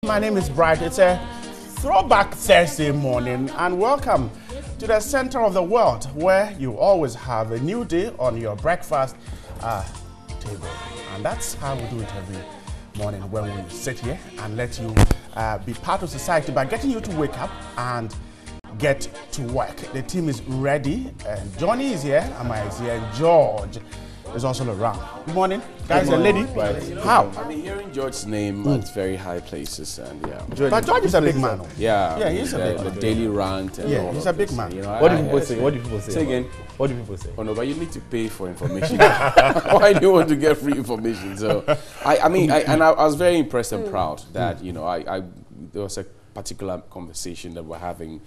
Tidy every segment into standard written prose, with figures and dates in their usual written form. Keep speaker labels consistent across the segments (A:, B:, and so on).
A: My name is Bright. It's a throwback Thursday morning, and welcome to the center of the world where you always have a new day on your breakfast table. And that's how we do it every morning when we sit here and let you be part of society by getting you to wake up and get to work. The team is ready. Johnny is here, Amma is here, and George is also around. Good morning, guys and lady.
B: Right.
A: How?
B: I've been hearing George's name at very high places, and yeah.
A: But George is a big man.
B: Yeah,
A: he's a big man.
B: The daily rant. And all
A: he's
B: of
A: a big
B: this,
A: man.
B: You know,
C: What do people say? What do people say?
B: Say again.
C: What do people say?
B: Oh no, but you need to pay for information. Why do you want to get free information? So, I was very impressed and proud that there was a particular conversation that we're having.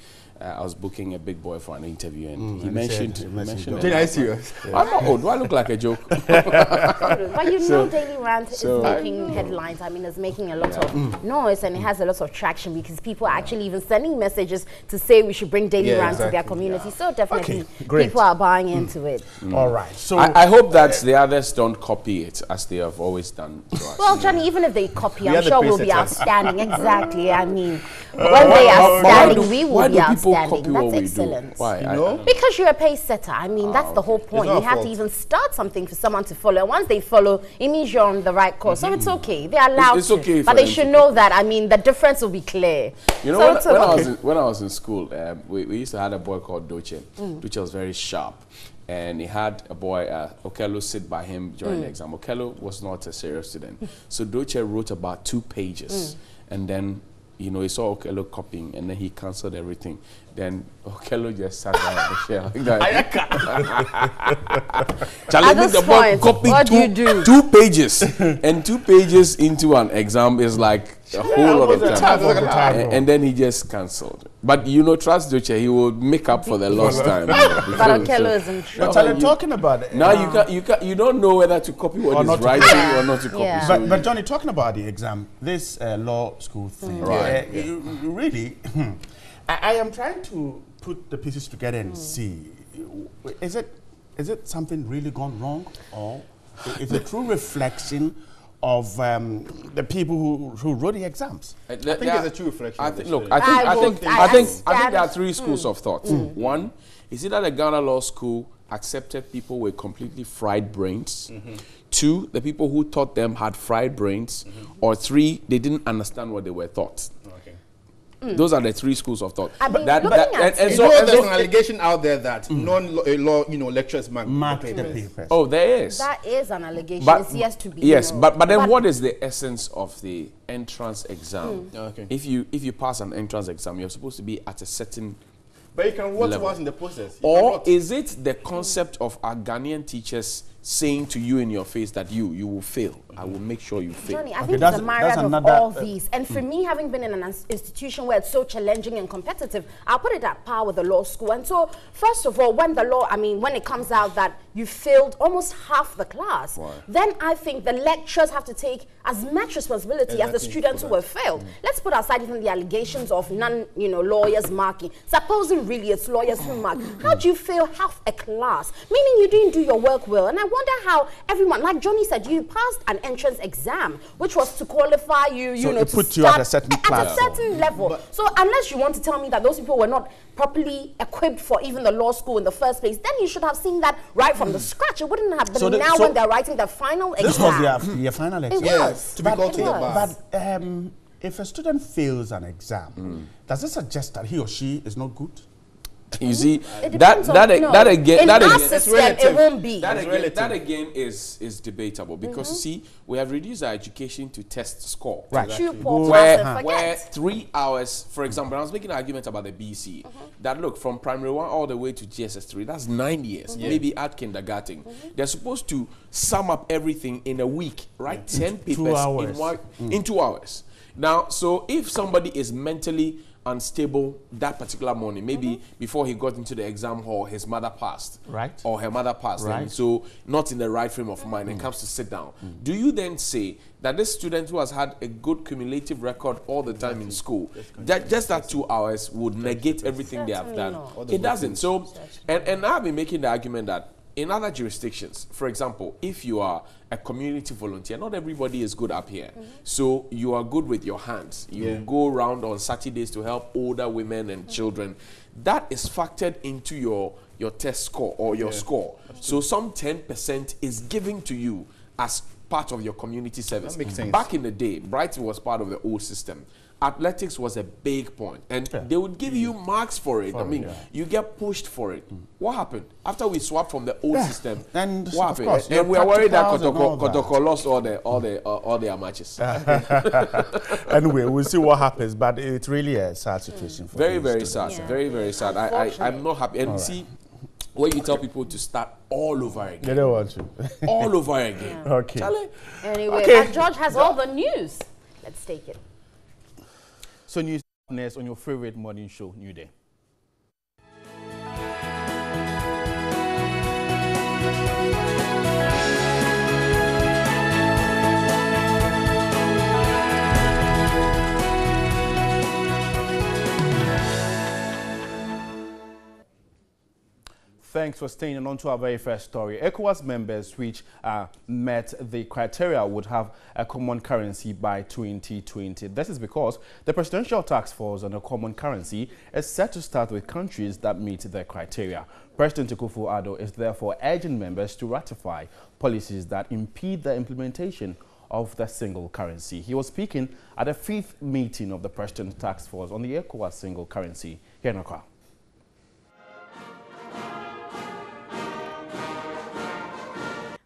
B: I was booking a big boy for an interview, and he mentioned.
C: Jenny, are you serious?
B: I'm not old. Do I look like a joke?
D: But Daily Rant is making headlines. I mean, it's making a lot of noise, and it has a lot of traction because people are actually even sending messages to say we should bring Daily Rant to their community. Yeah. So definitely, people are buying into it.
A: All right. So
B: I hope that the others don't copy it as they have always done to us.
D: Well, Johnny, even if they copy, I'm sure we'll be outstanding. Exactly. I mean, when they are standing, we will be outstanding. That's excellent.
B: Why?
D: Because you're a pace setter. I mean, that's the whole point. You have to even start something for someone to follow. And once they follow, it means you're on the right course. So it's okay. They're allowed
B: it's okay
D: to. But they should know that, I mean, the difference will be clear.
B: You know,
D: so
B: when I was in school, we used to have a boy called Doche. Doche was very sharp. And he had a boy, Okello, sit by him during the exam. Okello was not a serious student. So Doche wrote about 2 pages. And then he saw Okello copying, and then he cancelled everything. Then Okello just sat down on the chair like that. Challenging the boy copied two pages. And 2 pages into an exam is like a whole lot of time. And then he just cancelled. But trust Doche, he will make up for the lost time.
D: But Okello is in trouble.
A: talking about it.
B: Now you don't know whether to copy what he's writing or not to copy.
D: Yeah.
A: So but Johnny, talking about the exam, this law school thing,
B: Right.
A: Really, I am trying to put the pieces together and see, is it something really gone wrong, or is it a true reflection of the people who wrote the exams?
C: I think it's a true reflection.
B: I think there are 3 schools of thought. One, is it that the Ghana Law School accepted people with completely fried brains? 2, the people who taught them had fried brains. Or 3, they didn't understand what they were taught. Those are the 3 schools of thought.
C: There's an allegation out there that non-law, lecturers mark the papers.
B: Oh, there is.
D: That is an allegation.
B: But,
D: it's yes to be.
B: Yes, but then what is the essence of the entrance exam?
C: Okay.
B: If you pass an entrance exam, you're supposed to be at a certain
C: But you can watch
B: level.
C: once in the process.
B: Or is it the concept of our Ghanaian teachers saying to you in your face that you will fail? I will make sure you fail.
D: Johnny, I think it's a myriad of all these. And for me, having been in an institution where it's so challenging and competitive, I'll put it at par with the law school. And so, first of all, when it comes out that you failed almost half the class, then I think the lecturers have to take as much responsibility as the students who were failed. Let's put aside even the allegations of lawyers marking. Supposing really it's lawyers who mark. How do you fail half a class? Meaning you didn't do your work well. And I wonder how everyone, like Johnny said, you passed an entrance exam, which was to qualify you, to
A: put you at a certain class.
D: At a certain level. So unless you want to tell me that those people were not properly equipped for even the law school in the first place, then you should have seen that right from the scratch. It wouldn't have been when they're writing the final exam.
A: This was their final exam.
D: It was.
C: To be called to the bar.
A: But if a student fails an exam, does it suggest that he or she is not good?
B: You see,
D: it won't be.
B: That again is debatable because you see, we have reduced our education to test score.
A: Right.
B: Where 3 hours, for example, I was making an argument about the BC, that look, from primary 1 all the way to GSS3, that's 9 years, maybe at kindergarten. They're supposed to sum up everything in a week, right? 10 papers in 2 hours. Now, so if somebody is mentally unstable that particular morning, maybe before he got into the exam hall, his mother passed, or her mother passed, and so not in the right frame of mind and comes to sit down. Do you then say that this student who has had a good cumulative record all the time in school, just that 2 hours would negate everything they have done? It doesn't. So, and I've been making the argument that in other jurisdictions, for example, if you are a community volunteer, not everybody is good up here. So you are good with your hands. You go around on Saturdays to help older women and children. That is factored into your test score or your score. So some 10% is given to you as part of your community service.
C: That makes sense.
B: Back in the day, Brighton was part of the old system. Athletics was a big point, and they would give you marks for it. You get pushed for it. What happened after we swapped from the old system?
A: And
B: what happened?
A: Course,
B: and we are worried that Kotoko lost all their matches.
A: Anyway, we'll see what happens, but it's really a sad situation for
B: very sad. Very, very sad. I'm not happy. And see, when you tell people to start all over again,
A: they don't want to.
B: All over again.
A: Okay.
D: Anyway, but George has all the news. Let's take it.
C: So news next on your favorite morning show, New Day. Thanks for staying on to our very first story. ECOWAS members which met the criteria would have a common currency by 2020. This is because the Presidential Task Force on a Common Currency is set to start with countries that meet the criteria. President Akufo-Addo is therefore urging members to ratify policies that impede the implementation of the single currency. He was speaking at the 5th meeting of the Presidential Task Force on the ECOWAS single currency here in Accra.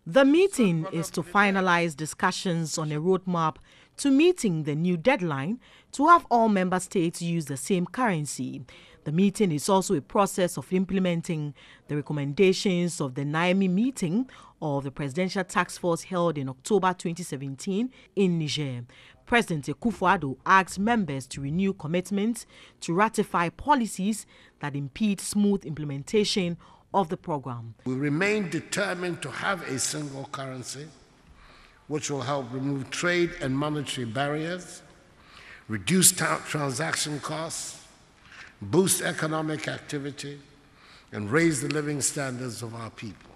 E: The meeting is to finalize discussions on a roadmap to meeting the new deadline to have all member states use the same currency. The meeting is also a process of implementing the recommendations of the Niamey meeting of the Presidential Task Force held in October 2017 in Niger. President Akufo-Addo asked members to renew commitment to ratify policies that impede smooth implementation of the program.
F: We remain determined to have a single currency, which will help remove trade and monetary barriers, reduce transaction costs, boost economic activity, and raise the living standards of our people.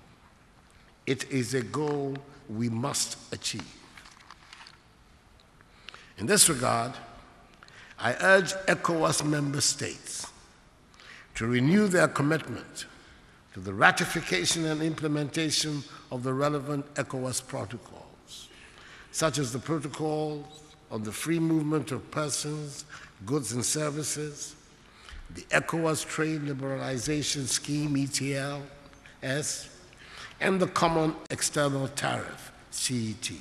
F: It is a goal we must achieve. In this regard, I urge ECOWAS member states to renew their commitment to the ratification and implementation of the relevant ECOWAS protocols, such as the Protocol on the Free Movement of Persons, Goods and Services, the ECOWAS Trade Liberalization Scheme, ETLS, and the Common External Tariff, CET.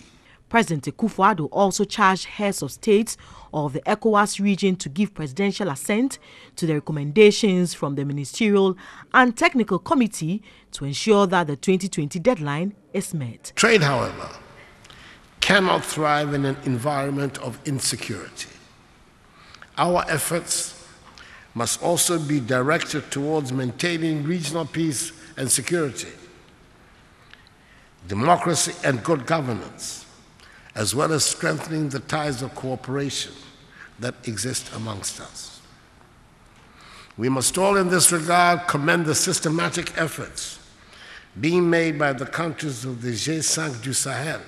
E: President Akufo-Addo also charged heads of states of the ECOWAS region to give presidential assent to the recommendations from the Ministerial and Technical Committee to ensure that the 2020 deadline is met.
F: Trade, however, cannot thrive in an environment of insecurity. Our efforts must also be directed towards maintaining regional peace and security, democracy and good governance, as well as strengthening the ties of cooperation that exist amongst us. We must all in this regard commend the systematic efforts being made by the countries of the G5 du Sahel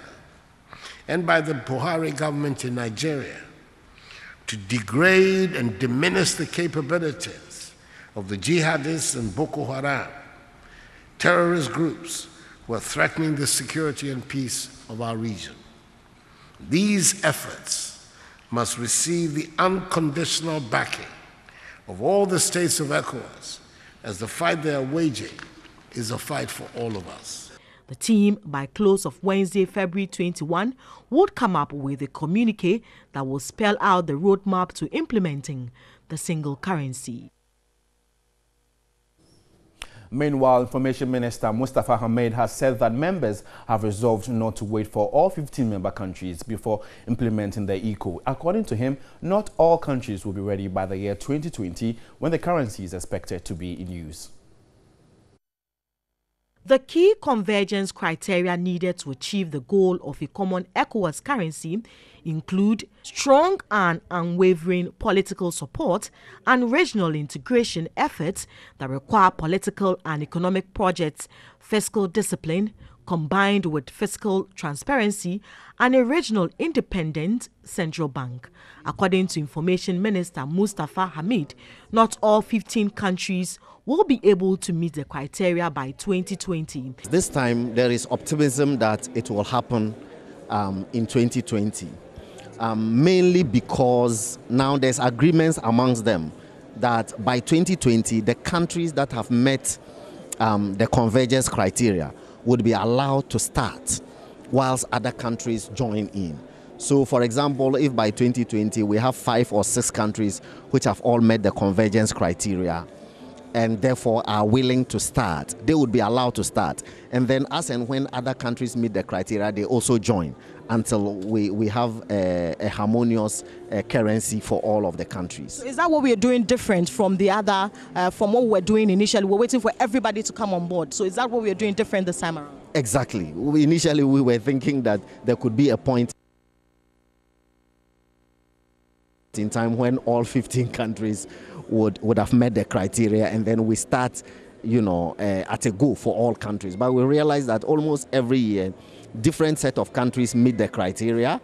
F: and by the Buhari government in Nigeria to degrade and diminish the capabilities of the jihadists and Boko Haram, terrorist groups who are threatening the security and peace of our region. These efforts must receive the unconditional backing of all the states of ECOWAS, as the fight they are waging is a fight for all of us.
E: The team, by close of Wednesday, February 21, would come up with a communique that will spell out the roadmap to implementing the single currency.
C: Meanwhile, Information Minister Mustafa Hamid has said that members have resolved not to wait for all 15 member countries before implementing the ECO. According to him, not all countries will be ready by the year 2020 when the currency is expected to be in use.
E: The key convergence criteria needed to achieve the goal of a common ECOWAS currency include strong and unwavering political support and regional integration efforts that require political and economic projects, fiscal discipline, combined with fiscal transparency and a regional independent central bank. According to Information Minister Mustafa Hamid, not all 15 countries will be able to meet the criteria by 2020.
G: This time there is optimism that it will happen in 2020, mainly because now there's agreements amongst them that by 2020 the countries that have met the convergence criteria would be allowed to start whilst other countries join in. So for example, if by 2020 we have 5 or 6 countries which have all met the convergence criteria and therefore are willing to start, they would be allowed to start. And then as and when other countries meet the criteria, they also join until we have a harmonious currency for all of the countries.
E: So is that what we are doing different from the other, from what we were doing initially? We're waiting for everybody to come on board. So is that what we are doing different this time around?
G: Exactly. Initially we were thinking that there could be a point in time when all 15 countries would have met the criteria, and then we start, at a go for all countries. But we realize that almost every year, different set of countries meet the criteria,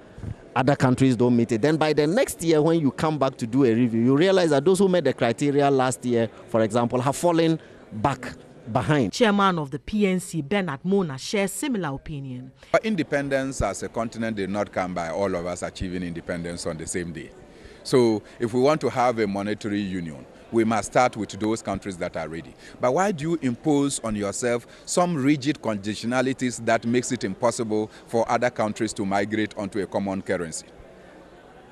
G: other countries don't meet it. Then by the next year, when you come back to do a review, you realize that those who met the criteria last year, for example, have fallen back behind.
E: Chairman of the PNC, Bernard Mona, shares similar opinion.
H: Independence as a continent did not come by all of us achieving independence on the same day. So if we want to have a monetary union, we must start with those countries that are ready. But why do you impose on yourself some rigid conditionalities that makes it impossible for other countries to migrate onto a common currency?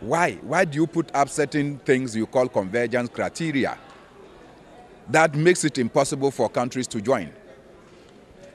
H: Why? Why do you put up certain things you call convergence criteria that makes it impossible for countries to join?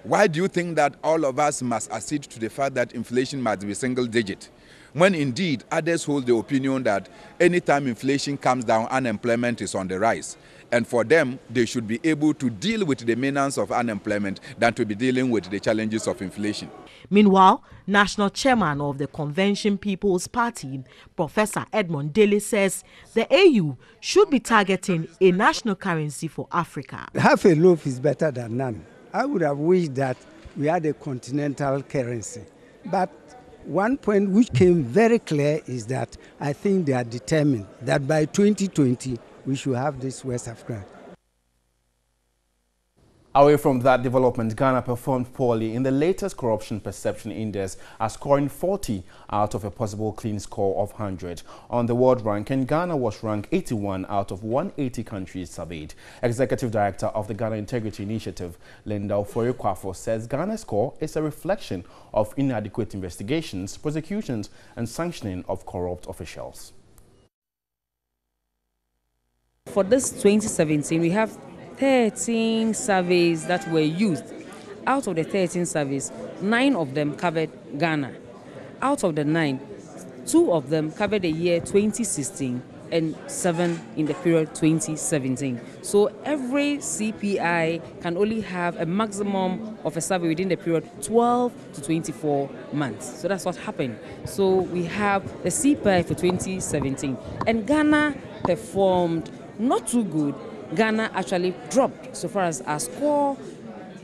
H: Why do you think that all of us must accede to the fact that inflation must be single digit, when indeed others hold the opinion that anytime inflation comes down, unemployment is on the rise? And for them, they should be able to deal with the menace of unemployment than to be dealing with the challenges of inflation.
E: Meanwhile, National Chairman of the Convention People's Party, Professor Edmond Dele, says the AU should be targeting a national currency for Africa.
I: Half a loaf is better than none. I would have wished that we had a continental currency. But one point which came very clear is that I think they are determined that by 2020 we should have this West African.
C: Away from that development, Ghana performed poorly in the latest Corruption Perception Index, scoring 40 out of a possible clean score of 100. On the world ranking, Ghana was ranked 81 out of 180 countries surveyed. Executive Director of the Ghana Integrity Initiative, Linda Ofoye-Kwafo, says Ghana's score is a reflection of inadequate investigations, prosecutions, and sanctioning of corrupt officials.
J: For this 2017, we have 13 surveys that were used. Out of the 13 surveys, 9 of them covered Ghana. Out of the 9, 2 of them covered the year 2016 and 7 in the period 2017. So every CPI can only have a maximum of a survey within the period 12 to 24 months. So that's what happened. So we have the CPI for 2017, and Ghana performed not too good. Ghana actually dropped so far as our score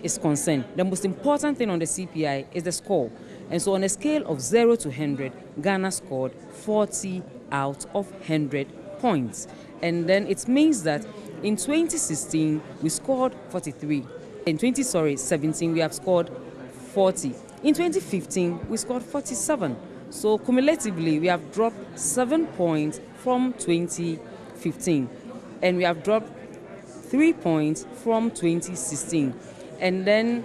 J: is concerned. The most important thing on the CPI is the score. And so on a scale of 0 to 100, Ghana scored 40 out of 100 points. And then it means that in 2016, we scored 43. In 2017, we have scored 40. In 2015, we scored 47. So cumulatively, we have dropped 7 points from 2015. And we have dropped 3 points from 2016. And then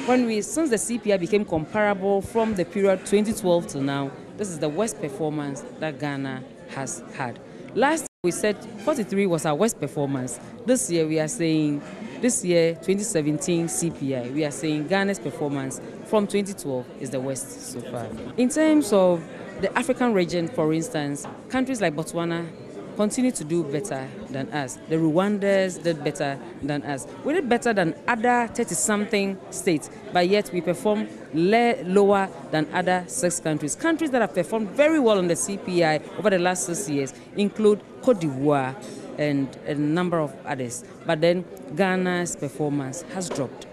J: since the CPI became comparable from the period 2012 to now, this is the worst performance that Ghana has had. Last year we said 43 was our worst performance. This year we are saying, 2017 CPI, we are saying Ghana's performance from 2012 is the worst so far. In terms of the African region, for instance, countries like Botswana, continue to do better than us. The Rwandans did better than us. We did better than other 30-something states, but yet we perform lower than other 6 countries. Countries that have performed very well on the CPI over the last 6 years include Cote d'Ivoire and a number of others. But then Ghana's performance has dropped.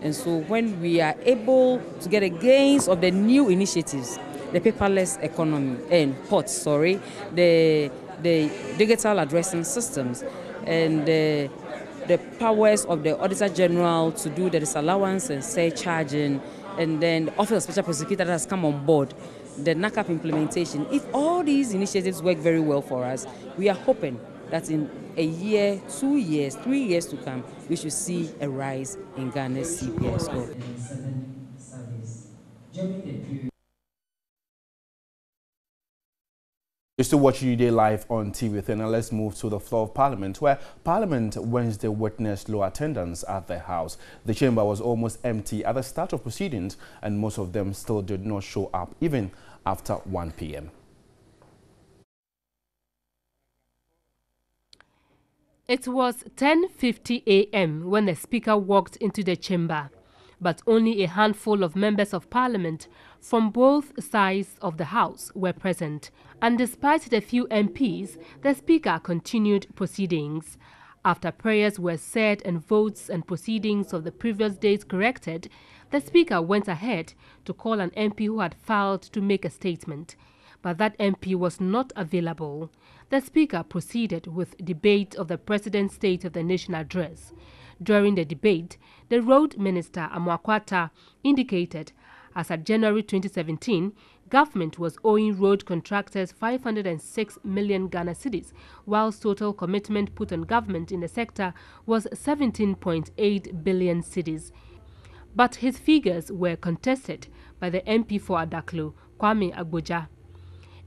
J: And so when we are able to get a gains of the new initiatives, the paperless economy and the digital addressing systems and the powers of the Auditor General to do the disallowance and surcharging, and then the Office of Special Prosecutor that has come on board, the NACAP implementation. If all these initiatives work very well for us, we are hoping that in a year, 2 years, 3 years to come, we should see a rise in Ghana's CPI score.
C: You're still watching NewDay live on TV. Now let's move to the floor of Parliament, where Parliament Wednesday witnessed low attendance at the House. The chamber was almost empty at the start of proceedings, and most of them still did not show up, even after 1 p.m.
K: It was 10:50 a.m. when the Speaker walked into the chamber, but only a handful of members of Parliament from both sides of the House were present. And despite the few MPs, the Speaker continued proceedings. After prayers were said and votes and proceedings of the previous days corrected, the Speaker went ahead to call an MP who had filed to make a statement. But that MP was not available. The Speaker proceeded with debate of the President's State of the Nation address. During the debate, the Road Minister, Amoakwata, indicated as at January 2017, government was owing road contractors 506 million Ghana cedis, whilst total commitment put on government in the sector was 17.8 billion cedis. But his figures were contested by the MP for Adaklu, Kwame Agboja.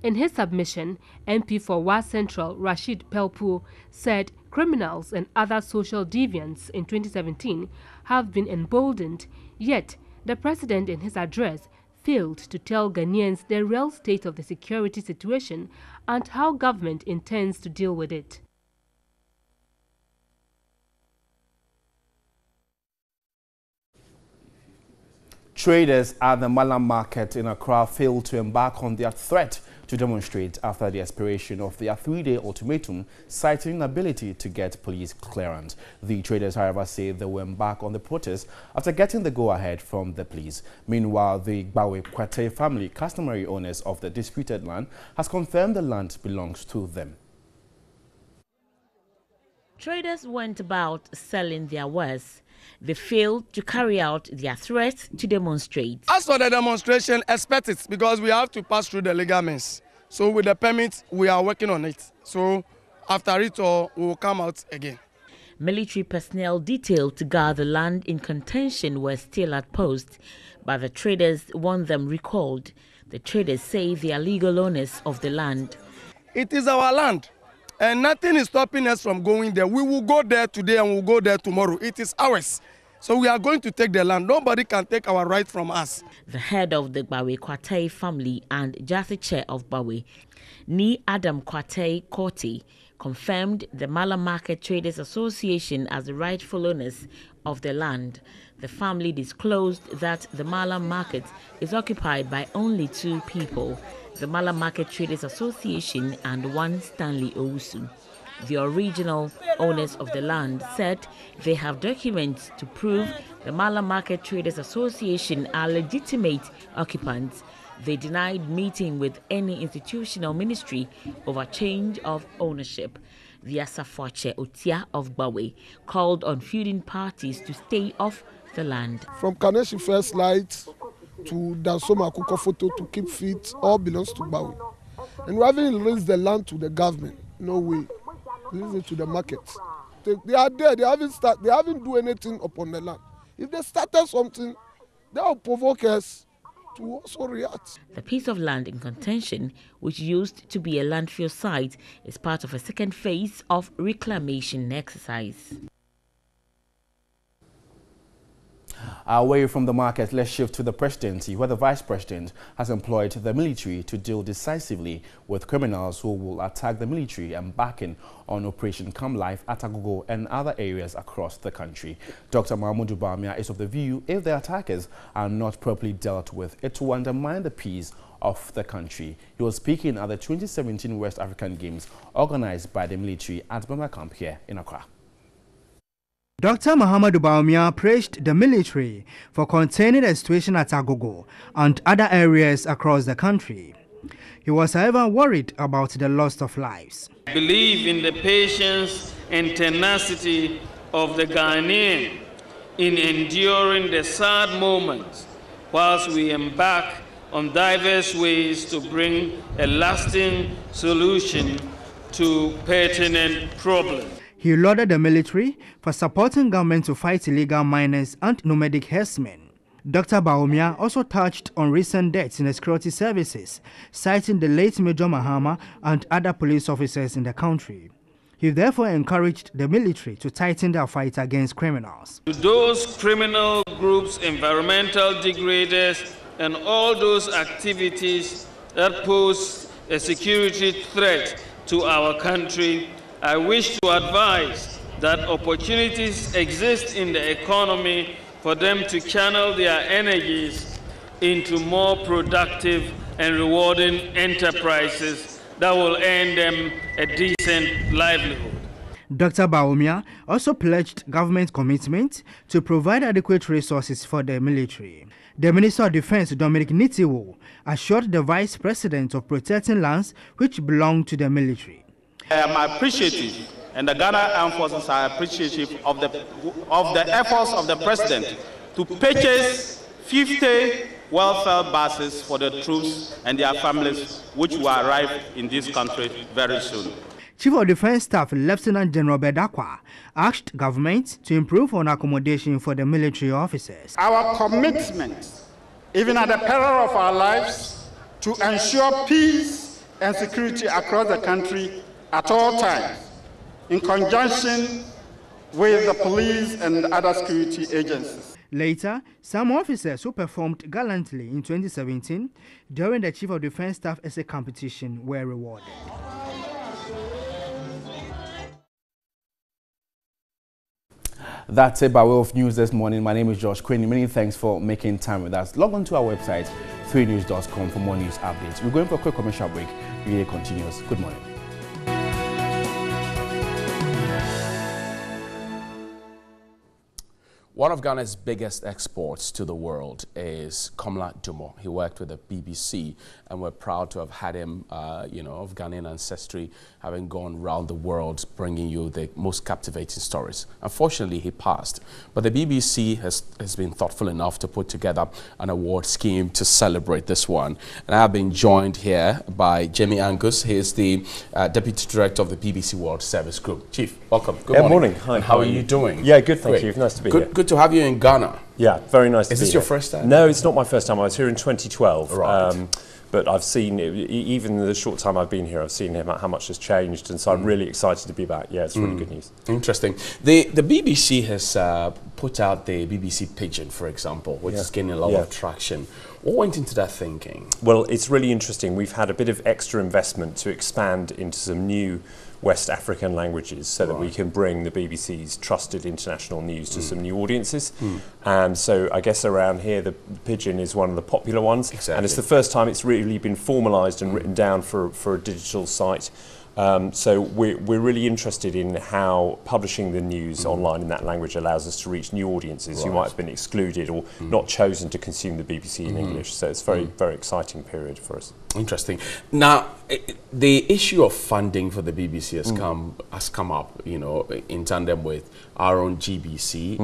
K: In his submission, MP for Wa Central, Rashid Pelpu, said criminals and other social deviants in 2017 have been emboldened, yet the President in his address failed to tell Ghanaians the real state of the security situation and how government intends to deal with it.
C: Traders at the Mala Market in Accra failed to embark on their threat to demonstrate after the expiration of their 3-day ultimatum, citing inability to get police clearance. The traders, however, say they will embark on the protest after getting the go-ahead from the police. Meanwhile, the Bawe Kwate family, customary owners of the disputed land, has confirmed the land belongs to them.
L: Traders went about selling their wares. They failed to carry out their threat to demonstrate.
M: As for the demonstration, expect it because we have to pass through the legal means. So with the permit, we are working on it. So after it all, we will come out again.
L: Military personnel detailed to guard the land in contention were still at post, but the traders want them recalled. The traders say they are legal owners of the land.
M: It is our land. And nothing is stopping us from going there. We will go there today and we'll go there tomorrow. It is ours. So we are going to take the land. Nobody can take our right from us.
L: The head of the Bawe Kwate family and Jathi chair of Bawe, Ni Adam Kwate Korti, confirmed the Mala Market Traders Association as the rightful owners of the land. The family disclosed that the Mala Market is occupied by only 2 people, the Mala Market Traders Association and one Stanley Owusu. The original owners of the land said they have documents to prove the Mala Market Traders Association are legitimate occupants. They denied meeting with any institutional ministry over change of ownership. The Asafoache Otia of Bawe called on feuding parties to stay off the land.
N: From Kaneshi First Light to Dansoma Kukofoto to Keep Fit, all belongs to Bawe. And we haven't released the land to the government. No way. Release it to the market. They are there. They haven't do anything upon the land. If they started something, they will provoke us to also react.
L: The piece of land in contention, which used to be a landfill site, is part of a second phase of reclamation exercise.
C: Away from the market, let's shift to the presidency, where the vice president has employed the military to deal decisively with criminals who will attack the military, embarking on Operation Come Life at Agogo and other areas across the country. Dr. Mahmoud Bawumia is of the view if the attackers are not properly dealt with, it will undermine the peace of the country. He was speaking at the 2017 West African Games organized by the military at Bama Camp here in Accra.
O: Dr. Muhammadu Bawumia praised the military for containing the situation at Agogo and other areas across the country. He was, however, worried about the loss of lives.
P: I believe in the patience and tenacity of the Ghanaian in enduring the sad moments whilst we embark on diverse ways to bring a lasting solution to pertinent problems.
O: He lauded the military for supporting government to fight illegal miners and nomadic herdsmen. Dr. Bawumia also touched on recent deaths in the security services, citing the late Major Mahama and other police officers in the country. He therefore encouraged the military to tighten their fight against criminals.
P: To those criminal groups, environmental degraders, and all those activities that pose a security threat to our country, I wish to advise that opportunities exist in the economy for them to channel their energies into more productive and rewarding enterprises that will earn them a decent livelihood.
O: Dr. Bawumia also pledged government commitment to provide adequate resources for the military. The Minister of Defense, Dominic Nitiwo, assured the Vice President of protecting lands which belong to the military.
Q: I am appreciative, and the Ghana Armed Forces are appreciative of the efforts of the President to purchase 50 welfare buses for the troops and their families, which will arrive in this country very soon.
O: Chief of Defense Staff Lieutenant General Bedakwa asked government to improve on accommodation for the military officers.
R: Our commitment, even at the peril of our lives, to ensure peace and security across the country at all times, in conjunction with the police and other security agencies.
O: Later, some officers who performed gallantly in 2017 during the Chief of Defense Staff essay competition were rewarded.
C: That's it by way of news this morning. My name is Josh Quinn. Many thanks for making time with us. Log on to our website, freenews.com, for more news updates. We're going for a quick commercial break. Video continues. Good morning.
B: One of Ghana's biggest exports to the world is Komla Dumo. He worked with the BBC, and we're proud to have had him, of Ghanaian ancestry, having gone around the world bringing you the most captivating stories. Unfortunately, he passed, but the BBC has been thoughtful enough to put together an award scheme to celebrate this one. And I've been joined here by Jamie Angus. He is the Deputy Director of the BBC World Service Group. Chief, welcome. Good morning.
S: Hi.
B: And how are you doing?
S: Yeah, good, thank you. Nice to be here.
B: Good to have you in Ghana.
S: Yeah, very nice to be here.
B: Is this your first time?
S: No, it's not my first time. I was here in 2012.
B: Right.
S: But I've seen, even the short time I've been here, I've seen how much has changed, and so I'm really excited to be back. Yeah, it's really good news.
B: Interesting. The BBC has put out the BBC Pigeon, for example, which is gaining a lot of traction. What went into that thinking?
S: Well, it's really interesting. We've had a bit of extra investment to expand into some new West African languages so that we can bring the BBC's trusted international news to some new audiences. And so I guess around here the Pigeon is one of the popular ones.
B: Exactly.
S: And it's the first time it's really been formalised and written down for a digital site. So we're really interested in how publishing the news online in that language allows us to reach new audiences who might have been excluded or not chosen to consume the BBC in English. So it's a very exciting period for us.
B: Interesting. Now, the issue of funding for the BBC has come up, in tandem with our own GBC,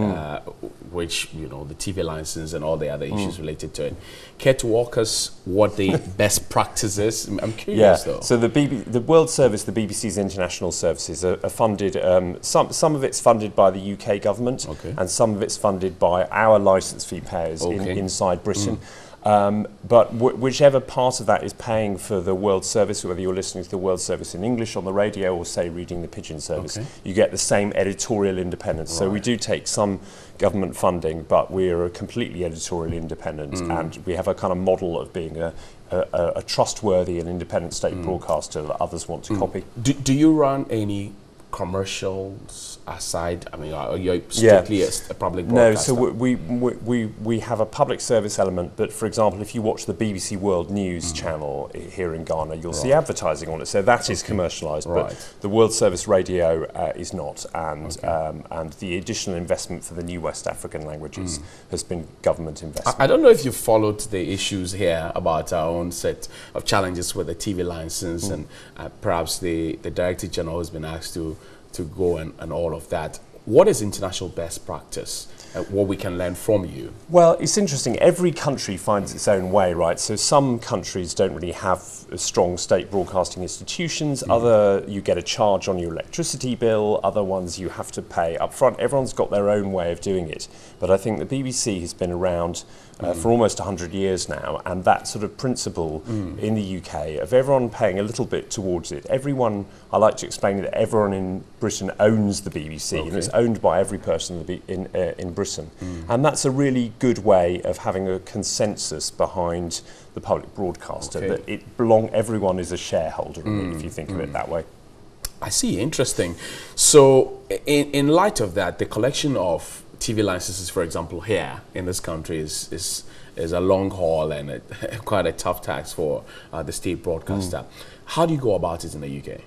B: which, the TV license and all the other issues related to it. Care to walk us what the best practice is? I'm curious, though.
S: So the World Service, the BBC's international services, are funded. Some of it's funded by the UK government, and some of it's funded by our licence fee payers inside Britain. But whichever part of that is paying for the World Service, whether you're listening to the World Service in English on the radio or, say, reading the Pigeon Service, you get the same editorial independence. So we do take some government funding, but we're completely editorially independent, and we have a kind of model of being a trustworthy and independent state broadcaster that others want to copy.
B: Do you run any commercials aside? I mean, are you strictly a public broadcaster?
S: No, so we have a public service element, but for example, if you watch the BBC World News channel here in Ghana, you'll see advertising on it, so that is commercialised, but the World Service Radio is not, and the additional investment for the new West African languages has been government investment.
B: I don't know if you followed the issues here about our own set of challenges with the TV license, and perhaps the Director General has been asked to go and all of that. What is international best practice? What we can learn from you?
S: Well, it's interesting. Every country finds its own way, right? So some countries don't really have strong state broadcasting institutions. Other, you get a charge on your electricity bill. Other ones you have to pay up front. Everyone's got their own way of doing it. But I think the BBC has been around for almost 100 years now, and that sort of principle in the UK of everyone paying a little bit towards it. Everyone, I like to explain that everyone in Britain owns the BBC, and it's owned by every person in Britain. And that's a really good way of having a consensus behind the public broadcaster, that everyone is a shareholder in it, if you think of it that way.
B: I see, interesting. So in light of that, the collection of TV licenses, for example, here in this country is a long haul and quite a tough task for the state broadcaster. How do you go about it in the UK?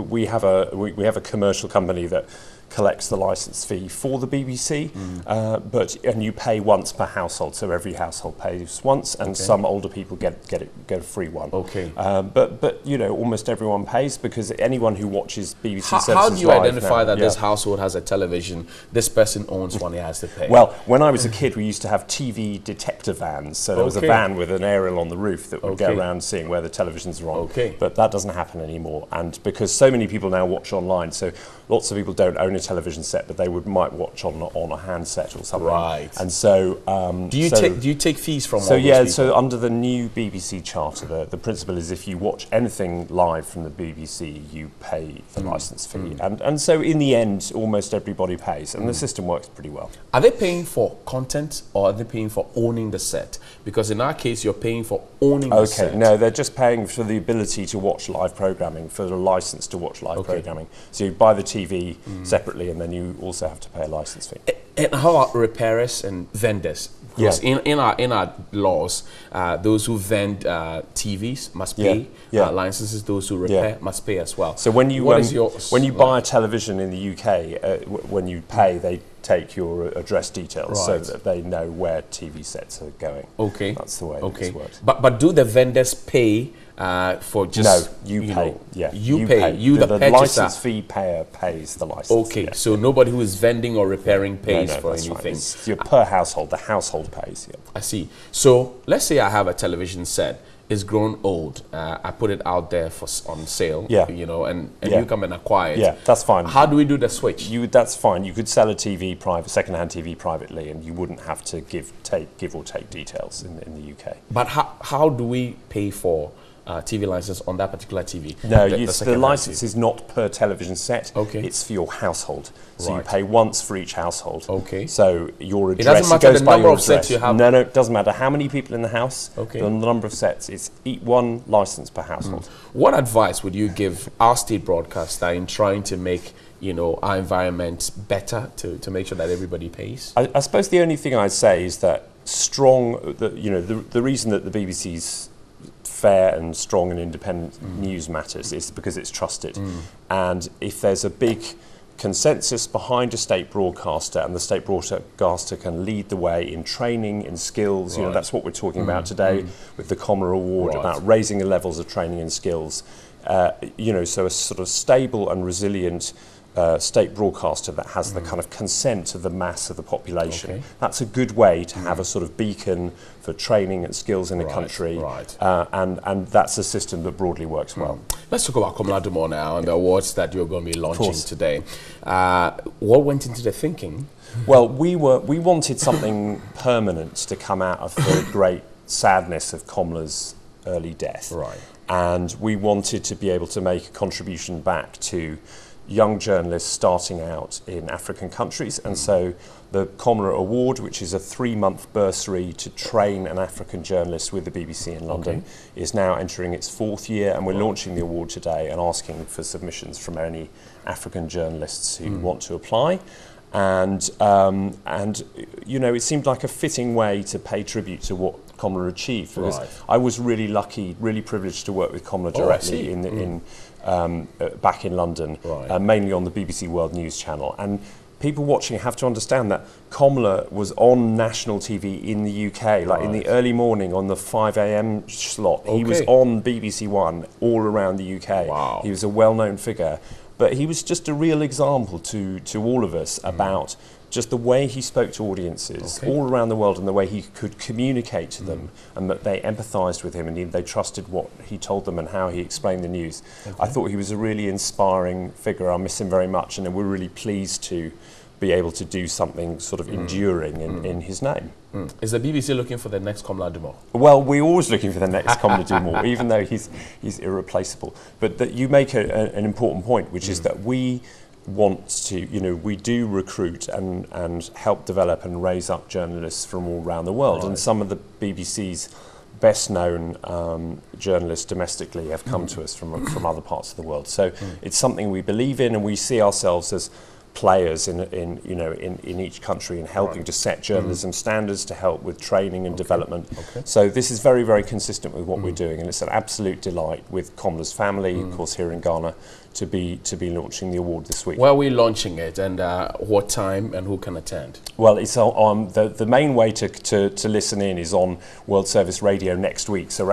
S: We have a commercial company that collects the license fee for the BBC, and you pay once per household, so every household pays once, and some older people get a free one. But you know, almost everyone pays, because anyone who watches BBC services
B: how do you identify that this
S: Yeah.
B: household has a television, this person owns one, he has to pay?
S: Well, when I was a kid, we used to have TV detector vans, so there was a van with an aerial on the roof that would go around seeing where the televisions are on. But that doesn't happen anymore, and because so many people now watch online, so lots of people don't own a television set, but they might watch on a handset or something.
B: Right.
S: And so,
B: do you take fees from?
S: So
B: all those people?
S: So under the new BBC charter, the principle is if you watch anything live from the BBC, you pay the license fee, and so in the end, almost everybody pays, and the system works pretty well.
B: Are they paying for content, or are they paying for owning the set? Because in our case, you're paying for owning the set.
S: No, they're just paying for the ability to watch live programming, for the license to watch live programming. So you buy the TV separately, and then you also have to pay a license fee.
B: And how about repairers and vendors? Because in our laws, those who vend TVs must pay licenses. Those who repair must pay as well.
S: So when you when you
B: like?
S: buy a television in the UK, when you pay, they take your address details so that they know where TV sets are going. That's the way this works.
B: But do the vendors pay for just?
S: No, you pay.
B: Know, you pay. You the purchaser.
S: license fee payer pays the license.
B: So nobody who is vending or repairing pays for anything.
S: Right. It's per household. The household pays.
B: I see. So let's say I have a television set. It's grown old. I put it out there on sale. You know, and you come and acquire it.
S: Yeah, that's fine.
B: How do we do the switch?
S: That's fine. You could sell a TV second-hand TV privately, and you wouldn't have to give or take details in the UK.
B: But how do we pay for TV license on that particular TV?
S: No, the license is not per television set. It's for your household. So you pay once for each household. So your address,
B: it doesn't matter the number of
S: address.
B: sets you have.
S: No, it doesn't matter how many people in the house. The number of sets. It's one license per household.
B: What advice would you give our state broadcaster in trying to make our environment better to make sure that everybody pays?
S: I suppose the only thing I'd say is that the reason that the BBC's fair and strong and independent news matters is because it's trusted. And if there's a big consensus behind a state broadcaster, and the state broadcaster can lead the way in training, in skills, that's what we're talking about today with the Commer Award, about raising the levels of training and skills. So a sort of stable and resilient state broadcaster that has the kind of consent of the mass of the population. That's a good way to have a sort of beacon for training and skills in a country, and that's a system that broadly works well.
B: Let's talk about Komla Dumor now and the awards that you're going to be launching today. What went into the thinking?
S: Well, we wanted something permanent to come out of the great sadness of Komla's early death, and we wanted to be able to make a contribution back to young journalists starting out in African countries, and so the Komla Award, which is a 3-month bursary to train an African journalist with the BBC in London, is now entering its 4th year, and we're launching the award today and asking for submissions from any African journalists who want to apply. And you know, it seemed like a fitting way to pay tribute to what Komla achieved, because I was really lucky, really privileged to work with Komla directly back in London, mainly on the BBC World News channel. And people watching have to understand that Komla was on national TV in the UK, like in the early morning on the 5 AM slot. He was on BBC One all around the UK. He was a well-known figure. But he was just a real example to all of us about just the way he spoke to audiences all around the world and the way he could communicate to them, and that they empathised with him and they trusted what he told them and how he explained the news. I thought he was a really inspiring figure. I miss him very much, and we're really pleased to be able to do something sort of enduring in his name.
B: Is the BBC looking for the next Komla Dumor?
S: Well, we're always looking for the next Komla Dumor, even though he's irreplaceable. But that you make an important point, which is that we want to, you know, we do recruit and help develop and raise up journalists from all around the world. And some of the BBC's best known journalists domestically have come to us from other parts of the world. So it's something we believe in, and we see ourselves as players in each country in helping to set journalism standards, to help with training and development. So this is very, very consistent with what we're doing, and it's an absolute delight with Komla's family, of course, here in Ghana, to be launching the award this week.
B: Where are we launching it, and what time, and who can attend?
S: Well, it's on the main way to listen in is on World Service Radio next week. So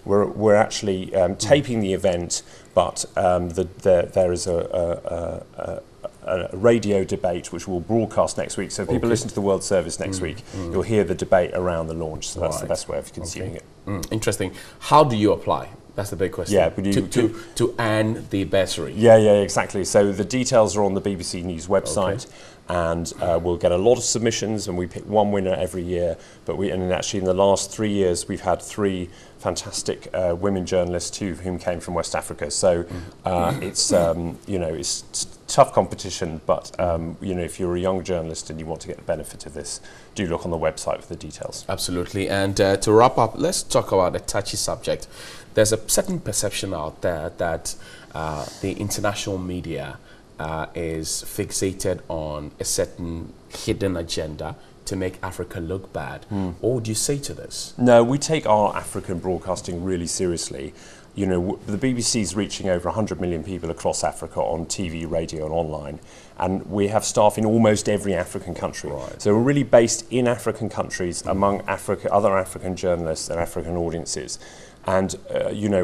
S: we're actually taping the event, but there is a radio debate which we'll broadcast next week. So if people listen to the World Service next week, you'll hear the debate around the launch. So that's the best way of consuming it.
B: Interesting. How do you apply? That's the big question.
S: Yeah,
B: to earn the bursary.
S: Yeah, exactly. So the details are on the BBC News website, and we'll get a lot of submissions, and we pick one winner every year. And actually in the last 3 years, we've had 3 fantastic women journalists, 2 of whom came from West Africa. So it's it's tough competition, but if you're a young journalist and you want to get the benefit of this, do look on the website for the details.
B: Absolutely. And to wrap up, let's talk about a touchy subject. There's a certain perception out there that the international media is fixated on a certain hidden agenda to make Africa look bad. What would you say to this?
S: No, we take our African broadcasting really seriously. You know, the BBC is reaching over 100 million people across Africa on TV, radio and online, and we have staff in almost every African country. So we're really based in African countries among other African journalists and African audiences. And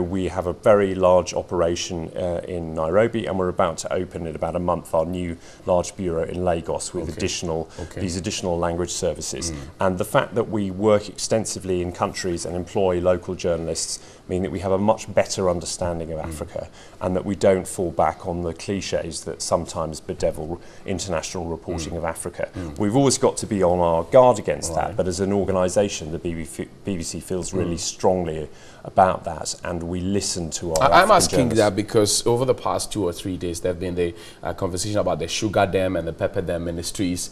S: we have a very large operation in Nairobi, and we're about to open in about a month our new large bureau in Lagos with these additional language services. And the fact that we work extensively in countries and employ local journalists mean that we have a much better understanding of Africa, and that we don't fall back on the cliches that sometimes bedevil international reporting of Africa. We've always got to be on our guard against that, but as an organisation, the BBC feels really strongly about that, and we listen to our
B: I'm asking that because over the past 2 or 3 days, there have been the conversation about the sugar them and the pepper them ministries,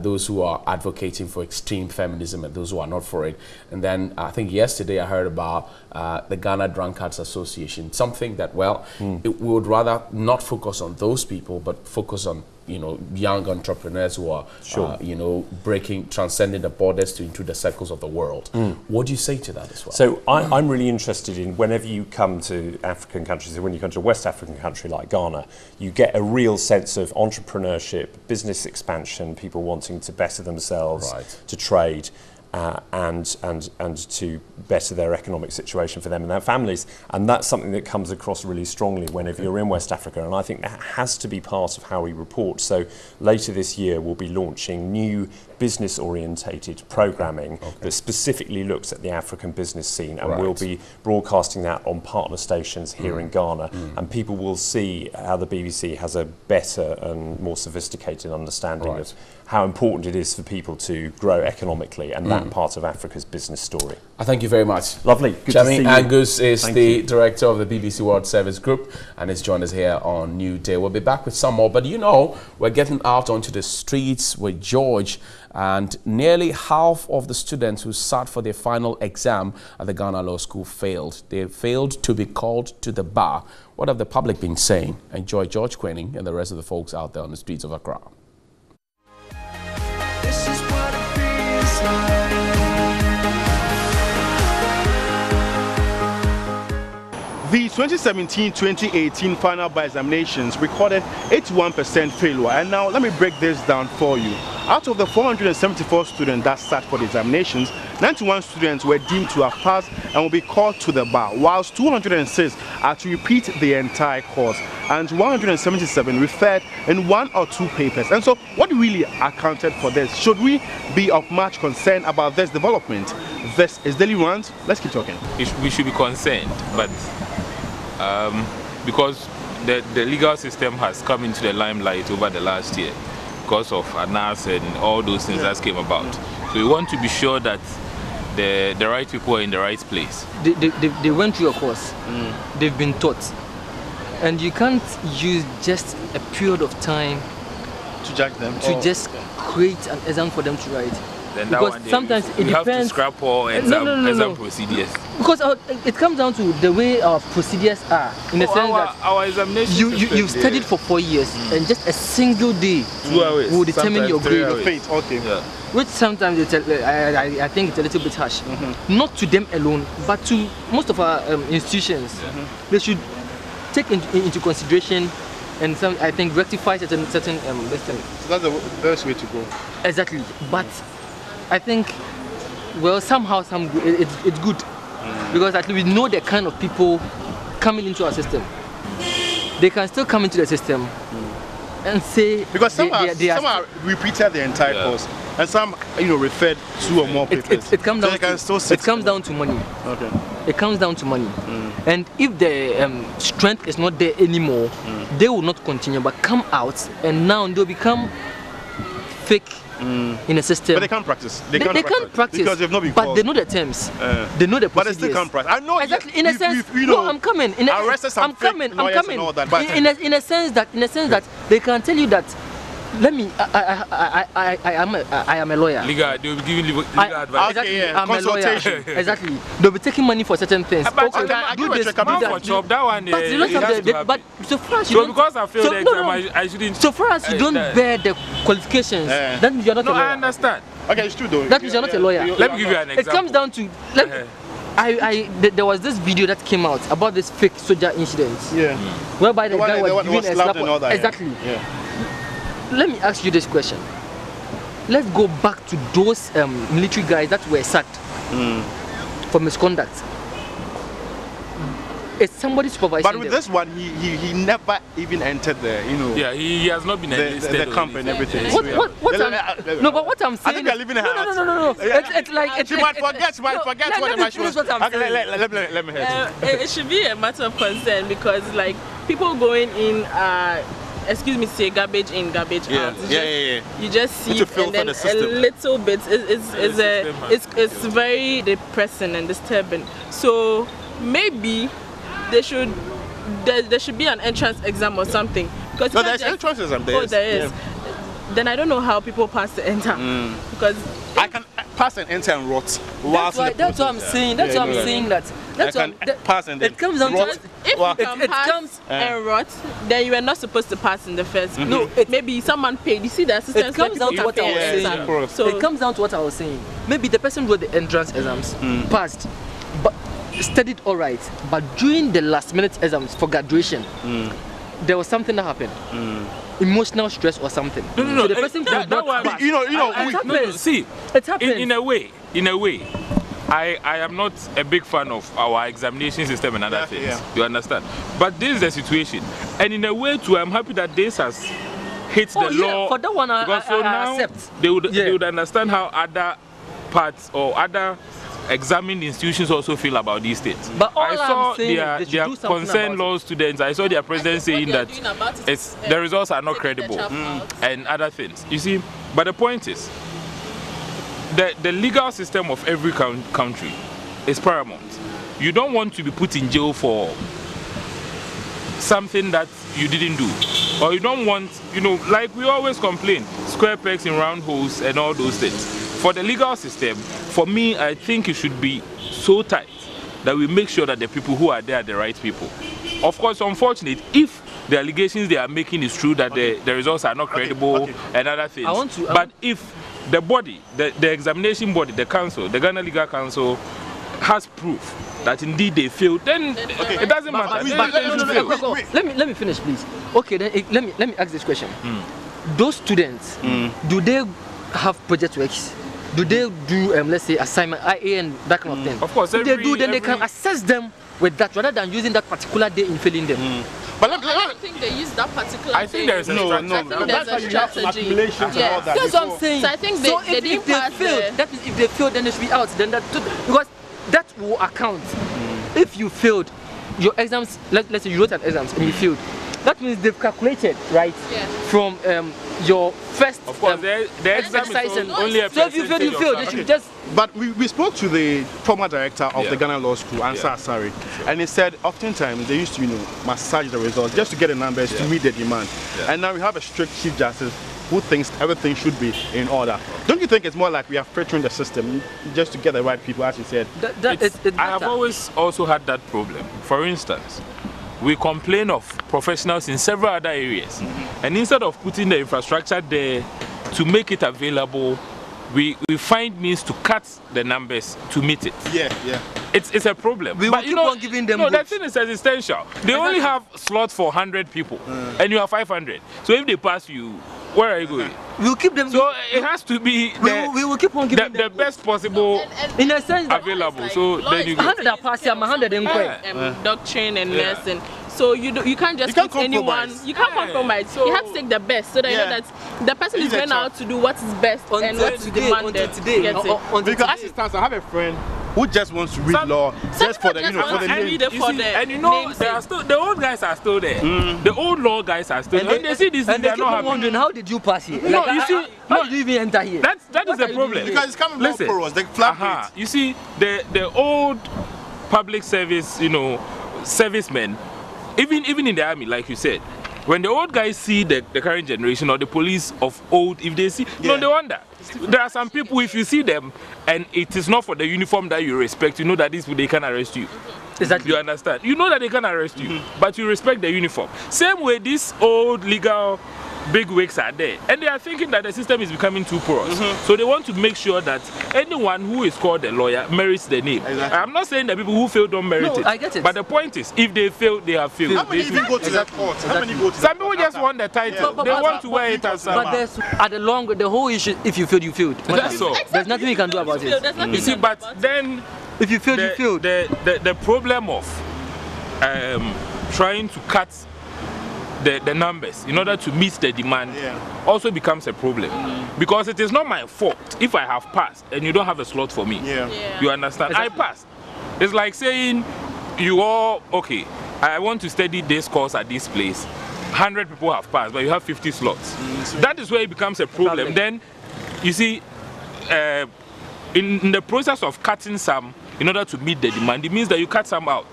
B: those who are advocating for extreme feminism and those who are not for it. And then I think yesterday I heard about the Ghana Drunkards Association, something that, we would rather not focus on those people, but focus on young entrepreneurs who are, transcending the borders into the circles of the world. What do you say to that as well?
S: So I'm really interested in, whenever you come to African countries, when you come to a West African country like Ghana, you get a real sense of entrepreneurship, business expansion, people wanting to better themselves, to trade. and to better their economic situation for them and their families. And that's something that comes across really strongly whenever you're in West Africa, and I think that has to be part of how we report. So later this year we'll be launching new business-orientated programming that specifically looks at the African business scene, and we'll be broadcasting that on partner stations here in Ghana, and people will see how the BBC has a better and more sophisticated understanding of how important it is for people to grow economically and that part of Africa's business story.
B: I thank you very much.
S: Lovely. Good to see you.
B: Angus is the director of the BBC World Service Group and has joined us here on New Day. We'll be back with some more, but you know, we're getting out onto the streets with George, and nearly half of the students who sat for their final exam at the Ghana Law School failed. They failed to be called to the bar. What have the public been saying? Enjoy George Quenning and the rest of the folks out there on the streets of Accra.
T: This is what it feels like.
C: The 2017-2018 final bar examinations recorded 81% failure, and now let me break this down for you. Out of the 474 students that sat for the examinations, 91 students were deemed to have passed and will be called to the bar, whilst 206 are to repeat the entire course, and 177 referred in 1 or 2 papers. And so, what really accounted for this? Should we be of much concern about this development? This is Daily Rant. Let's keep talking.
U: We should be concerned, but because the legal system has come into the limelight over the last year because of ANAS and all those things that came about. So we want to be sure that the right people are in the right place.
V: They went through a course, they've been taught, and you can't use just a period of time
C: to judge them,
V: to just create an exam for them to write.
U: Then
V: because sometimes it depends.
U: Have to scrap all exam procedures.
V: Because it comes down to the way our procedures are, in the sense that
U: our examination
V: you've studied for 4 years, and just a single day
U: 2 hours
V: will determine your grade.
C: Okay.
V: Yeah. Which sometimes I think it's a little bit harsh. Not to them alone, but to most of our institutions. They should take into consideration and I think rectify certain distance.
C: So that's the best way to go.
V: Exactly, but I think, well, somehow it's good because at least we know the kind of people coming into our system. They can still come into the system and say
C: because some are repeated the entire course, and some referred 2 or more papers.
V: It comes down to money.
C: Okay.
V: It comes down to money, and if the strength is not there anymore, they will not continue, but come out, and now they'll become fake in a system.
C: But they can't practice.
V: They can't practice
C: because they've not been
V: but
C: called.
V: they know the terms. They know the procedures.
C: But they still can't practice. I know
V: exactly. In a sense, no, I'm coming. I'm coming. In a sense that they can tell you that. Let me. I am a lawyer.
U: Legal. They will be giving legal advice.
V: Exactly. Okay, I'm a lawyer. Exactly. They'll be taking money for certain things.
U: But do this. For job, that one.
V: But so far as you don't.
U: Because I failed the exam, I shouldn't.
V: So far as you don't bear the qualifications, then you're not a lawyer.
U: No, I understand.
C: Okay, it's true though.
V: That means you're not a lawyer.
U: Let me give you an example.
V: It comes down to. There was this video that came out about this fake soldier incident.
C: Yeah.
V: Whereby the guy was giving a slap. Exactly.
C: Yeah.
V: Let me ask you this question. Let's go back to those military guys that were sacked for misconduct. It's somebody supervising
C: But with
V: them.
C: this one, he never even entered the,
U: Yeah, he has not been
C: the camp and everything.
V: What I'm saying.
C: I think you're leaving her out.
V: No. It's like
C: she might forget what the match was. Let me hear it.
W: It should be a matter of concern because like people going in excuse me, say garbage in, garbage out. You just see it and then a little bit. It's very depressing and disturbing. So maybe there should be an entrance exam or something. Because
C: there's entrance exam.
W: Oh, there is. Then I don't know how people pass the enter because
C: I can pass and enter and rot.
V: That's what I'm saying. That's what I'm saying.
C: Pass and then
W: it comes down to if you can pass and rot, then you are not supposed to pass in the first. No, maybe someone paid. You see the assistance.
V: It comes down to what I was saying. So it comes down to what I was saying. Maybe the person wrote the entrance exams, passed, but studied all right. But during the last minute exams for graduation, there was something that happened. emotional stress or something.
U: No.
V: So the person could not pass.
U: See,
V: it happens.
U: In a way, I am not a big fan of our examination system and other things. You understand? But this is the situation, and in a way too, I'm happy that this has hit the law.
V: For that one,
U: because so now
V: accept.
U: They would understand how other parts or other examined institutions also feel about these things.
V: But all
U: I saw
V: I'm saying
U: their
V: is they should do something
U: concerned law students. I saw their president saying that the results are not credible and other things. You see, but the point is, the legal system of every country is paramount. You don't want to be put in jail for something that you didn't do, or you don't want, like we always complain, square pegs in round holes and all those things. For the legal system, for me, I think it should be so tight that we make sure that the people who are there are the right people. Of course, unfortunate, if the allegations they are making is true, that the results are not credible and other things. But if the body, the examination body, the council, the Ghana Legal Council, has proof that indeed they failed, then it doesn't matter.
V: Let me finish, please. Okay, then let me ask this question. Those students, do they have project works? Do they do, let's say, assignment, IA and that kind of thing?
U: Of course.
V: If they do, then they can assess them with that rather than using that particular day in filling them.
W: But I don't think they use that particular
U: I think there's a strategy.
W: There's a strategy.
V: That's what I'm saying.
W: So I think they didn't pass
V: failed, that means if they failed, then they should be out. Then because that will account. If you failed your exams, let's say you wrote an exams and you failed, that means they've calculated, right, from your first
U: of course, the exam is only a
V: so if you failed, they should just...
C: But we spoke to the former director of the Ghana Law School, Ansar Asari, and he said oftentimes they used to, massage the results just to get the numbers to meet the demand. And now we have a strict Chief Justice who thinks everything should be in order. Don't you think it's more like we are filtering the system just to get the right people, as you said?
U: I have always also had that problem. For instance, we complain of professionals in several other areas, and instead of putting the infrastructure there to make it available, we find means to cut the numbers to meet it. It's a problem.
V: We will keep on giving them
U: that thing is existential. They only have slots for 100 people, and you have 500. So if they pass you, where are you going?
V: We'll keep them.
U: So it has to be
V: we will keep on giving
U: the best possible
V: in a sense
U: available.
W: Like
U: so then you
V: 100 are passing, 100
W: doctrine and nursing. So you can't just pick anyone. You can't compromise. So you have to take the best, so that you know that the person is going out to do what is best and what is demanded.
C: Because as it stands, I have a friend who just wants to read law just for the for the name.
U: There are still, the old guys are still there. The old law guys are still there. And they see this,
V: and
U: they are not
V: wondering, how did you pass here?
U: No, you see,
V: how did you even enter here?
U: That is the problem.
C: Because it's coming more porous, the flat rate.
U: You see, the old public service, servicemen, even in the army, like you said, when the old guys see the current generation or the police of old, if they see, they wonder. There are some people, if you see them and it is not for the uniform that you respect, you know that these people, they can arrest you.
V: Exactly.
U: You understand? You know that they can arrest you, but you respect the uniform. Same way, these old legal big wigs are there, and they are thinking that the system is becoming too porous. So they want to make sure that anyone who is called a lawyer merits the name. I'm not saying that people who fail don't merit it.
V: I get it.
U: But the point is, if they fail, they have failed.
C: How many even go to the court? How many go to
U: some people just want the title. They want to wear it as
V: but there's the whole issue, if you failed, you failed.
U: That's all.
V: There's nothing you can do about it.
U: You see, but then
V: if you failed, you failed.
U: The problem of trying to cut the numbers in order to meet the demand also becomes a problem, because it is not my fault if I have passed and you don't have a slot for me. You understand? Exactly. I passed. It's like saying you all, okay, I want to study this course at this place. 100 people have passed, but you have 50 slots. That is where it becomes a problem. Then you see, in the process of cutting some in order to meet the demand, it means that you cut some out.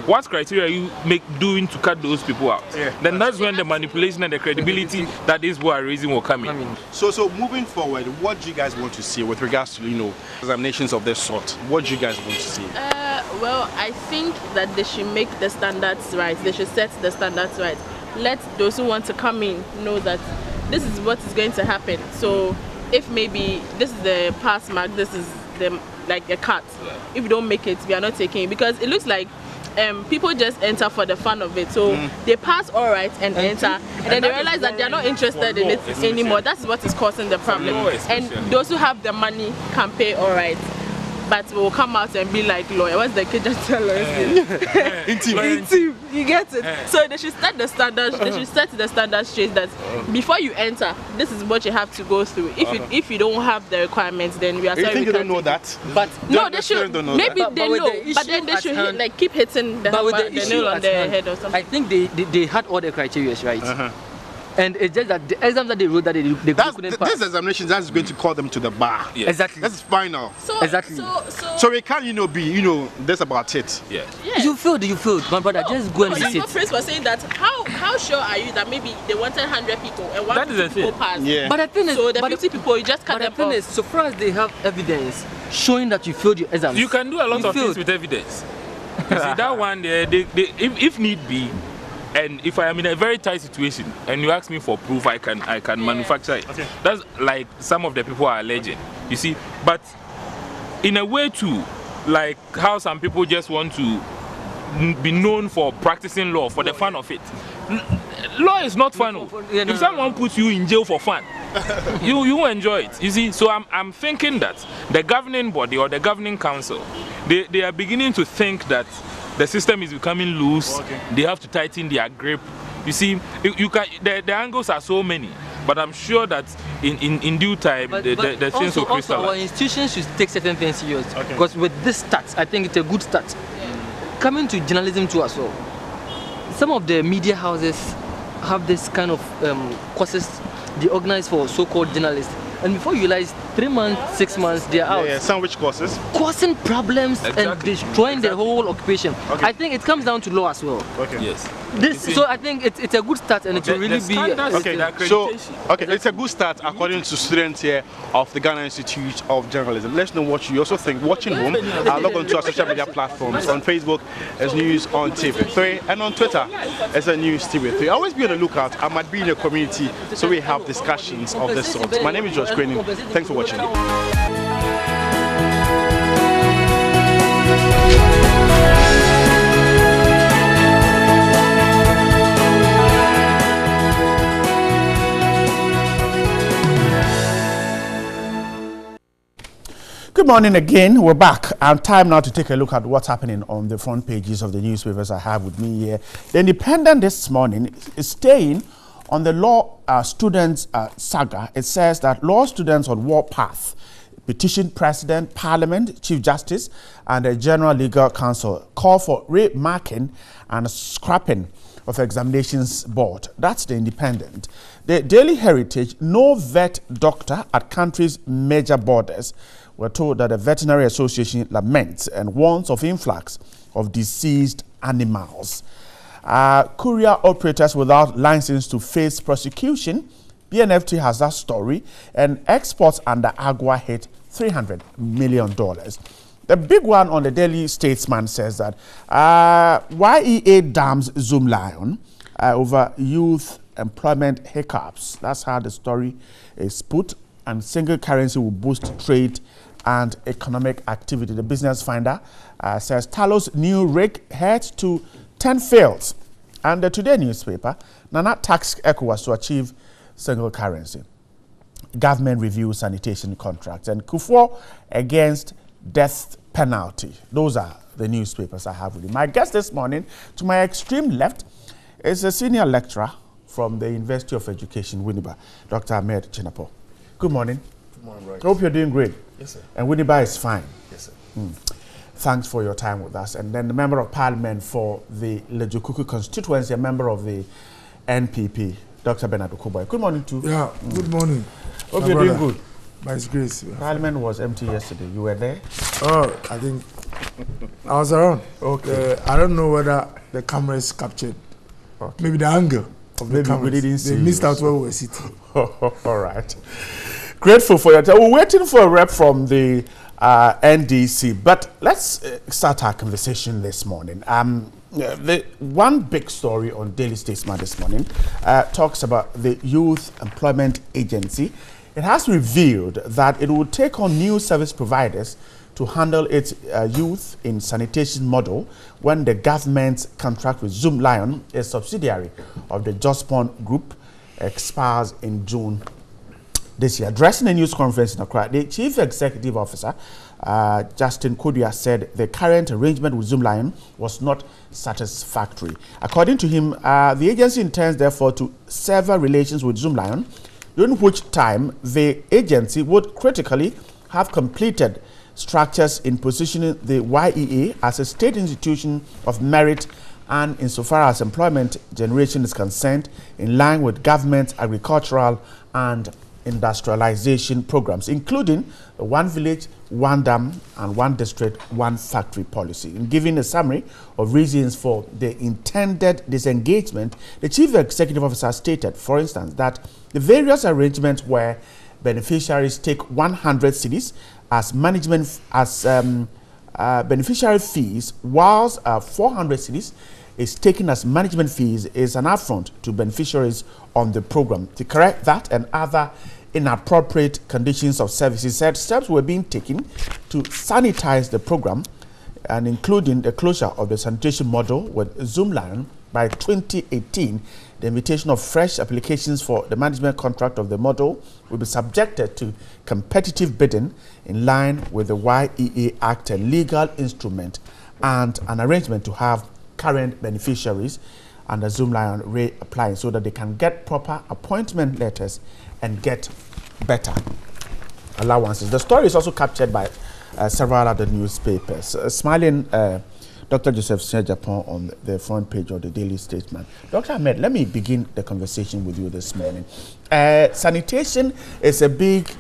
U: What criteria are you doing to cut those people out? Then that's when the manipulation and the credibility that these people are raising will come in.
C: So moving forward, what do you guys want to see with regards to examinations of this sort? What do you guys want to see?
W: Well, I think that they should make the standards right. They should set the standards right. Let those who want to come in know that this is what is going to happen. So if maybe this is the pass mark, this is the like a cut. If you don't make it, we are not taking it, because it looks like people just enter for the fun of it. So they pass all right and enter, and then they realize that they are not interested in it anymore. That's what is causing the problem. And those who have the money can pay all right, but will come out and be like, lawyer, what's the kid just tell us? Intim. You get it? So they should set the standards. They should set the standards straight that before you enter, this is what you have to go through. If you don't have the requirements, then we are sorry.
A: You think you don't know that?
W: But no, they should. Maybe they know, but then they should like keep hitting the nail on their head or something.
V: I think they had all the criteria, right? And it's just that the exams that they wrote that they couldn't pass.
A: This examination that's going to call them to the bar.
V: Yes. Exactly.
A: That's final.
W: So,
V: exactly.
A: So we can't, be, that's about it.
W: Yeah.
V: You failed, my brother. Just go and
W: that's
V: sit.
W: what Prince was saying, that how sure are you that maybe they wanted 100 people and 150 people passed?
A: Yeah.
V: But the thing is,
W: so the 50 people, you just cut them off.
V: So far as they have evidence showing that you failed your exams.
U: You can do a lot of things with evidence. You see, that one there, if need be, and if I am in a very tight situation and you ask me for proof, I can manufacture it. Okay. That's like some of the people are alleging. You see, but in a way too, like how some people just want to be known for practicing law for the fun of it. Law is not fun. If someone puts you in jail for fun, you enjoy it. You see, so I'm thinking that the governing body or the governing council, they are beginning to think that the system is becoming loose. Okay. They have to tighten their grip. You see, the angles are so many, but I'm sure that in due time the things will crystallize.
V: Also, our institutions should take certain things serious, because with this start, I think it's a good start. Coming to journalism too as well. Some of the media houses have this kind of courses they organize for so-called journalists. And before you realize, 3 months, 6 months, they're out.
A: Yeah, sandwich courses.
V: Causing problems and destroying the whole occupation. Okay. I think it comes down to law as well.
A: Okay.
V: Yes. So I think it's a good start, and it will really be.
A: Okay. So it's a good start according to students here of the Ghana Institute of Journalism. Let's know what you also think. Watching home, log on to our social media platforms. On Facebook, as News on TV3, and on Twitter, as a News TV3. Always be on the lookout. I might be in your community, so we have discussions of this sort. My name is George Craning. Thanks for watching.
D: Good morning again. We're back. Time now to take a look at what's happening on the front pages of the newspapers I have with me here. The Independent this morning is staying on the law students saga. It says that law students on warpath petitioned President, Parliament, Chief Justice, and the General Legal Counsel call for remarking and scrapping of examinations board. That's the Independent. The Daily Heritage, no vet doctor at country's major borders. We're told that the Veterinary Association laments and warns of influx of deceased animals. Courier operators without license to face prosecution. BNFT has that story. And exports under AGWA hit $300 million. The big one on the Daily Statesman says that YEA dams Zoom Lion over youth employment hiccups. That's how the story is put. And single currency will boost trade and economic activity. The Business Finder says Talos new rig heads to 10 fails. And the Today newspaper, Nana tax ECOWAS to achieve single currency. Government review sanitation contracts. And Kufuor against death penalty. Those are the newspapers I have with you. My guest this morning, to my extreme left, is a senior lecturer from the University of Education, Winneba, Dr. Ahmed Chinapo. Good morning.
F: Good morning, Roy.
D: Hope you're doing great.
F: Yes, sir.
D: And Winneba is fine.
F: Yes, sir.
D: Thanks for your time with us. And then the Member of Parliament for the Lejukuku constituency, a member of the NPP, Dr. Bernard Okuboy. Good morning to you.
F: Yeah, good morning.
D: Hope you're doing good.
F: By His grace.
D: Parliament was empty yesterday. You were there?
F: Oh, I think I was around.
D: Okay.
F: I don't know whether the camera is captured. Okay. Maybe the angle of the camera. They missed out where we were sitting.
D: All right. Grateful for your time. We're waiting for a rep from the NDC, but let's start our conversation this morning. The one big story on Daily Statesman this morning talks about the Youth Employment Agency. It has revealed that it will take on new service providers to to handle its youth in sanitation model when the government's contract with Zoom Lion, a subsidiary of the Jospon Group, expires in June this year. Addressing a news conference in Accra, the Chief Executive Officer, Justin Kodua, said the current arrangement with Zoom Lion was not satisfactory. According to him, the agency intends, therefore, to sever relations with Zoom Lion, during which time the agency would critically have completed structures in positioning the YEA as a state institution of merit and, insofar as employment generation is concerned, in line with government agricultural and industrialization programs, including the One Village, One Dam, and One District, One Factory policy. In giving a summary of reasons for the intended disengagement, the Chief Executive Officer stated, for instance, that the various arrangements where beneficiaries take 100 cedis as management beneficiary fees, whilst 400 cedis is taken as management fees, is an affront to beneficiaries on the program. To correct that and other inappropriate conditions of services, said steps were being taken to sanitize the program, and including the closure of the sanitation model with Zoom Lion by 2018. The invitation of fresh applications for the management contract of the model will be subjected to competitive bidding in line with the YEA Act and legal instrument, and an arrangement to have current beneficiaries under Zoom Lion reapplying so that they can get proper appointment letters and get better allowances. The story is also captured by several other newspapers. Smiling Dr. Joseph Sejapon on the front page of the Daily Statesman. Dr. Ahmed, let me begin the conversation with you this morning. Sanitation is a big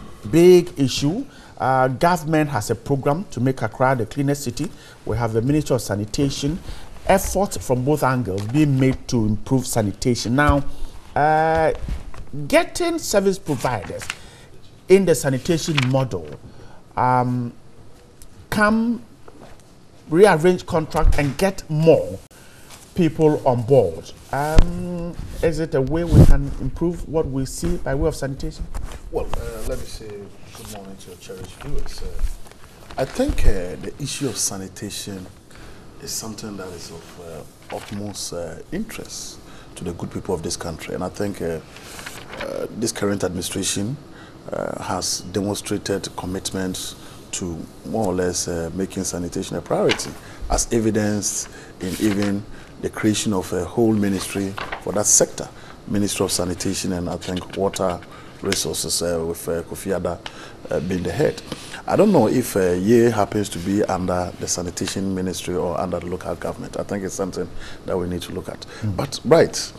D: issue. Government has a program to make Accra the cleanest city. We have the Ministry of Sanitation. Efforts from both angles being made to improve sanitation. Now, getting service providers in the sanitation model, come rearrange contract and get more people on board. Is it a way we can improve what we see by way of sanitation?
E: Well, let me say good morning to your cherished viewers. I think the issue of sanitation is something that is of utmost interest to the good people of this country. And I think this current administration has demonstrated commitment to more or less making sanitation a priority, as evidenced in even the creation of a whole ministry for that sector, Ministry of Sanitation and I think Water Resources with Kofi Ada being the head. I don't know if Ye happens to be under the Sanitation Ministry or under the local government. I think it's something that we need to look at. But right,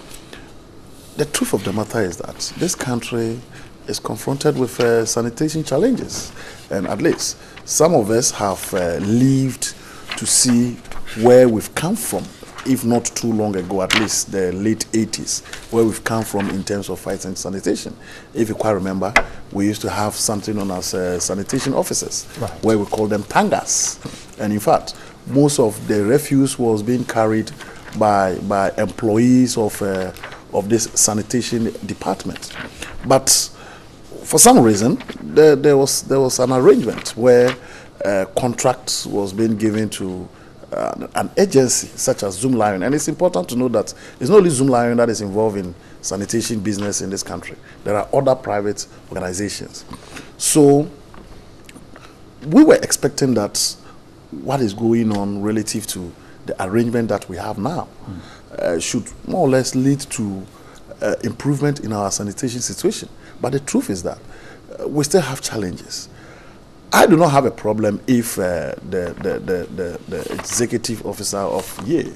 E: the truth of the matter is that this country is confronted with sanitation challenges. And at least some of us have lived to see where we've come from, if not too long ago, at least the late 80s, where we've come from in terms of fighting sanitation. If you quite remember, we used to have something known as sanitation officers, where we call them tangas. And in fact, most of the refuse was being carried by employees of this sanitation department. But for some reason, there was an arrangement where contracts was being given to an agency such as Zoom Lion. And it's important to know that it's not only Zoom Lion that is involved in sanitation business in this country. There are other private organizations. So we were expecting that what is going on relative to the arrangement that we have now should more or less lead to improvement in our sanitation situation. But the truth is that we still have challenges. I do not have a problem if the executive officer of Ye,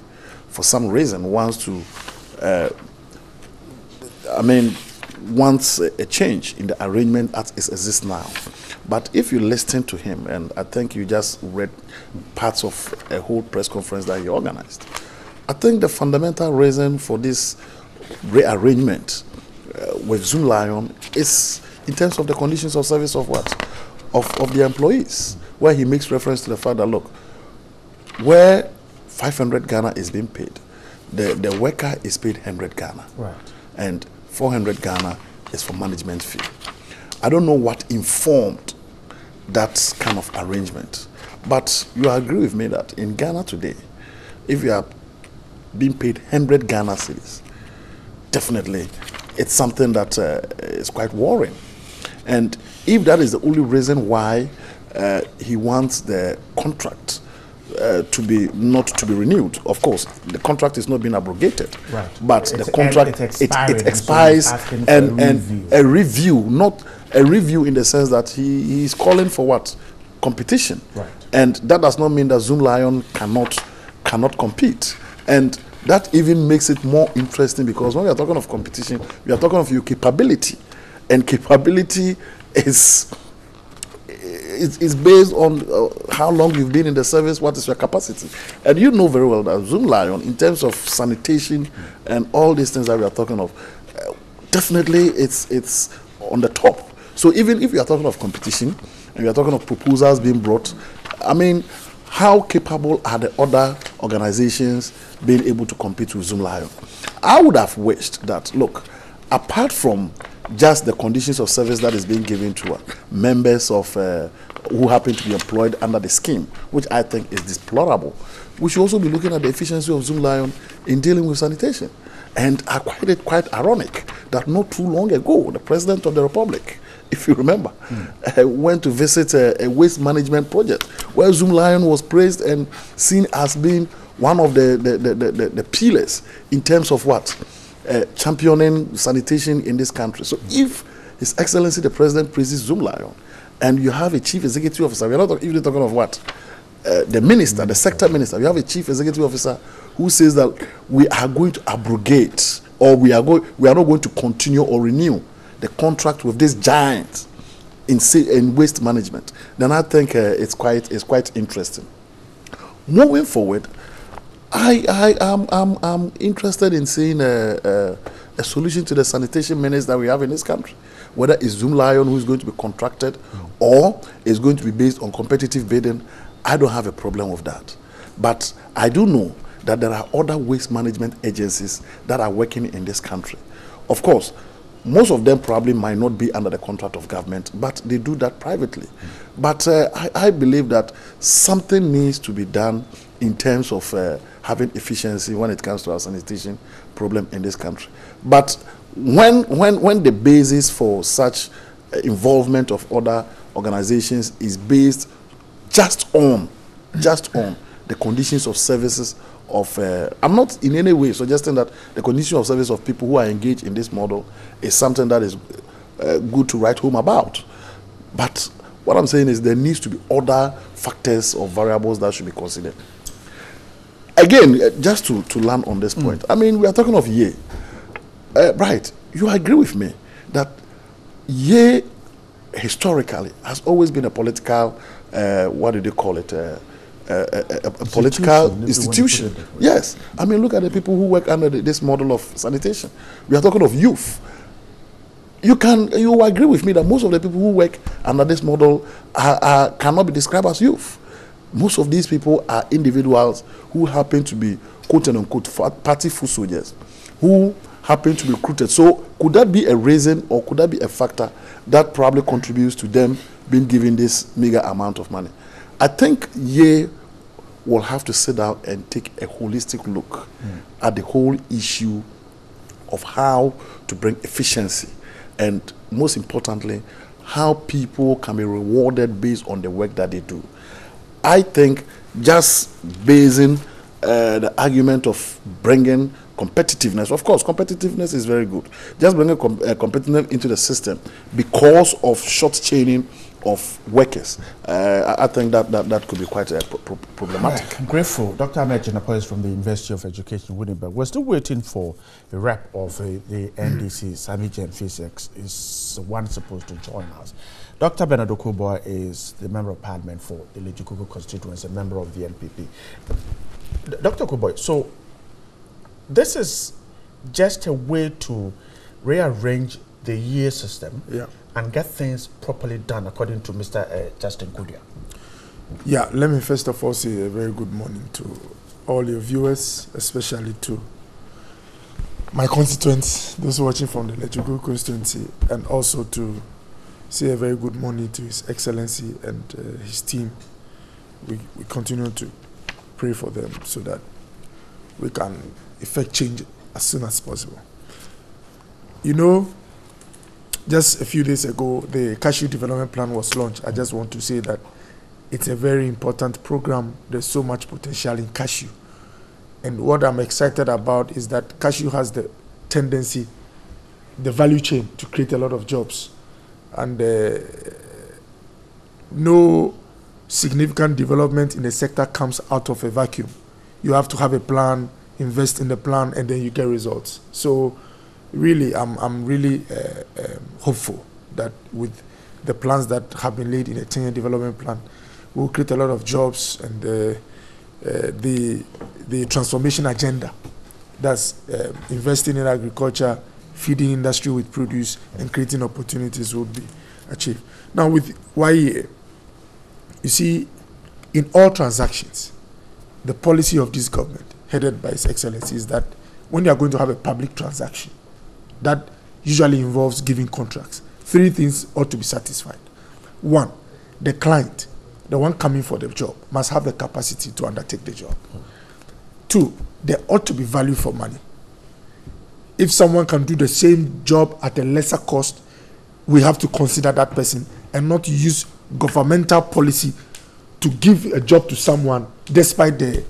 E: for some reason, wants to, wants a change in the arrangement as it exists now. But if you listen to him, and I think you just read parts of a whole press conference that he organized, I think the fundamental reason for this rearrangement with Zoom Lion is in terms of the conditions of service of what? Of the employees, where he makes reference to the fact that, look, where 500 Ghana is being paid, the worker is paid 100 Ghana.
D: Right.
E: And 400 Ghana is for management fee. I don't know what informed that kind of arrangement, But you agree with me that in Ghana today, if you are being paid 100 Ghana cedis, definitely it's something that is quite worrying. And if that is the only reason why he wants the contract not to be renewed, of course, the contract is not being abrogated.
D: Right.
E: But the contract it expires, and a review, not a review in the sense that he is calling for what? Competition.
D: Right.
E: And that does not mean that Zoom Lion cannot compete. And that even makes it more interesting, because when we are talking of competition, we are talking of your capability. And capability is based on how long you've been in the service, what is your capacity. And you know very well that Zoom Lion, in terms of sanitation and all these things that we are talking of, definitely it's on the top. So even if you are talking of competition and you are talking of proposals being brought, I mean, how capable are the other organizations being able to compete with Zoom Lion? I would have wished that, look, apart from just the conditions of service that is being given to members of who happen to be employed under the scheme, which I think is deplorable, we should also be looking at the efficiency of Zoom Lion in dealing with sanitation. And I find it quite ironic that not too long ago, the President of the Republic, if you remember, went to visit a waste management project where Zoom Lion was praised and seen as being one of the pillars in terms of what? Championing sanitation in this country. So if His Excellency the President praises Zoom Lion, and you have a chief executive officer, we're not even talking of what? The minister, the sector minister, you have a chief executive officer who says that we are going to abrogate, or we are not going to continue or renew the contract with this giant in waste management, then I think it's quite interesting. Moving forward, I'm interested in seeing a solution to the sanitation menace that we have in this country. Whether it's Zoom Lion who is going to be contracted or is going to be based on competitive bidding, I don't have a problem with that. But I do know that there are other waste management agencies that are working in this country. Of course, most of them probably might not be under the contract of government, but they do that privately. But I believe that something needs to be done in terms of having efficiency when it comes to our sanitation problem in this country. But when the basis for such involvement of other organizations is based just on the conditions of services of, I'm not in any way suggesting that the condition of service of people who are engaged in this model is something that is good to write home about. But what I'm saying is there needs to be other factors or variables that should be considered. Again, just to land on this point, I mean, we are talking of Ye. Right, you agree with me that Ye historically has always been a political, what do they call it, a political institution. Yes, I mean, look at the people who work under this model of sanitation. We are talking of youth. You agree with me that most of the people who work under this model cannot be described as youth. Most of these people are individuals who happen to be quote unquote party foot soldiers, who happen to be recruited. So could that be a reason, or could that be a factor that probably contributes to them being given this meager amount of money? I think Ye will have to sit down and take a holistic look at the whole issue of how to bring efficiency, and most importantly, how people can be rewarded based on the work that they do. I think just basing the argument of bringing competitiveness, of course, competitiveness is very good. Just bringing competitiveness into the system because of short-chaining of workers, I think that could be quite problematic.
D: I'm grateful. Dr. Ahmed Jinapo is from the University of Education, Wittenberg. We're still waiting for the rep of the NDC, Sami Jen Physics, is one supposed to join us. Dr. Bernard Okuboy is the Member of Parliament for the Lejikuku constituency, a member of the NPP. Dr. Okuboy, so this is just a way to rearrange the year system and get things properly done, according to Mr. Justin Kudia.
F: Yeah, let me first of all say a very good morning to all your viewers, especially to my constituents, those watching from the Lejikuku constituency, and also to say a very good morning to His Excellency and his team we continue to pray for them so that we can effect change as soon as possible. You know, just a few days ago, the Cashew Development Plan was launched. I just want to say that it's a very important program. There's so much potential in cashew. And what I'm excited about is that cashew has the tendency, the value chain, to create a lot of jobs. And no significant development in the sector comes out of a vacuum. You have to have a plan, invest in the plan, and then you get results. So really, I'm really hopeful that with the plans that have been laid in a 10-year development plan, we'll create a lot of jobs, and the transformation agenda, that's investing in agriculture, feeding industry with produce, and creating opportunities will be achieved. Now with YEA, you see, in all transactions, the policy of this government, headed by His Excellency, is that when you are going to have a public transaction, that usually involves giving contracts, 3 things ought to be satisfied. 1, the client, the one coming for the job, must have the capacity to undertake the job. 2, there ought to be value for money. If someone can do the same job at a lesser cost, we have to consider that person and not use governmental policy to give a job to someone despite the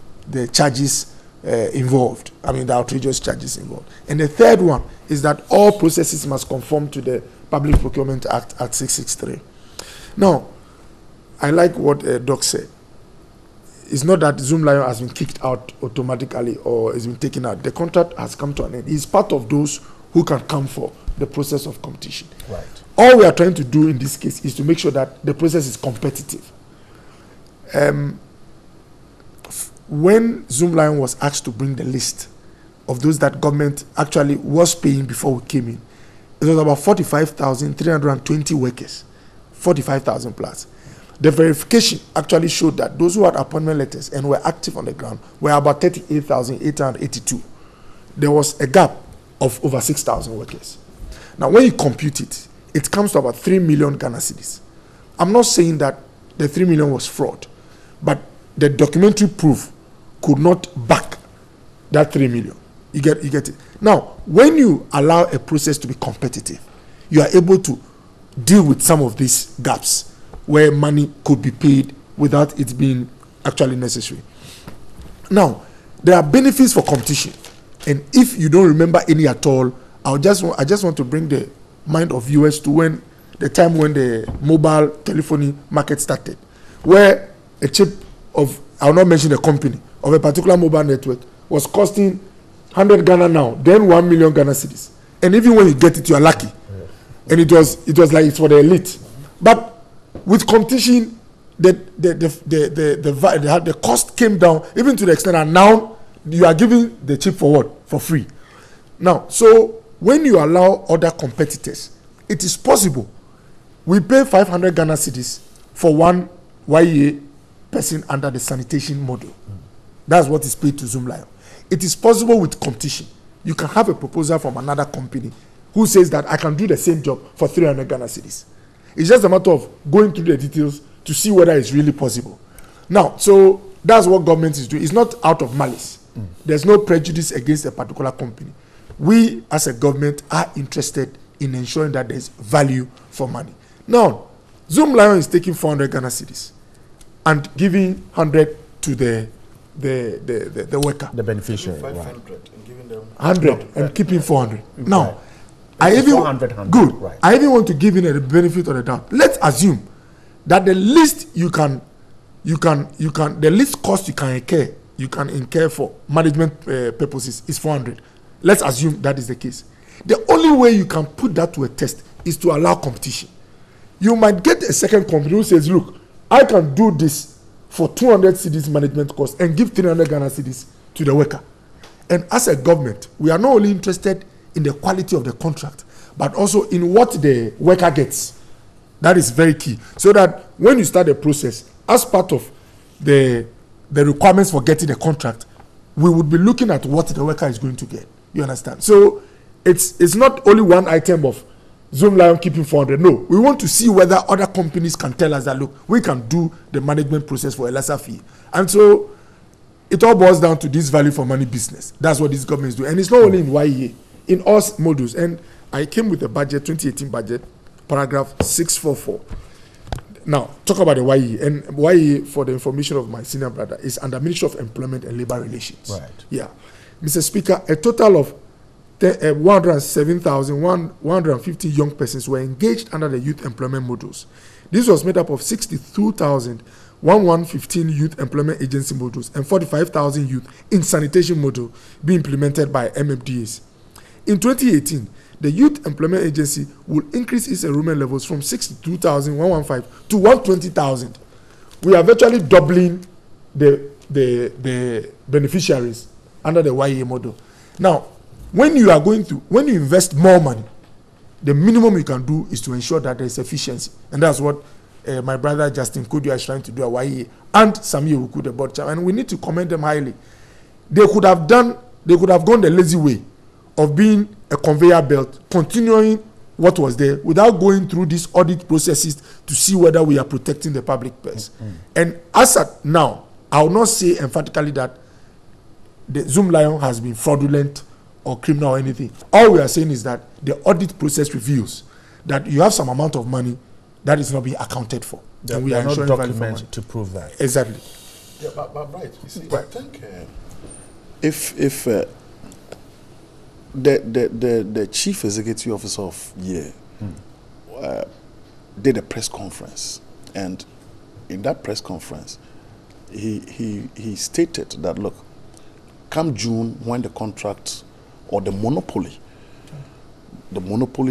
F: charges involved. I mean, the outrageous charges involved. And the 3rd one is that all processes must conform to the Public Procurement Act at 663. Now, I like what Doc said. It's not that Zoom Lion has been kicked out automatically or has been taken out. The contract has come to an end. He's part of those who can come for the process of competition.
D: Right.
F: All we are trying to do in this case is to make sure that the process is competitive. When Zoom Lion was asked to bring the list of those that government actually was paying before we came in, it was about 45,320 workers, 45,000 plus. The verification actually showed that those who had appointment letters and were active on the ground were about 38,882. There was a gap of over 6,000 workers. Now, when you compute it, it comes to about 3 million Ghana cedis. I'm not saying that the 3 million was fraud, but the documentary proof could not back that 3 million. You get it. Now, when you allow a process to be competitive, you are able to deal with some of these gaps where money could be paid without it being actually necessary. Now, there are benefits for competition, and if you don't remember any at all, I just want to bring the mind of viewers to the time when the mobile telephony market started, where a chip of, I will not mention the company, of a particular mobile network was costing 100 Ghana now, then 1 million Ghana cedis. And even when you get it, you are lucky. And it was like it's for the elite. But with competition, the cost came down, even to the extent that now you are giving the chip for what? For free. Now, so when you allow other competitors, it is possible. We pay 500 Ghana cedis for one YEA person under the sanitation model. That's what is paid to Zoom Lion. It is possible with competition. You can have a proposal from another company who says that I can do the same job for 300 Ghana cedis. It's just a matter of going through the details to see whether it's really possible. Now, so that's what government is doing. It's not out of malice. There's no prejudice against a particular company. We, as a government, are interested in ensuring that there's value for money. Now, Zoom Lion is taking 400 Ghana cedis and giving 100 to the worker.
D: The beneficiary.
E: 500
D: right.
E: and giving them
F: 100 and keeping 400. Now,
D: Right.
F: I even
D: 400,
F: good.
D: right.
F: I even want to give in the benefit of the doubt. Let's assume that the least the least cost you can incur for management purposes is 400. Let's assume that is the case. The only way you can put that to a test is to allow competition. You might get a second company who says, look, I can do this for 200 cedis management cost and give 300 Ghana cedis to the worker. And as a government, we are not only interested in the quality of the contract, but also in what the worker gets. That is very key. So that when you start the process, as part of the requirements for getting the contract, we would be looking at what the worker is going to get. You understand? So it's not only one item of Zoom Lion keeping 400. No, we want to see whether other companies can tell us that, look, we can do the management process for a lesser fee. And so it all boils down to this value for money business. That's what this government is doing. And it's not only in YEA, in all modules. And I came with a budget, 2018 budget, paragraph 644. Now, talk about the YEA. And YEA, for the information of my senior brother, is under Ministry of Employment and Labor Relations.
D: Right.
F: Yeah. Mr. Speaker, a total of 107,150 young persons were engaged under the youth employment modules. This was made up of 62,115 youth employment agency modules and 45,000 youth in sanitation module being implemented by MMDAs. In 2018, the youth employment agency will increase its enrollment levels from 62,115 to 120,000. We are virtually doubling the beneficiaries under the YEA model. Now, when you invest more money, the minimum you can do is to ensure that there is efficiency. And that's what my brother Justin Kodia is trying to do at YEA, and Samir Uku, the board chairman. And we need to commend them highly. They could have gone the lazy way of being a conveyor belt, continuing what was there without going through these audit processes to see whether we are protecting the public purse. And as at now, I will not say emphatically that the Zoom Lion has been fraudulent or criminal or anything. All we are saying is that the audit process reveals that you have some amount of money that is not being accounted for.
D: And we are not documents to prove that.
F: Exactly.
E: Yeah, but right. You see, I think if the chief executive officer of YEA did a press conference, and in that press conference, he stated that, look, come June, when the contract or the monopoly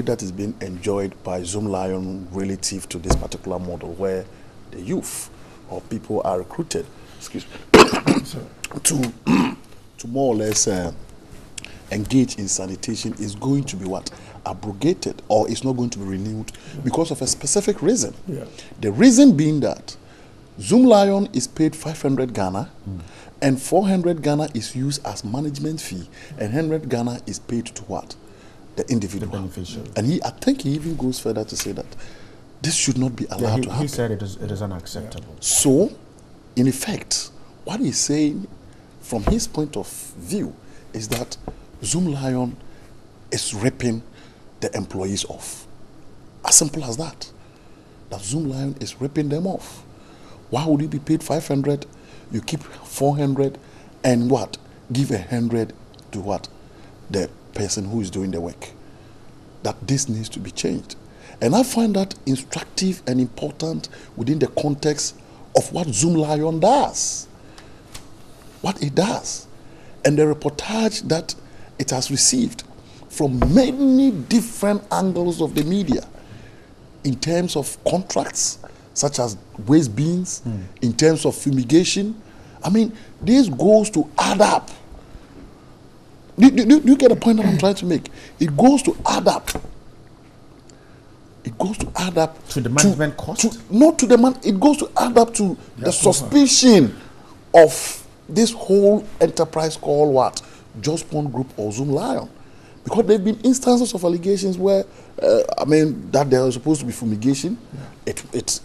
E: that is being enjoyed by Zoom Lion relative to this particular model, where the youth or people are recruited, to more or less engage in sanitation, is going to be what? Abrogated, or it's not going to be renewed because of a specific reason.
F: Yeah.
E: The reason being that Zoom Lion is paid 500 Ghana, and 400 Ghana is used as management fee, and 100 Ghana is paid to what? The individual. The beneficiary. And I think he even goes further to say that this should not be allowed to happen.
D: He said it is unacceptable.
E: Yeah. So, in effect, what he's saying from his point of view is that Zoom Lion is ripping the employees off. As simple as that. That Zoom Lion is ripping them off. Why would you be paid 500? You keep 400 and what? Give 100 to what? The person who is doing the work. That this needs to be changed. And I find that instructive and important within the context of what Zoom Lion does. What it does. And the reportage that it has received from many different angles of the media in terms of contracts, such as waste bins, in terms of fumigation. I mean, this goes to add up. Do you get the point that I'm trying to make? It goes to add up. It goes to add up
D: to the management cost.
E: Not to the man. It goes to add up to the suspicion of this whole enterprise called what? Just One Group or Zoom Lion. Because there have been instances of allegations where, that there was supposed to be fumigation. It's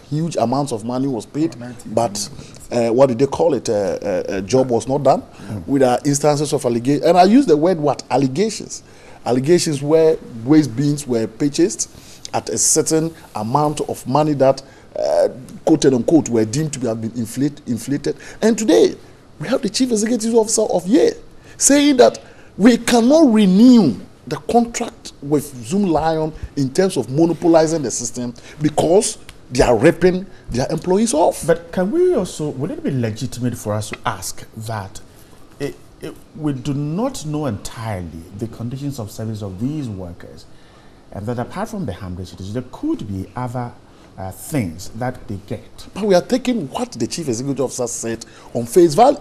E: huge amounts of money was paid, but what did they call it? A job was not done. With instances of allegations, and I use the word what? Allegations. Allegations where waste bins were purchased at a certain amount of money that, quote unquote, were deemed to have been inflated. And today, we have the chief executive officer of YEA saying that we cannot renew the contract with Zoom Lion in terms of monopolizing the system because they are ripping their employees off.
D: But can we also, would it be legitimate for us to ask that we do not know entirely the conditions of service of these workers, and that apart from the 100 cities, there could be other things that they get?
E: But we are taking what the chief executive officer said on face value.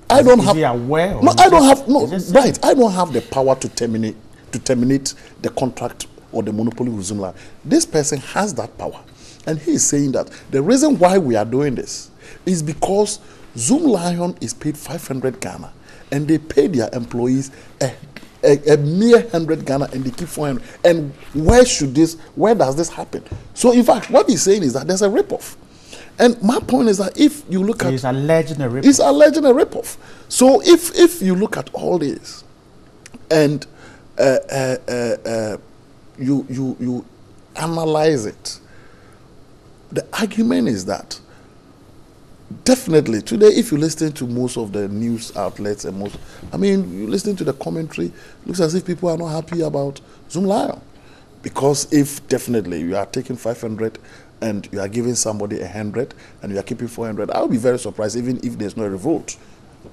E: I don't have.
D: Is he aware?
E: No, I don't have. No, right. I don't have the power to terminate the contract or the monopoly with Zoom Lion. This person has that power, and he is saying that the reason why we are doing this is because Zoom Lion is paid 500 Ghana, and they pay their employees a mere 100 Ghana and they keep 400. And where does this happen? So in fact, what he's saying is that there's a ripoff. And my point is that if you look at...
D: It's alleging a ripoff.
E: It's alleging a ripoff. So if you look at all this and you analyze it, the argument is that definitely today, if you listen to most of the news outlets and you listen to the commentary, it looks as if people are not happy about Zoom Lion. Because if definitely you are taking 500 and you are giving somebody 100 and you are keeping 400, I would be very surprised even if there's no revolt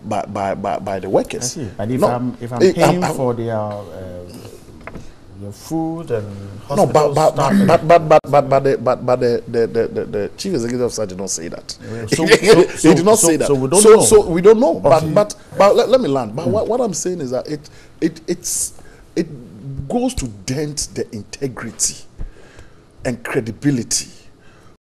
E: by the workers.
D: I see. But if I'm paying for their food and hospital
E: but the chief executive officer did not say that. He did not say that. So we don't know. But let me land. But what I'm saying is that it goes to dent the integrity and credibility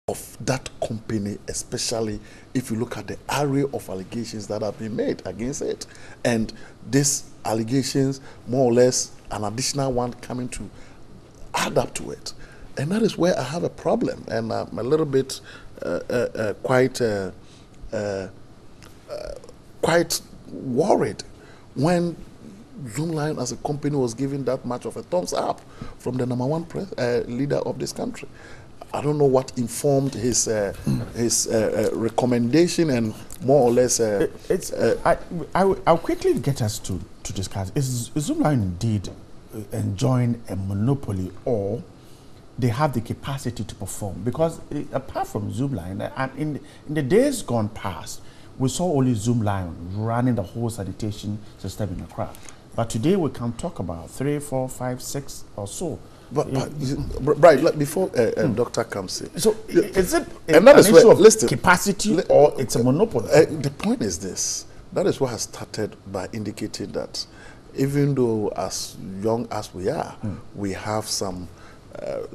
E: of that company, especially if you look at the array of allegations that have been made against it. And these allegations, more or less, an additional one coming to add up to it. And that is where I have a problem. And I'm a little bit quite worried when Zoom Lion as a company was given that much of a thumbs up from the #1 leader of this country. I don't know what informed his recommendation and more or less.
D: I'll quickly get us to discuss. Is Zoom Lion indeed enjoying a monopoly, or they have the capacity to perform? Because apart from Zoom Lion, in the days gone past, we saw only Zoom Lion running the whole sanitation system in Accra. But today we can talk about 3, 4, 5, 6 or so.
E: But right, before doctor comes in.
D: So is it
E: an issue of
D: capacity or it's a monopoly?
E: The point is this. That is what has started by indicating that even though as young as we are, we have some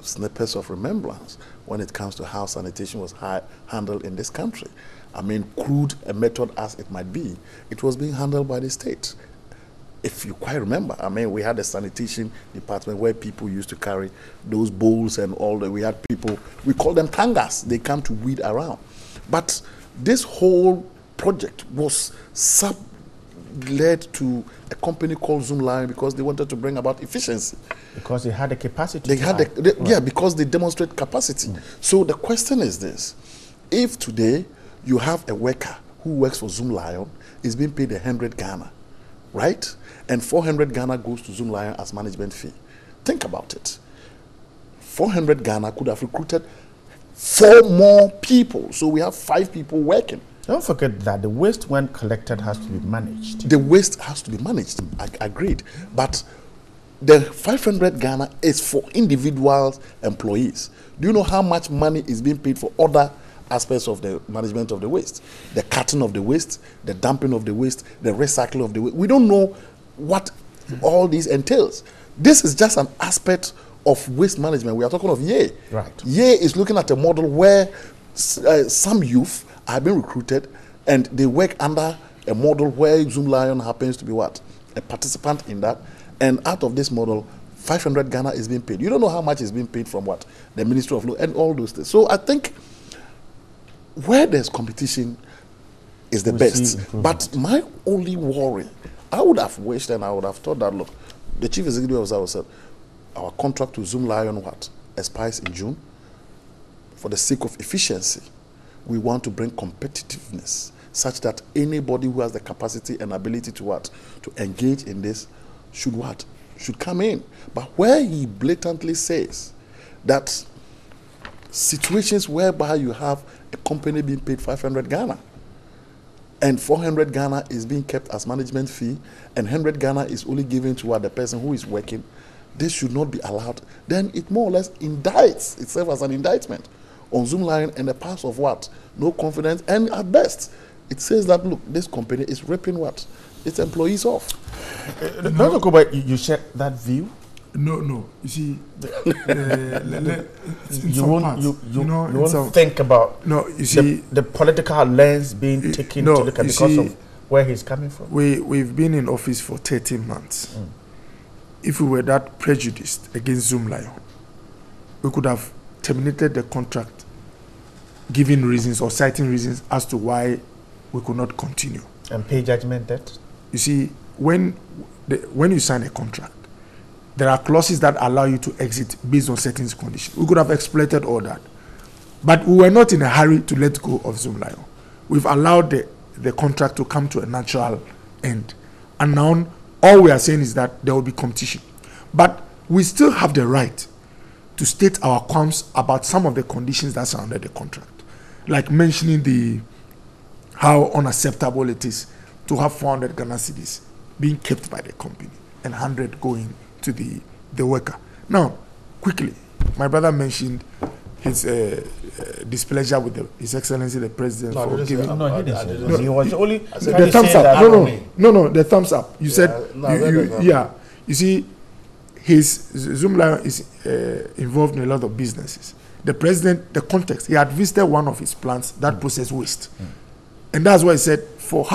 E: snippets of remembrance when it comes to how sanitation was handled in this country. I mean, crude a method as it might be, it was being handled by the state. If you quite remember, I mean, we had a sanitation department where people used to carry those bowls and all that. We had people, we call them tangas. They come to weed around. But this whole project was led to a company called Zoom Lion because they wanted to bring about efficiency.
D: Because they had the capacity.
E: Yeah, because they demonstrate capacity. So the question is this. If today you have a worker who works for Zoom Lion, is being paid 100 Ghana, right? And 400 Ghana goes to Zoom Lion as management fee. Think about it. 400 Ghana could have recruited 4 more people. So we have 5 people working.
D: Don't forget that the waste, when collected, has to be managed.
E: The waste has to be managed. I agreed. But the 500 Ghana is for individual employees. Do you know how much money is being paid for other aspects of the management of the waste? The cutting of the waste, the dumping of the waste, the recycling of the waste. We don't know what all this entails. This is just an aspect of waste management. We are talking of YEA.
D: Right.
E: YEA is looking at a model where some youth are being recruited and they work under a model where Zoom Lion happens to be what? A participant in that. And out of this model, 500 Ghana is being paid. You don't know how much is being paid from what? The Ministry of Law and all those things. So I think where there's competition is the best. But my only worry, I would have wished and I would have thought that, look, the chief executive officer said, our contract with Zoom Lion expires in June. For the sake of efficiency, we want to bring competitiveness such that anybody who has the capacity and ability to engage in this should come in. But where he blatantly says that situations whereby you have a company being paid 500 Ghana and 400 Ghana is being kept as management fee and 100 Ghana is only given to the person who is working, this should not be allowed. Then it more or less indicts itself as an indictment on Zoom Lion and the path of no confidence, and at best it says that, look, this company is ripping its employees off.
D: Dr. Koba, you share that view?
F: No. You see,
D: you won't think about the political lens being taken to look at because of where he's coming from.
F: We've been in office for 13 months. if we were that prejudiced against Zoomlion, we could have terminated the contract, giving reasons or citing reasons as to why we could not continue.
D: And pay judgment debt?
F: You see, when you sign a contract, there are clauses that allow you to exit based on certain conditions. We could have exploited all that. But we were not in a hurry to let go of Zoomlion. We've allowed the contract to come to a natural end. And now all we are saying is that there will be competition. But we still have the right to state our qualms about some of the conditions that surrounded the contract. Like mentioning how unacceptable it is to have 400 Ghana cedis being kept by the company and 100 going to the worker. Now, quickly, my brother mentioned his displeasure with His Excellency the President for giving.
D: No, he didn't. He was only
F: the thumbs up. No, the thumbs up. You said, You see, his Zoomlion is involved in a lot of businesses. The president, the context, he had visited one of his plants that processed waste. And that's why he said, for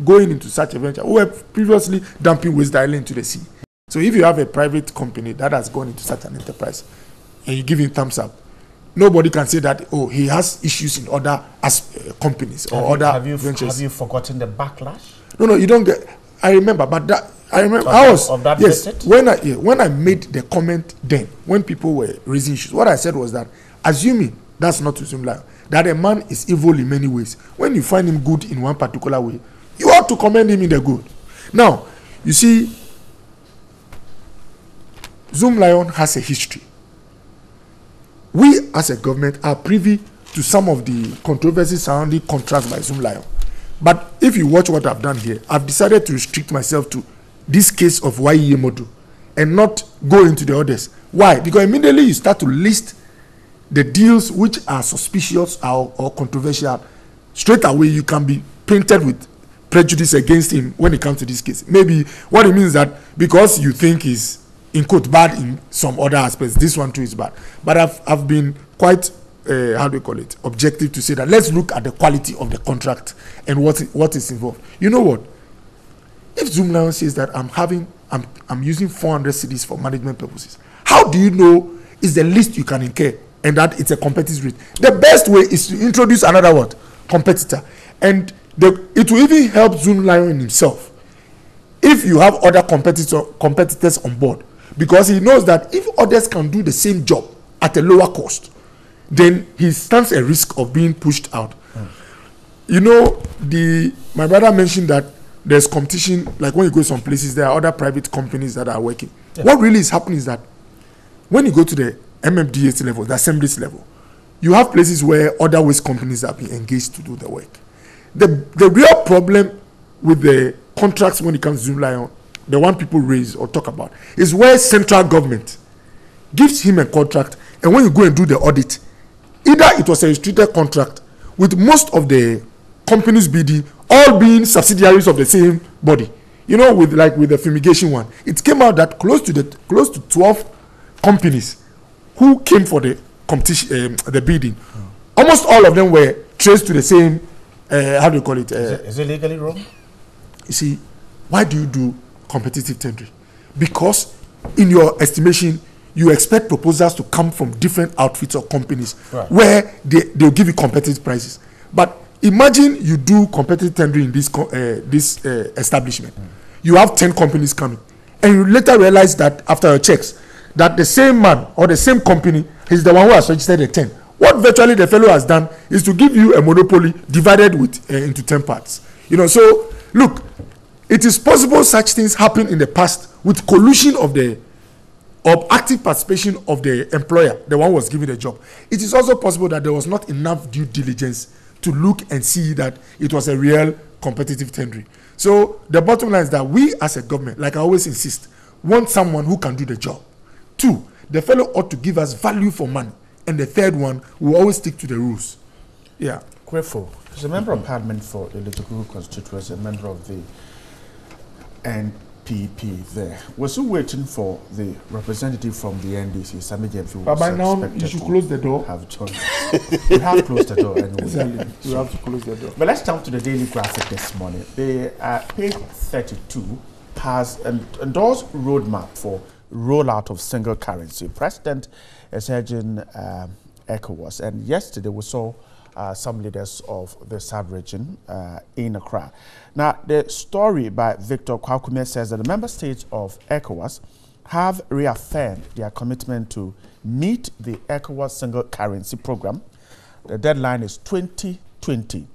F: going into such a venture, we were previously dumping waste directly into the sea. So if you have a private company that has gone into such an enterprise and you give him thumbs up, nobody can say that, oh, he has issues in other companies or other ventures.
D: Have you forgotten the backlash?
F: No, you don't get. I remember, but that I remember. When I made the comment then, when people were raising issues, what I said was that, assuming that's not to Zoomlion, that a man is evil in many ways. When you find him good in one particular way, you ought to commend him in the good. Now, you see, Zoomlion has a history. We, as a government, are privy to some of the controversies surrounding contracts by Zoomlion. But if you watch what I've done here, I've decided to restrict myself to this case of YEA Modu and not go into the others. Why? Because immediately you start to list the deals which are suspicious or controversial, straight away you can be painted with prejudice against him when it comes to this case. Maybe what it means is that because you think he's, in quote, bad in some other aspects, this one too is bad. But I've been quite, objective to say that let's look at the quality of the contract and what is involved. You know what? If Zoomlion says that I'm using 400 cedis for management purposes, how do you know it's the least you can incur and that it's a competitive rate? The best way is to introduce another competitor, and it will even help Zoomlion himself if you have other competitors on board, because he knows that if others can do the same job at a lower cost, then he stands a risk of being pushed out. You know, my brother mentioned that there's competition, like when you go some places, there are other private companies that are working. Yeah. What really is happening is that when you go to the MMDAT level, the assemblies level, you have places where other waste companies are being engaged to do the work. The real problem with the contracts when it comes to Zoomlion, the one people raise or talk about, is where central government gives him a contract, and when you go and do the audit, either it was a restricted contract with most of the companies bidding all being subsidiaries of the same body. You know, with the fumigation one, it came out that close to 12 companies who came for the competition, the bidding, almost all of them were traced to the same. Is it legally wrong? You see, why do you do competitive tendering? Because in your estimation, you expect proposals to come from different outfits or companies, right, where they'll give you competitive prices. But imagine you do competitive tendering in this establishment. You have 10 companies coming, and you later realize that after your checks, that the same man or the same company is the one who has registered the 10. What virtually the fellow has done is to give you a monopoly divided into 10 parts. You know, so look, it is possible such things happen in the past with collusion of active participation of the employer, the one who was giving the job. It is also possible that there was not enough due diligence to look and see that it was a real competitive tendering. So the bottom line is that we as a government, like I always insist, want someone who can do the job. 2, the fellow ought to give us value for money. And the third one, we always stick to the rules. Yeah.
D: Grateful. He's a member of parliament for the Little constituency, a member of the NPP there. We're still waiting for the representative from the NDC,
F: but by now, you should close the door.
D: Have joined. We have closed the door anyway.
F: Exactly. You have to close the door.
D: But let's jump to the daily graphic this morning. The page 32 has endorsed roadmap for rollout of single currency. President is urging ECOWAS, and yesterday we saw some leaders of the sub-region in Accra. Now, the story by Victor Kwakume says that the member states of ECOWAS have reaffirmed their commitment to meet the ECOWAS single currency program. The deadline is 2020.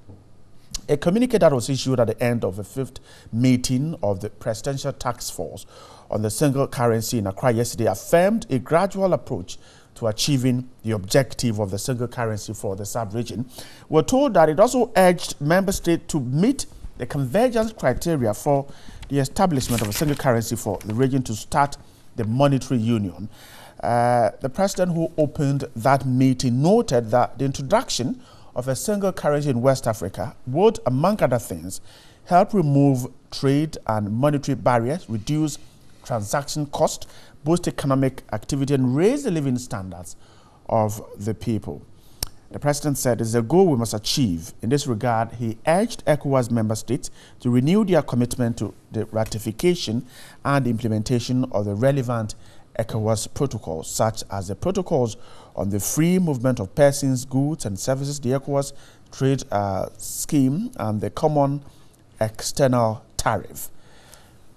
D: A communique that was issued at the end of the 5th meeting of the Presidential Task Force on the single currency in Accra yesterday affirmed a gradual approach to achieving the objective of the single currency for the sub-region. We're told that it also urged member states to meet the convergence criteria for the establishment of a single currency for the region to start the monetary union. The president who opened that meeting noted that the introduction of a single currency in West Africa would, among other things, help remove trade and monetary barriers, reduce transaction costs, boost economic activity, and raise the living standards of the people. The president said it's a goal we must achieve. In this regard, he urged ECOWAS member states to renew their commitment to the ratification and implementation of the relevant ECOWAS protocols, such as the protocols on the free movement of persons, goods, and services, the ECOWAS trade scheme, and the common external tariff.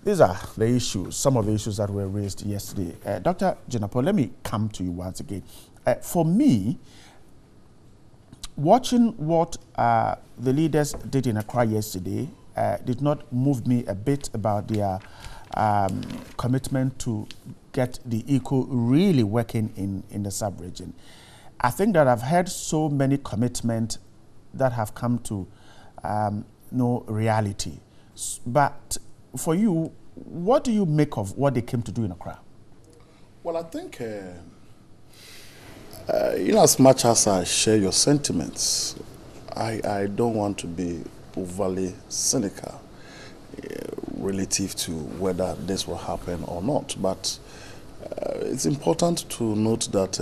D: These are the issues, some of the issues that were raised yesterday. Dr. Jinapo, let me come to you once again. For me, watching what the leaders did in Accra yesterday did not move me a bit about their commitment to get the ECO really working in the sub-region. I think that I've heard so many commitments that have come to no reality. But for you, what do you make of what they came to do in Accra?
E: Well, I think, as much as I share your sentiments, I don't want to be overly cynical relative to whether this will happen or not. But it's important to note that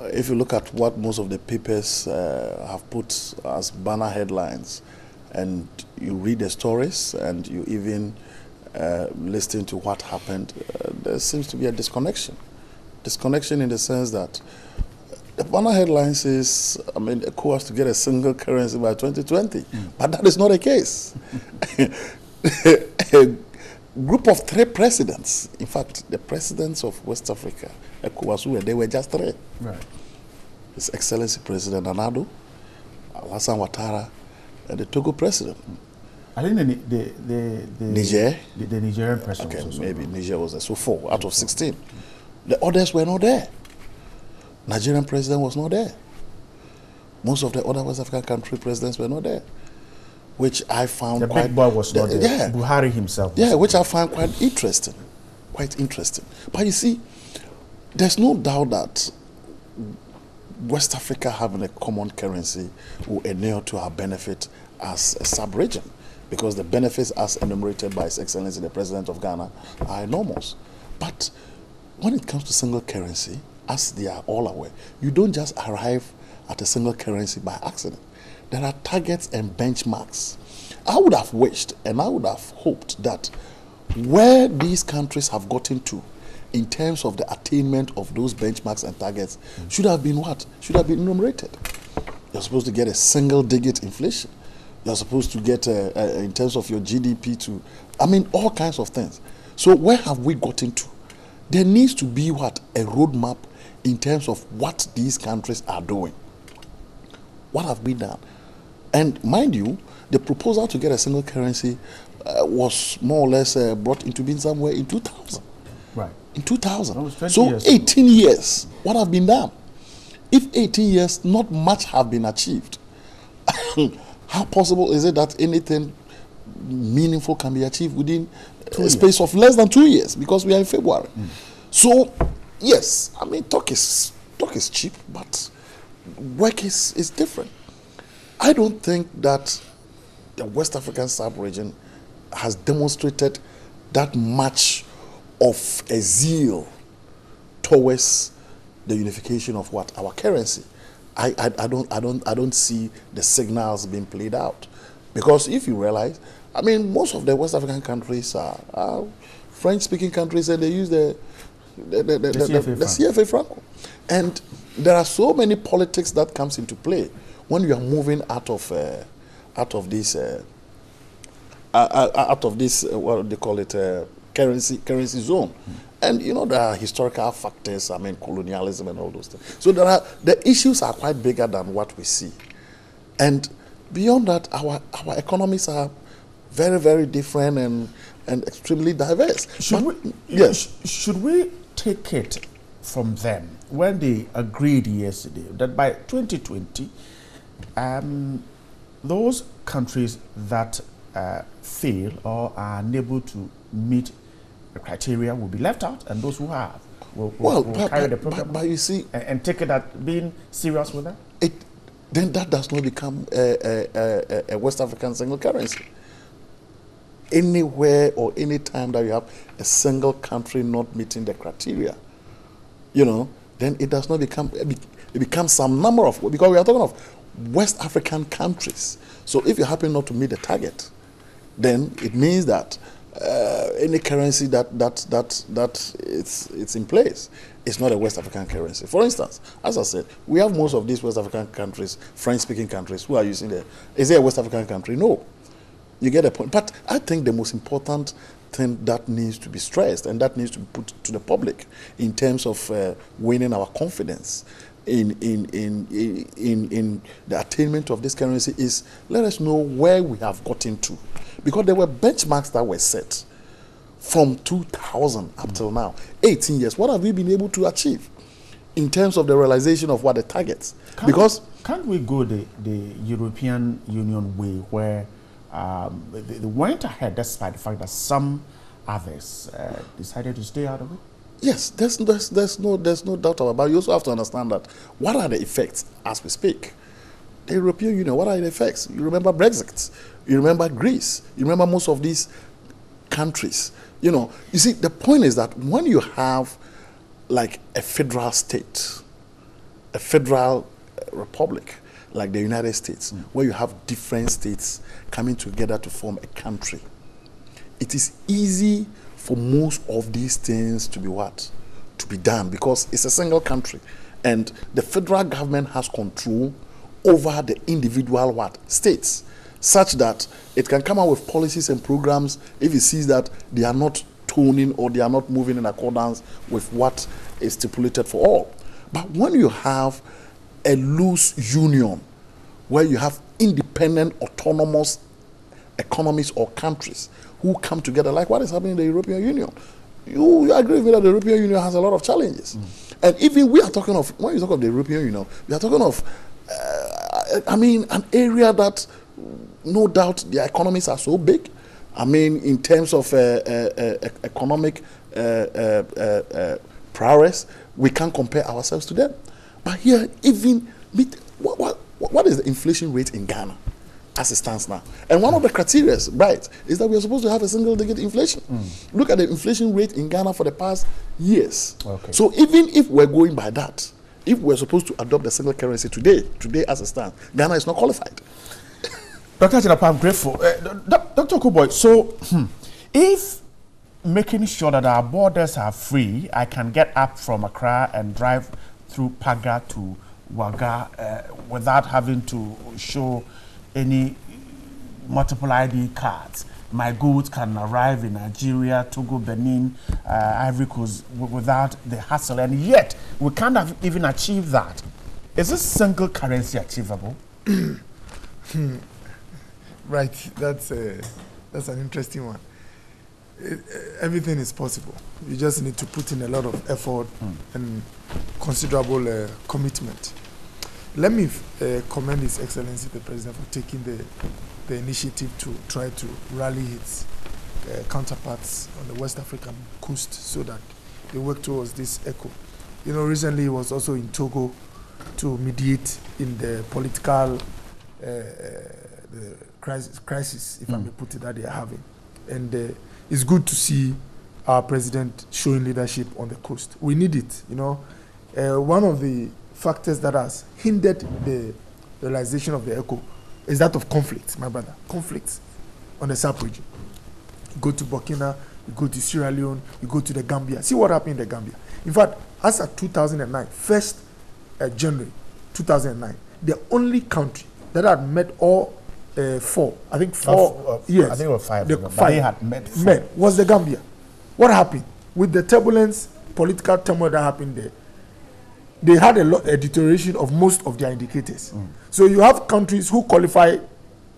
E: if you look at what most of the papers have put as banner headlines, and you read the stories and you even listen to what happened, there seems to be a disconnection. Disconnection in the sense that the banner headline says, ECOWAS to get a single currency by 2020, but that is not the case. A group of 3 presidents, in fact, the presidents of West Africa, ECOWAS, they were just 3.
D: Right.
E: His Excellency President Anado, Alassane Ouattara, and the Togo president.
D: I think the
E: Niger?
D: The Nigerian president.
E: Okay, maybe Niger was there. So 4 out of 16. The others were not there. Nigerian president was not there. Most of the other West African country presidents were not there, which I found
D: the
E: quite...
D: big boy was not there.
E: Yeah.
D: Buhari himself.
E: Yeah, which I found quite interesting. Quite interesting. But you see, there's no doubt that West Africa having a common currency will inure to our benefit as a sub-region, because the benefits as enumerated by His Excellency the President of Ghana are enormous. But when it comes to single currency, as they are all aware, you don't just arrive at a single currency by accident. There are targets and benchmarks. I would have wished and I would have hoped that where these countries have gotten to in terms of the attainment of those benchmarks and targets should have been what? Should have been enumerated. You're supposed to get a single-digit inflation. You're supposed to get, in terms of your GDP, to, all kinds of things. So where have we gotten to? There needs to be what? A roadmap in terms of what these countries are doing. What have we done? And mind you, the proposal to get a single currency was more or less brought into being somewhere in 2000.
D: Right.
E: In 2000.
D: That was 20
E: so
D: years.
E: 18 years, what have been done? If 18 years, not much have been achieved. How possible is it that anything meaningful can be achieved within a space of less than 2 years? Because we are in February. So, yes, talk is cheap, but work is different. I don't think that the West African sub-region has demonstrated that much of a zeal towards the unification of what? Our currency. I don't see the signals being played out. Because if you realize, most of the West African countries are French-speaking countries, and they use the CFA franco. And there are so many politics that comes into play when you are moving out of this what they call it, currency zone. And you know, there are historical factors, I mean colonialism and all those things. So the issues are quite bigger than what we see. And beyond that, our economies are very, very different and extremely diverse.
D: Should we take it from them when they agreed yesterday that by 2020, those countries that fail or are unable to meet the criteria will be left out, and those who have will carry the program?
E: But you see,
D: and take it at being serious with that?
E: Then that does not become a West African single currency. Anywhere or any time that you have a single country not meeting the criteria, you know, then it does not become, it becomes some number of, because we are talking of West African countries. So if you happen not to meet the target, then it means that any currency that it's in place, it's not a West African currency. For instance, as I said, we have most of these West African countries, French-speaking countries, who are using the. Is it a West African country? No. You get a point. But I think the most important thing that needs to be stressed and that needs to be put to the public in terms of winning our confidence in the attainment of this currency is, let us know where we have gotten to. Because there were benchmarks that were set from 2000 up till now, 18 years. What have we been able to achieve in terms of the realization of what the targets?
D: Can't we go the European Union way where they went ahead despite the fact that some others decided to stay out of it?
E: Yes, there's no doubt about it. But you also have to understand that what are the effects as we speak? The European Union, what are the effects? You remember Brexit, you remember Greece, you remember most of these countries. You know, you see, the point is that when you have like a federal state, a federal republic, like the United States, where you have different states coming together to form a country, it is easy for most of these things to be to be done, because it's a single country and the federal government has control over the individual states, such that it can come out with policies and programs if it sees that they are not toning or they are not moving in accordance with what is stipulated for all. But when you have a loose union where you have independent autonomous economies or countries who come together, like what is happening in the European Union, you agree with me that the European Union has a lot of challenges. And even we are talking of, when you talk of the European Union, we are talking of I mean, an area that no doubt their economies are so big. I mean, in terms of economic prowess, we can't compare ourselves to them. But here, even what is the inflation rate in Ghana as it stands now? And one of the criteria, right, is that we are supposed to have a single-digit inflation. Look at the inflation rate in Ghana for the past years. Okay. So even if we're going by that, if we're supposed to adopt the single currency today as it stands, Ghana is not qualified.
D: Dr. Chinapa, I'm grateful. Dr. Kuboy, so if making sure that our borders are free, I can get up from Accra and drive through Paga to Wagga without having to show any multiple ID cards. My goods can arrive in Nigeria, Togo, Benin, Ivory Coast without the hassle, and yet we can't have even achieved that. Is this single currency achievable?
F: Right, that's an interesting one. Everything is possible. You just need to put in a lot of effort and considerable commitment. Let me commend His Excellency the President for taking the initiative to try to rally his counterparts on the West African coast so that they work towards this echo. You know, recently he was also in Togo to mediate in the political the crisis, if I may put it, that they are having. And it's good to see our president showing leadership on the coast. We need it, you know. One of the factors that has hindered the realization of the echo is that of conflict, my brother. Conflict on the SAP region. Go to Burkina, you go to Sierra Leone, you go to the Gambia. See what happened in the Gambia. In fact, as of 2009, 1st January 2009, the only country that had met all 4, I think 4 years.
D: I think it was 5.
F: The
D: But
F: 5
D: they had met
F: was the Gambia. What happened? With the turbulence, political turmoil that happened there, they had a deterioration of most of their indicators. So you have countries who qualify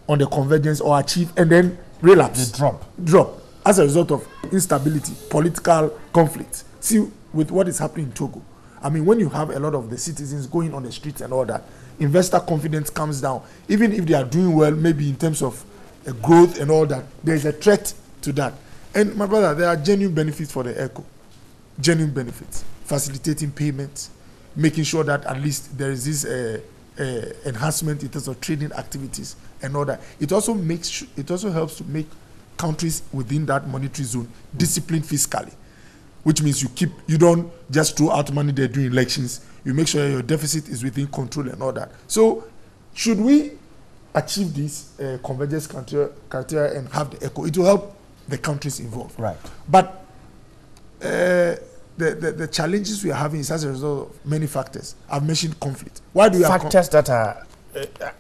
F: on the convergence or achieve and then relapse.
D: They
F: drop as a result of instability, political conflict. See, with what is happening in Togo, I mean, when you have a lot of the citizens going on the streets and all that, investor confidence comes down. Even if they are doing well, maybe in terms of growth and all that, there is a threat to that. And my brother, there are genuine benefits for the ECO. Genuine benefits. Facilitating payments, making sure that at least there is this enhancement in terms of trading activities and all that. It also helps to make countries within that monetary zone disciplined fiscally, which means you don't just throw out money there during elections. You make sure your deficit is within control and all that. So, should we achieve this convergence criteria and have the ECO, it will help the countries involved.
D: Right.
F: But the challenges we are having is as a result of many factors. I've mentioned conflict. Why do we have
D: factors that are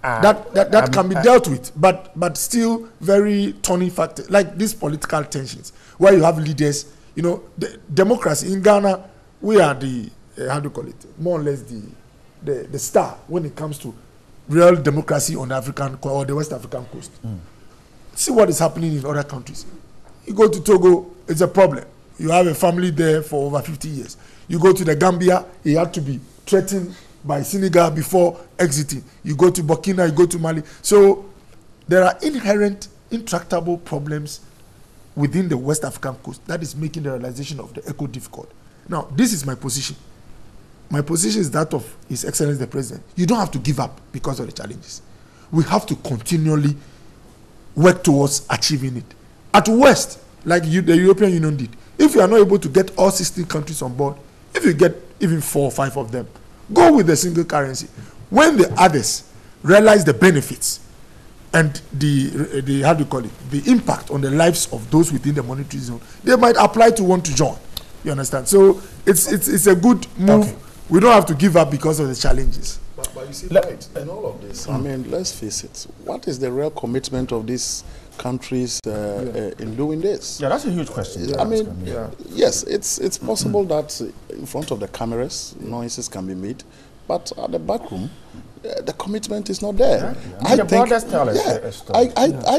F: that can be dealt with, but still very thorny factors, like these political tensions, where you have leaders. You know, the democracy in Ghana, we are the how do you call it? More or less the star when it comes to real democracy on the African or the West African coast. See what is happening in other countries. You go to Togo, it's a problem. You have a family there for over 50 years. You go to the Gambia, he had to be threatened by Senegal before exiting. You go to Burkina, you go to Mali. So there are inherent, intractable problems within the West African coast that is making the realization of the ECO difficult. Now, this is my position. My position is that of His Excellency the President. You don't have to give up because of the challenges. We have to continually work towards achieving it. At West, like the European Union did, if you are not able to get all 16 countries on board, if you get even 4 or 5 of them, go with the single currency. When the others realize the benefits and the how do you call it, the impact on the lives of those within the monetary zone, they might apply to want to join. You understand? So it's a good move. Okay. We don't have to give up because of the challenges.
E: But you see, right, in all of this, I mean, let's face it, what is the real commitment of these countries in doing this?
D: Yeah, that's a huge question.
E: I mean, yes, it's possible that in front of the cameras, noises can be made, but at the back room, the commitment is not there. I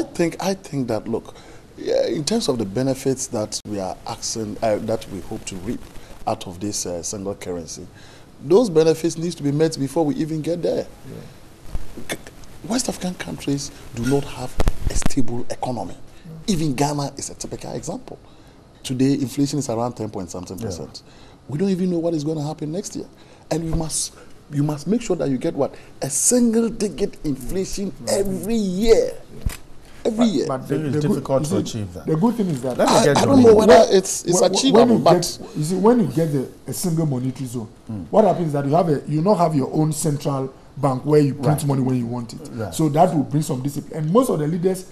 E: think that, look, in terms of the benefits that we are asking, that we hope to reap out of this single currency, those benefits need to be met before we even get there. West African countries do not have a stable economy. Even Ghana is a typical example. Today, inflation is around 10.something%. We don't even know what is going to happen next year. And you must make sure that you get what? A single-digit inflation every year. Every year.
D: But it's difficult to achieve that.
F: The good thing is that
E: I don't know whether it's achievable,
F: but you see, when you get a single monetary zone, what happens is that you not have your own central bank where you print money when you want it. So that will bring some discipline. And most of the leaders,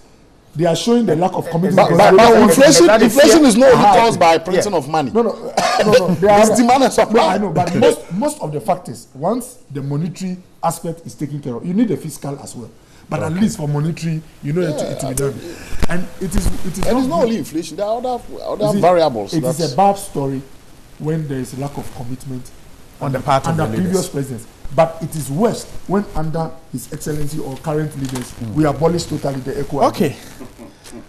F: they are showing the lack of commitment.
E: But inflation is not only caused by printing of money.
F: No.
E: It's demand and supply.
F: I know, but most of the factors, once the monetary aspect is taken care of, you need a fiscal as well. But at least for monetary, you know it will be done. And it is
E: not only inflation, there are other variables.
F: It is a bad story when there is a lack of commitment
D: on the part of the
F: previous presidents. But it is worse when under His Excellency or current leaders, we abolish totally the ECO.
D: Okay.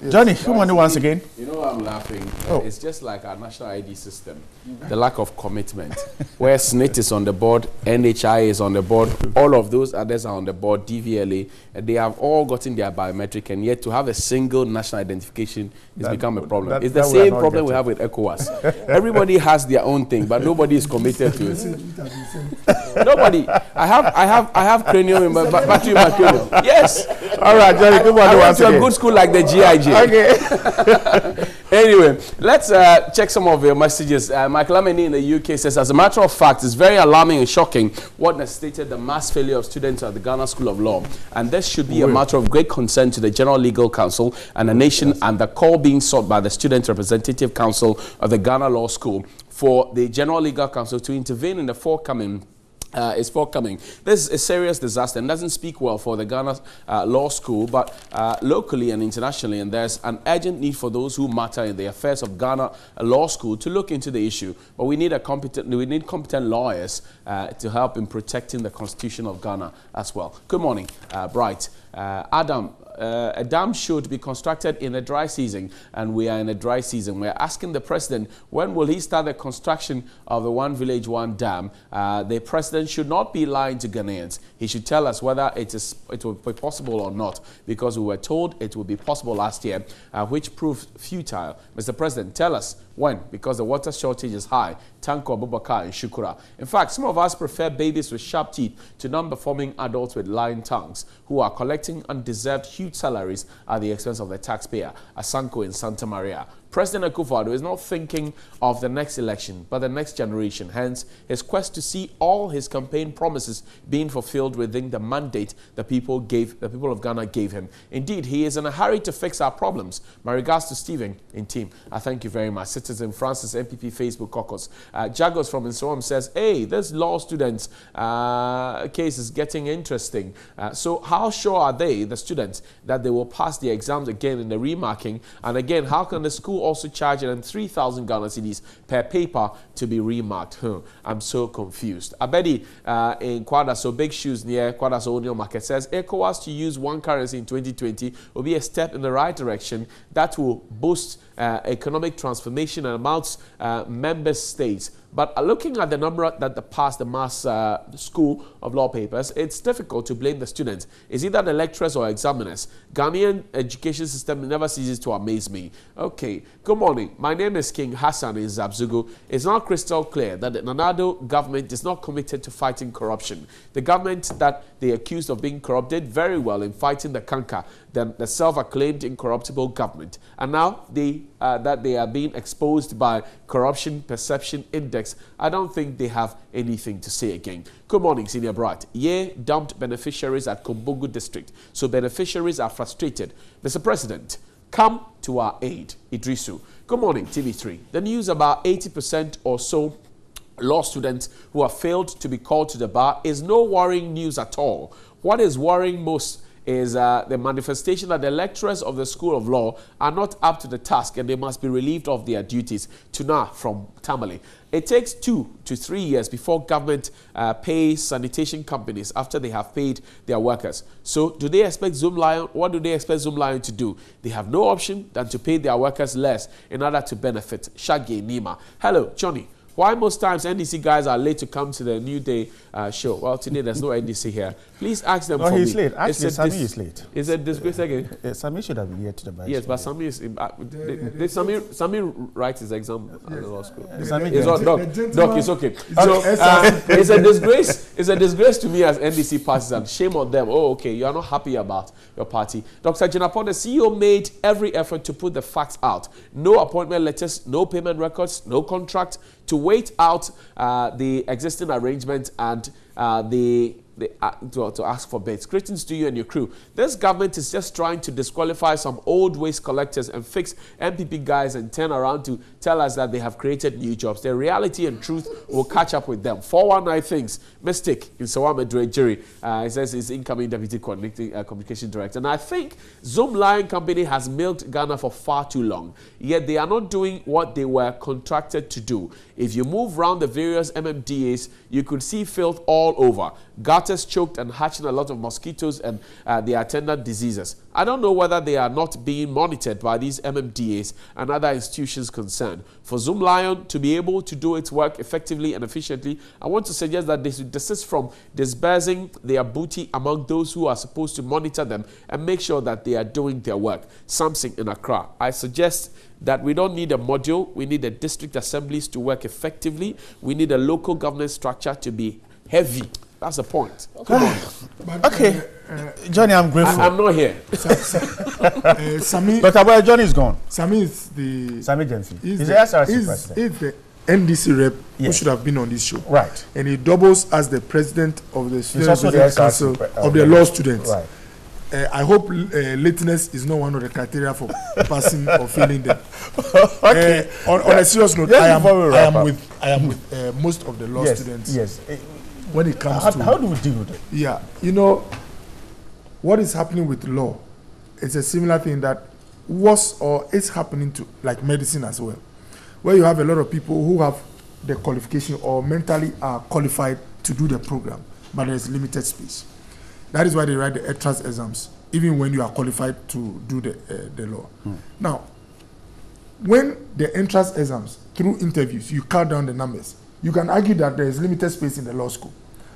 D: Johnny, come on once again.
B: You know I'm laughing. It's just like our national ID system. The lack of commitment. Where SNIT is on the board, NHI is on the board, all of those others are on the board, DVLA, and they have all gotten their biometric, and yet to have a single national identification has become a problem. It's the same problem we have with ECOWAS. Everybody has their own thing, but nobody is committed to it. Nobody. I have cranium in my battery in my cranium. Yes.
D: All right, Johnny, come on
B: I went to a good school like the GIA. hygiene.
C: Okay.
B: Anyway, let's check some of your messages. Michael Ameni in the UK says, as a matter of fact, it's very alarming and shocking what necessitated the mass failure of students at the Ghana School of Law. And this should be a matter of great concern to the General Legal Council and the nation, and the call being sought by the Student Representative Council of the Ghana Law School for the General Legal Council to intervene in the forthcoming This is a serious disaster and doesn't speak well for the Ghana Law School, but locally and internationally. And there's an urgent need for those who matter in the affairs of Ghana Law School to look into the issue. But we need competent lawyers to help in protecting the Constitution of Ghana as well. Good morning, Bright. Adam. A dam should be constructed in a dry season, and we are in a dry season. We're asking the president, when will he start the construction of the One Village, One Dam? The president should not be lying to Ghanaians. He should tell us whether it will be possible or not, because we were told it would be possible last year, which proved futile. Mr. President, tell us when, because the water shortage is high. Tanko, Abubakar, and Shukura. In fact, some of us prefer babies with sharp teeth to non-performing adults with lying tongues who are collecting undeserved huge salaries at the expense of the taxpayer. Asanko in Santa Maria. President Akufo-Addo is not thinking of the next election, but the next generation. Hence, his quest to see all his campaign promises being fulfilled within the mandate the people of Ghana gave him. Indeed, he is in a hurry to fix our problems. My regards to Stephen in team. I thank you very much. Citizen Francis, MPP Facebook caucus. Jagos from Insoam says, hey, this law students case is getting interesting. So how sure are they, the students, that they will pass the exams again in the remarking? And again, how can the school also charge them 3,000 Ghana cedis per paper to be remarked? I'm so confused. Abedi in Kwadaso, Big Shoes near Kwadaso Union Market says, ECOWAS to use one currency in 2020 will be a step in the right direction that will boost economic transformation and amounts member states. But looking at the number that passed the mass school of law papers, it's difficult to blame the students. It's either the lecturers or examiners. Ghanaian education system never ceases to amaze me. Okay, good morning. My name is King Hassan in Zabzugu. It's now crystal clear that the Nanado government is not committed to fighting corruption. The government that they accused of being corrupt did very well in fighting the canker, the self-acclaimed incorruptible government. And now that they are being exposed by Corruption Perception Index, I don't think they have anything to say again. Good morning, Senior Bright. Ye dumped beneficiaries at Kombungu district, so beneficiaries are frustrated. Mr. President, come to our aid. Idrisu. Good morning, TV3. The news about 80% or so law students who have failed to be called to the bar is no worrying news at all. What is worrying most is the manifestation that the lecturers of the School of Law are not up to the task and they must be relieved of their duties. Tuna from Tamale. It takes 2 to 3 years before government pays sanitation companies after they have paid their workers. So do they expect Zoomlion? What do they expect Zoomlion to do? They have no option than to pay their workers less in order to benefit. Shaggy Nima. Hello, Johnny. Why most times NDC guys are late to come to the NewDay show? Well, today there's no NDC here. Please ask them for me.
D: He's late. Actually, Sami is late.
B: Is it disgrace again?
D: Sami should have been here to the bar.
B: Yes, but Sami is... Did Sami write his exam at the law school? Doc, it's okay. So, it's a disgrace. It's a disgrace to me as NDC partisan. Shame on them. Oh, okay, you are not happy about your party. Dr. Jinapon, the CEO, made every effort to put the facts out. No appointment letters, no payment records, no contract, to wait out the existing arrangement and to ask for bids. Greetings to you and your crew. This government is just trying to disqualify some old waste collectors and fix MPP guys and turn around to tell us that they have created new jobs. The reality and truth will catch up with them. 419 things. Mistake in Sawame Dre. He says he's incoming deputy communication director. And I think Zoomlion Company has milked Ghana for far too long. Yet they are not doing what they were contracted to do. If you move around the various MMDAs, you could see filth all over. Gutters choked and hatching a lot of mosquitoes and the attendant diseases. I don't know whether they are not being monitored by these MMDAs and other institutions concerned. For Zoomlion to be able to do its work effectively and efficiently, I want to suggest that they should desist from disbursing their booty among those who are supposed to monitor them and make sure that they are doing their work. Something in Accra. I suggest that we don't need a module. We need the district assemblies to work effectively. We need a local governance structure to be heavy That's the point.
D: Okay. Johnny, I'm grateful.
B: I'm not here.
F: Sami,
D: Dr. Boy, Johnny is gone.
F: Sami is the
D: Sami Jensen.
F: He's
D: the
F: the
D: SRC president.
F: He's the NDC rep who
D: Yes.
F: should have been on this show.
D: Right.
F: And he doubles as the president of the Student
D: also the
F: Representative
D: SRC
F: Council of the law students.
D: Right.
F: I hope lateness is not one of the criteria for passing or failing them.
D: Okay.
F: On a serious note, I am with most of the law students.
D: Yes.
F: When it comes to
D: how do we deal with it?
F: Yeah, you know, what is happening with law? It's a similar thing that was or is happening to like medicine as well, where you have a lot of people who have the qualification or mentally are qualified to do the program, but there is limited space. That is why they write the entrance exams, even when you are qualified to do the law. Now, when the entrance exams, through interviews, you cut down the numbers, you can argue that there is limited space in the law school.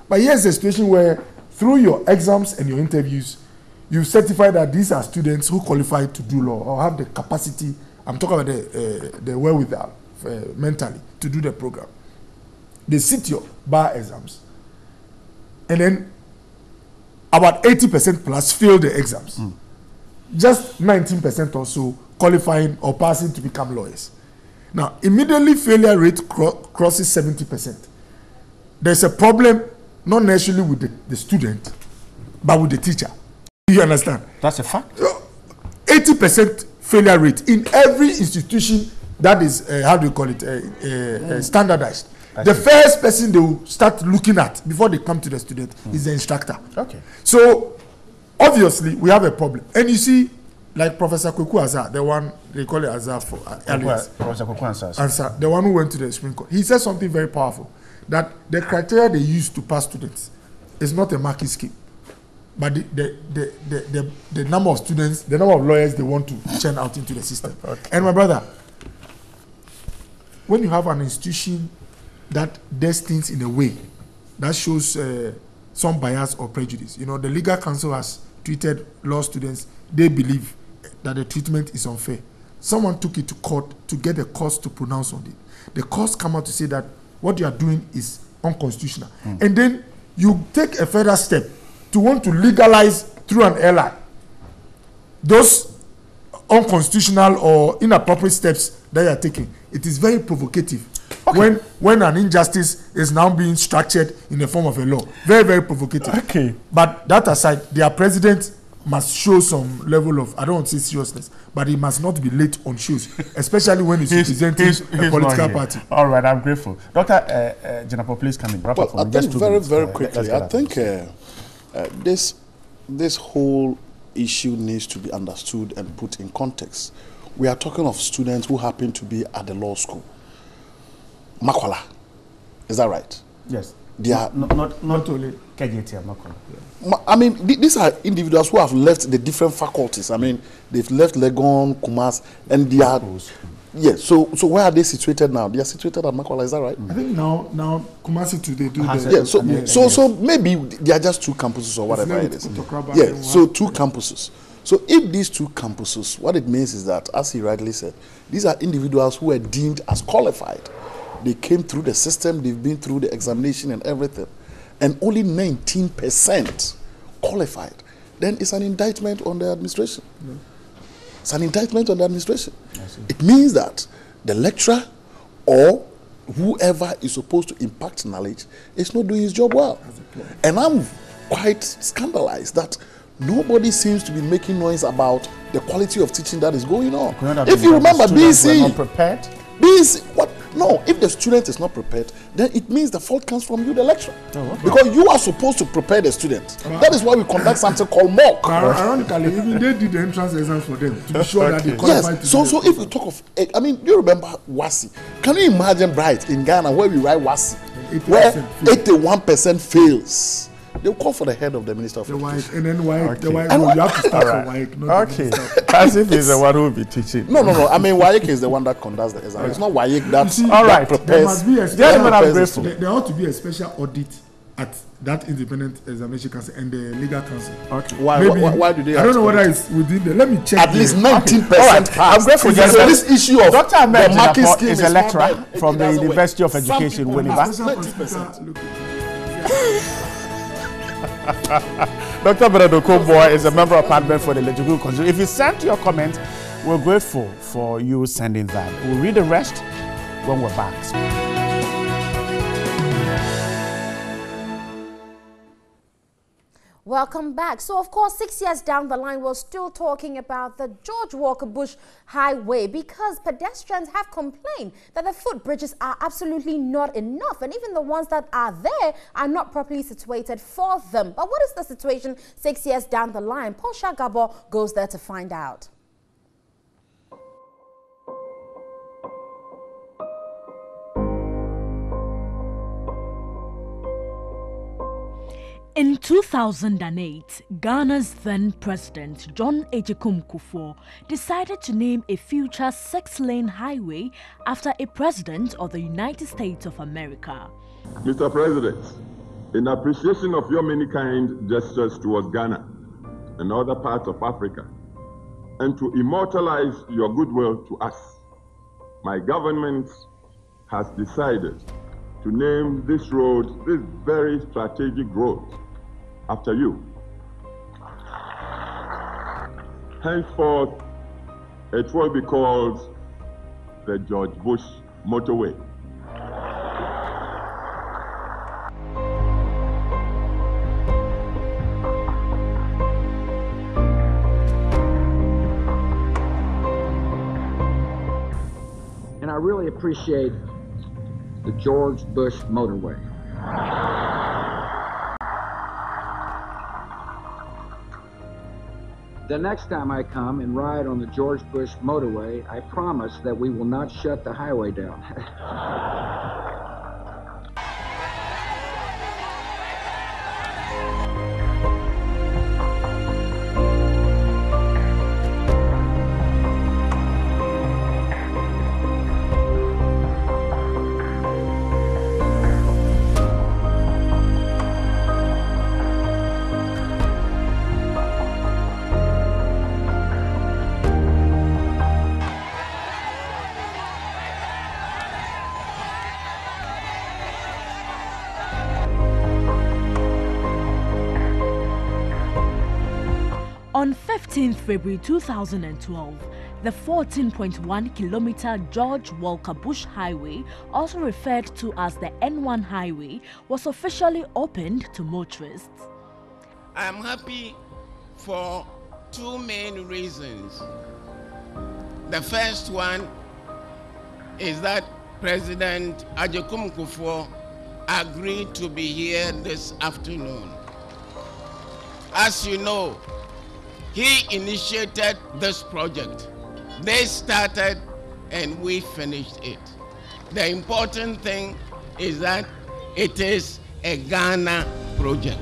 F: But here's a situation where, through your exams and your interviews, you certify that these are students who qualify to do law or have the capacity, I'm talking about the wherewithal mentally, to do the program. They sit your bar exams. And then about 80% plus fail the exams. Just 19% or so qualifying or passing to become lawyers. Now, immediately failure rate crosses 70%. There's a problem, not necessarily with the student, but with the teacher. You understand?
D: That's a fact.
F: 80% failure rate in every institution that is, how do you call it, standardized. The first person they will start looking at before they come to the student is the instructor.
D: Okay.
F: So, obviously, we have a problem. And you see, like Professor Kweku Azar, the one, they call it Azar for alias.
D: Professor Kweku
F: Answer, the one who went to the Supreme Court. He said something very powerful, that the criteria they use to pass students is not a marking scheme, but the number of students, the number of lawyers they want to churn out into the system. Okay. And my brother, when you have an institution that does things in a way that shows some bias or prejudice, you know, the legal counsel has treated law students, they believe that the treatment is unfair. Someone took it to court to get the court to pronounce on it. The courts come out to say that what you are doing is unconstitutional. And then you take a further step to want to legalize through an airline those unconstitutional or inappropriate steps that you are taking. It is very provocative. Okay. When an injustice is now being structured in the form of a law. Very, very provocative. Okay. But that aside, their president must show some level of, I don't want to say seriousness, but he must not be late on shows, especially when he's representing a political party.
D: All right, I'm grateful. Dr. Janapo, please come in. Wrap up.
E: I think very quickly, I think this whole issue needs to be understood and put in context. We are talking of students who happen to be at the law school. Makwala, is that right?
D: Yes.
E: They are
D: not only KJT Makwala.
E: I mean, these are individuals who have left the different faculties. I mean, they've left Legon, Kumas, and they are. Yes. So where are they situated now? They are situated at Makwala. Is that right?
F: I think now Kumasi today do.
E: Yeah. So maybe they are just two campuses or whatever it is. Yeah. So two campuses. So if these two campuses, what it means is that, as he rightly said, these are individuals who are deemed as qualified. They came through the system, they've been through the examination and everything, and only 19% qualified. Then it's an indictment on the administration. It's an indictment on the administration. It means that the lecturer or whoever is supposed to impact knowledge is not doing his job well. And I'm quite scandalized that nobody seems to be making noise about the quality of teaching that is going on. If you remember, BC, what? No, if the student is not prepared, then it means the fault comes from you, the lecturer. Because you are supposed to prepare the student. That is why we conduct something called mock.
F: Ironically, even they did the entrance exams for them to be sure that they qualify.
E: Yes. So if you talk of, I mean, do you remember WASI? Can you imagine, Bright, in Ghana, where we write WASI, where 81% fails? They'll call for the head of the Minister of Education.
F: And then you have to start from WAEC.
D: Okay. As if he's the one who will be teaching.
E: No. I mean, WAEC is the one that conducts the exam. It's not WAEC that,
D: all right.
E: That prepares.
F: There must be a special, there ought to be a special audit at that independent examination council and the legal council.
E: Okay. Why do they?
F: I don't know whether it's within the. Let me check.
E: At least 19%.
D: I'm grateful.
E: So this issue of
D: Dr. Ahmed
E: the marking scheme
D: is a lecturer from the University of Education, Winneba. Dr. Bernardo Koboy is a member of Parliament for the Legislative Council. If you sent your comments, we're grateful for you sending that. We'll read the rest when we're back.
G: Welcome back. So, of course, 6 years down the line, we're still talking about the George Walker Bush Highway because pedestrians have complained that the footbridges are absolutely not enough, and even the ones that are there are not properly situated for them. But what is the situation 6 years down the line? Paul Shagabo goes there to find out.
H: In 2008, Ghana's then President John Agyekum Kufuor decided to name a future 6-lane highway after a president of the United States of America.
I: Mr. President, in appreciation of your many kind gestures towards Ghana and other parts of Africa, and to immortalize your goodwill to us, my government has decided to name this road, this very strategic road, after you. Henceforth, it will be called the George Bush Motorway.
X: And I really appreciate the George Bush Motorway. The next time I come and ride on the George Bush Motorway, I promise that we will not shut the highway down.
H: On 15th February 2012, the 14.1-kilometer George Walker Bush Highway, also referred to as the N1 Highway, was officially opened to motorists.
Y: I am happy for two main reasons. The first one is that President Agyekum Kufuor agreed to be here this afternoon. As you know, he initiated this project. They started and we finished it. The important thing is that it is a Ghana project.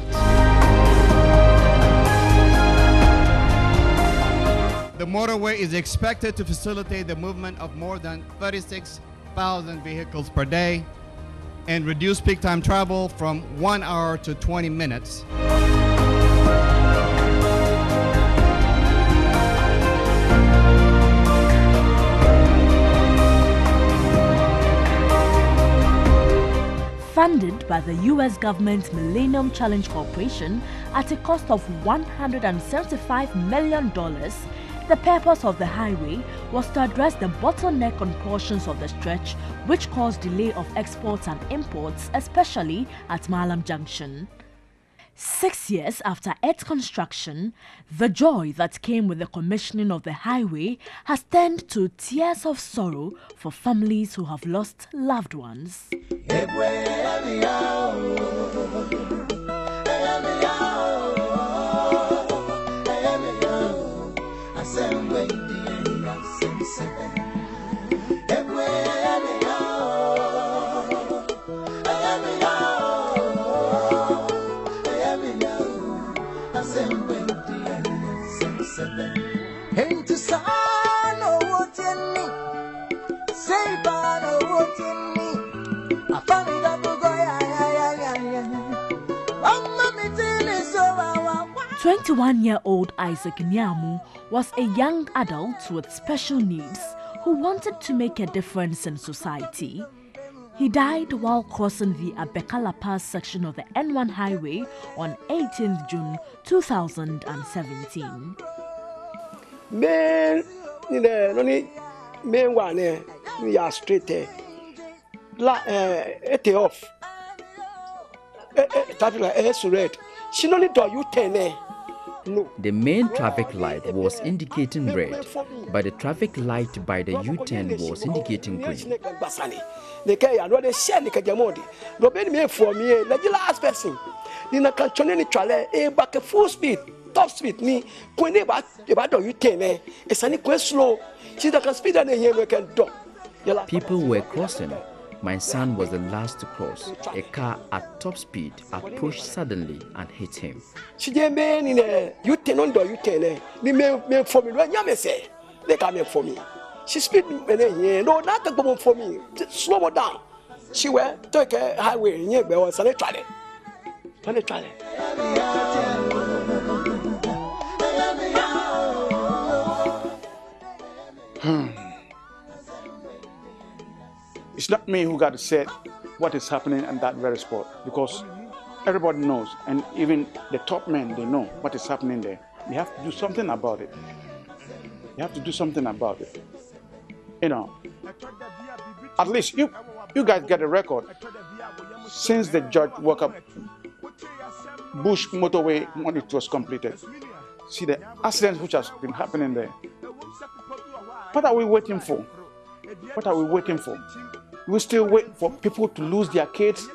Z: The motorway is expected to facilitate the movement of more than 36,000 vehicles per day and reduce peak time travel from 1 hour to 20 minutes.
H: Funded by the U.S. government's Millennium Challenge Corporation at a cost of $175 million, the purpose of the highway was to address the bottleneck on portions of the stretch which caused delay of exports and imports, especially at Malam Junction. 6 years after its construction, the joy that came with the commissioning of the highway has turned to tears of sorrow for families who have lost loved ones. One-year-old Isaac Nyamu was a young adult with special needs who wanted to make a difference in society. He died while crossing the Abekala Pass section of the N1 highway on 18th June 2017.
J: Man, one, we are straight there. Off. Traffic light red. She no need to U-turn. No.
K: The main traffic light was indicating red, but the traffic light by the U-turn was indicating green.
J: The last person. Nina can turn any trailer, back at full speed, top speed. Me, when they back about U-turn, it's any quite slow. She can speed and here we can do.
K: People were crossing. My son was the last to cross. A car at top speed approached suddenly and hit him.
J: She didn't mean in a U-turn on the U-turn. They made for me. Say they come for me. She speed here. No, not the woman for me. Just slow her down. She went to a highway near Bells and try it.
D: It's not me who got to say what is happening in that very spot, because everybody knows, and even the top men, they know what is happening there. You have to do something about it. You have to do something about it. You know, at least you guys get a record. Since the George Walker Bush motorway when it was completed, see the accidents which has been happening there. What are we waiting for? What are we waiting for? We still wait for people to lose their kids,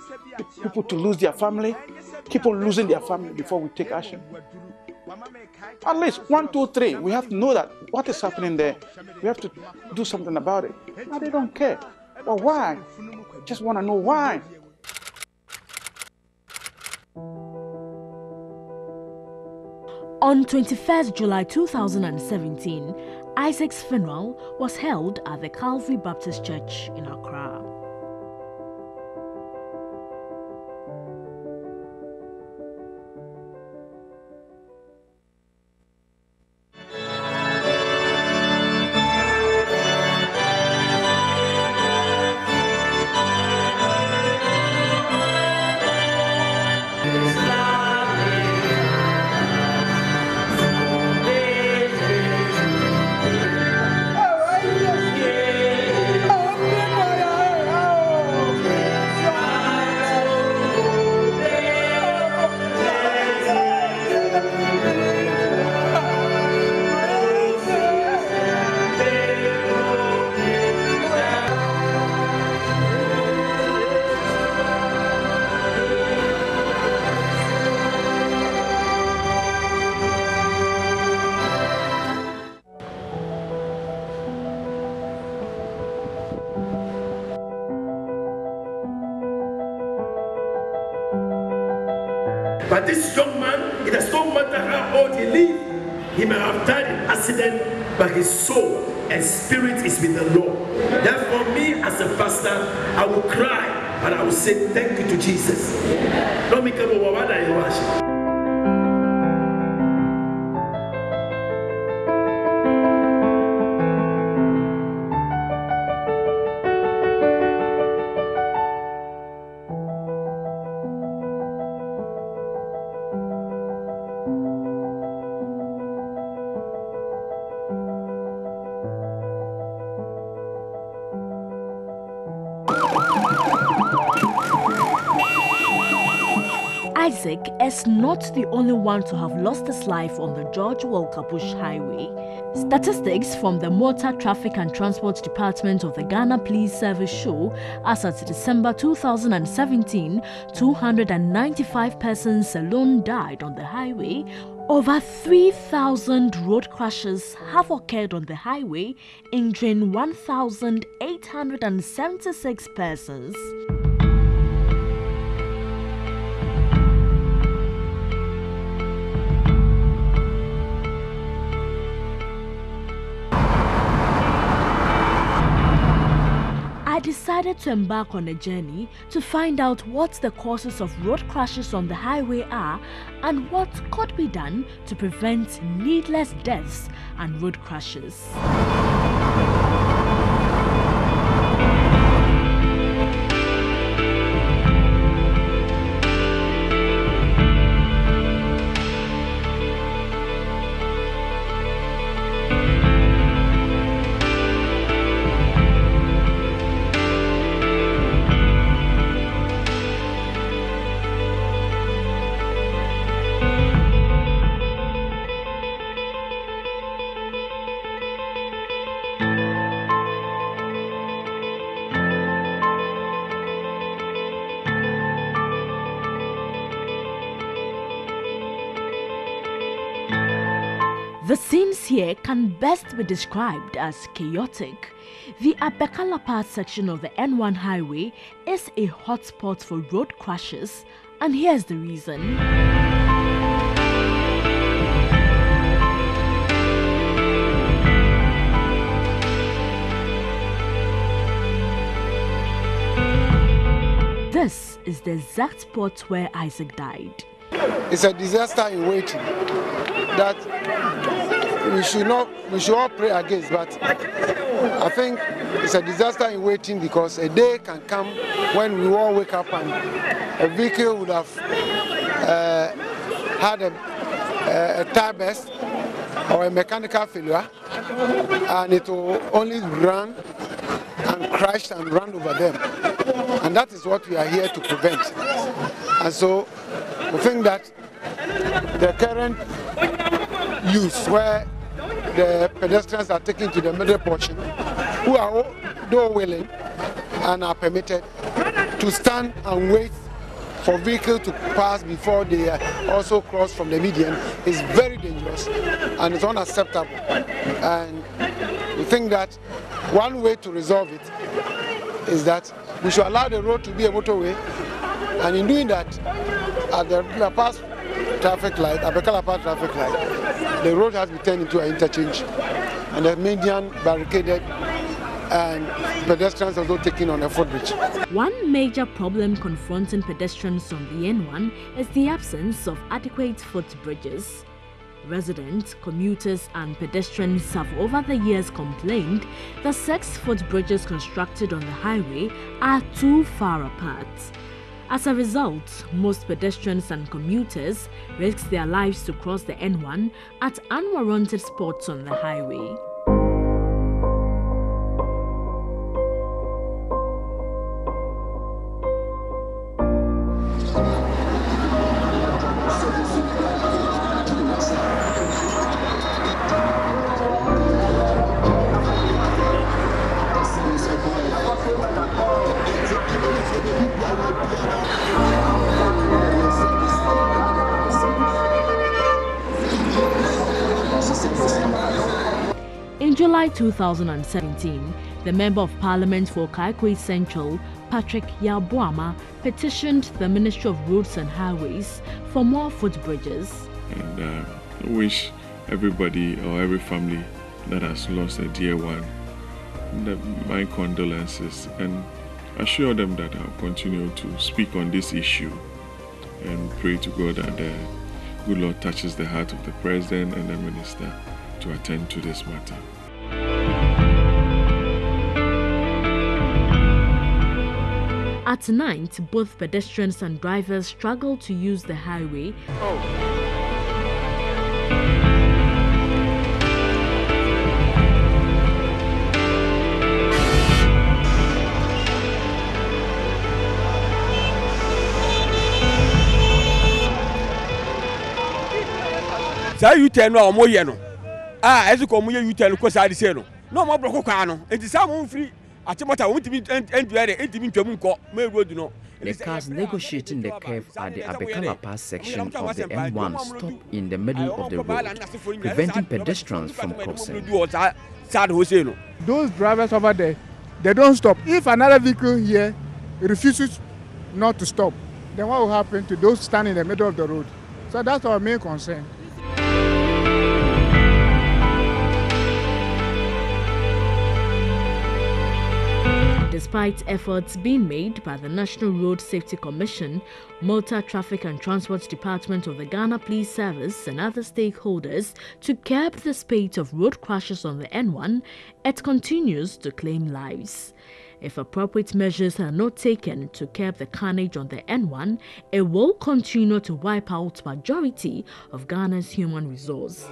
D: people to lose their family, people losing their family before we take action. At least 1, 2, 3, we have to know that what is happening there. We have to do something about it. No, they don't care. But why? Just want to know why.
H: On 21st July 2017, Isaac's funeral was held at the Calvary Baptist Church in Accra.
L: But this young man, it does not matter how old he lives, he may have died in accident, but his soul and spirit is with the Lord. Therefore, me as a pastor, I will cry, but I will say thank you to Jesus. Don't make a
H: Isaac is not the only one to have lost his life on the George Walker Bush Highway. Statistics from the Motor Traffic and Transport Department of the Ghana Police Service show as at December 2017, 295 persons alone died on the highway. Over 3,000 road crashes have occurred on the highway, injuring 1,876 persons. I decided to embark on a journey to find out what the causes of road crashes on the highway are and what could be done to prevent needless deaths and road crashes. The scenes here can best be described as chaotic. The Abekalapa section of the N1 highway is a hotspot for road crashes, and here's the reason. This is the exact spot where Isaac died.
F: It's a disaster in waiting that we should all pray against, but I think it's a disaster in waiting because a day can come when we all wake up and a vehicle would have had a tire burst or a mechanical failure, and it will only run and crash and run over them. And that is what we are here to prevent. And so we think that the current use where the pedestrians are taken to the middle portion, who are though willing and are permitted to stand and wait for vehicles to pass before they also cross from the median, is very dangerous and it's unacceptable. And we think that one way to resolve it is that we should allow the road to be a motorway, and in doing that, at the Abekalapa traffic light, the road has been turned into an interchange, and the median barricaded, and pedestrians also taken on a footbridge.
H: One major problem confronting pedestrians on the N1 is the absence of adequate footbridges. Residents, commuters and pedestrians have over the years complained that 6 footbridges constructed on the highway are too far apart. As a result, most pedestrians and commuters risk their lives to cross the N1 at unwarranted spots on the highway. In July 2017, the Member of Parliament for Kaikui Central, Patrick Yabuama, petitioned the Ministry of Roads and Highways for more footbridges.
M: And I wish everybody or every family that has lost a dear one my condolences, and assure them that I'll continue to speak on this issue and pray to God that the good Lord touches the heart of the President and the Minister to attend to this matter.
H: At night, both pedestrians and drivers struggle to use the highway.
N: Say you tell no mo ye no as ko mo ye you tell ko sa de say no mo bloko kwa no enti sa mo free atimota wo ntimi enduere ntimi ntwam nko me road no.
K: The cars negotiating the curve at the Abekalapa section of the M1 stop in the middle of the road, preventing pedestrians from crossing.
F: Those drivers over there, they don't stop. If another vehicle here refuses not to stop, then what will happen to those standing in the middle of the road? So that's our main concern.
H: Despite efforts being made by the National Road Safety Commission, Motor Traffic and Transport Department of the Ghana Police Service and other stakeholders to curb the spate of road crashes on the N1, it continues to claim lives. If appropriate measures are not taken to curb the carnage on the N1, it will continue to wipe out majority of Ghana's human resource.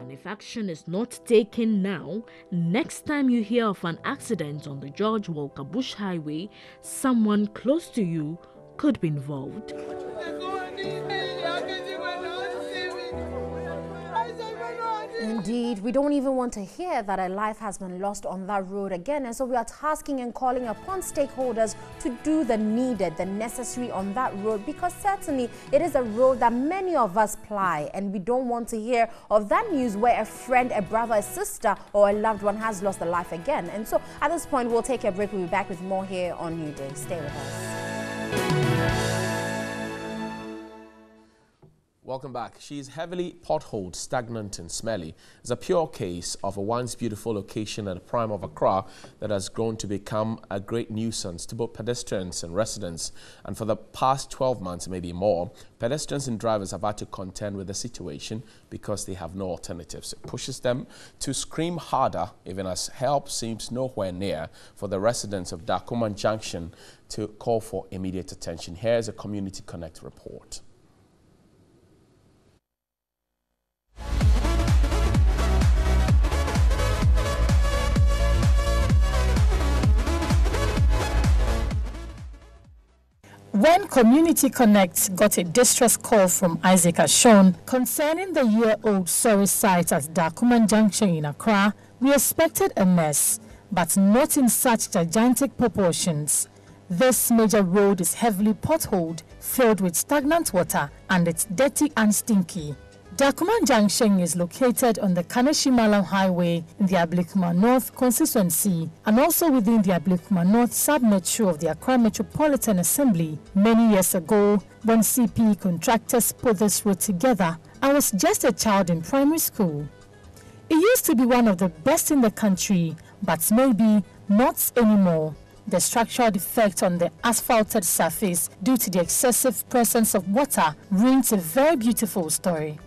H: If action is not taken now, next time you hear of an accident on the George Walker Bush Highway, someone close to you could be involved.
G: Indeed, we don't even want to hear that a life has been lost on that road again. And so we are tasking and calling upon stakeholders to do the needed, the necessary on that road, because certainly it is a road that many of us ply, and we don't want to hear of that news where a friend, a brother, a sister, or a loved one has lost their life again. And so at this point, we'll take a break. We'll be back with more here on New Day. Stay with us.
B: Welcome back. She's heavily potholed, stagnant and smelly. It's a pure case of a once beautiful location at the prime of Accra that has grown to become a great nuisance to both pedestrians and residents. And for the past 12 months, maybe more, pedestrians and drivers have had to contend with the situation because they have no alternatives. It pushes them to scream harder, even as help seems nowhere near for the residents of Dakuman Junction to call for immediate attention. Here's a Community Connect report.
O: When Community Connect got a distress call from Isaac Ashon concerning the year-old sorry site at Dakuman Junction in Accra, we expected a mess, but not in such gigantic proportions. This major road is heavily potholed, filled with stagnant water, and it's dirty and stinky. Dakuman Junction is located on the Kaneshie-Malam Highway in the Ablekuma North constituency and also within the Ablekuma North sub-metro of the Accra Metropolitan Assembly. Many years ago, when CP contractors put this road together, I was just a child in primary school. It used to be one of the best in the country, but maybe not anymore. The structural defect on the asphalted surface due to the excessive presence of water ruins a very beautiful story.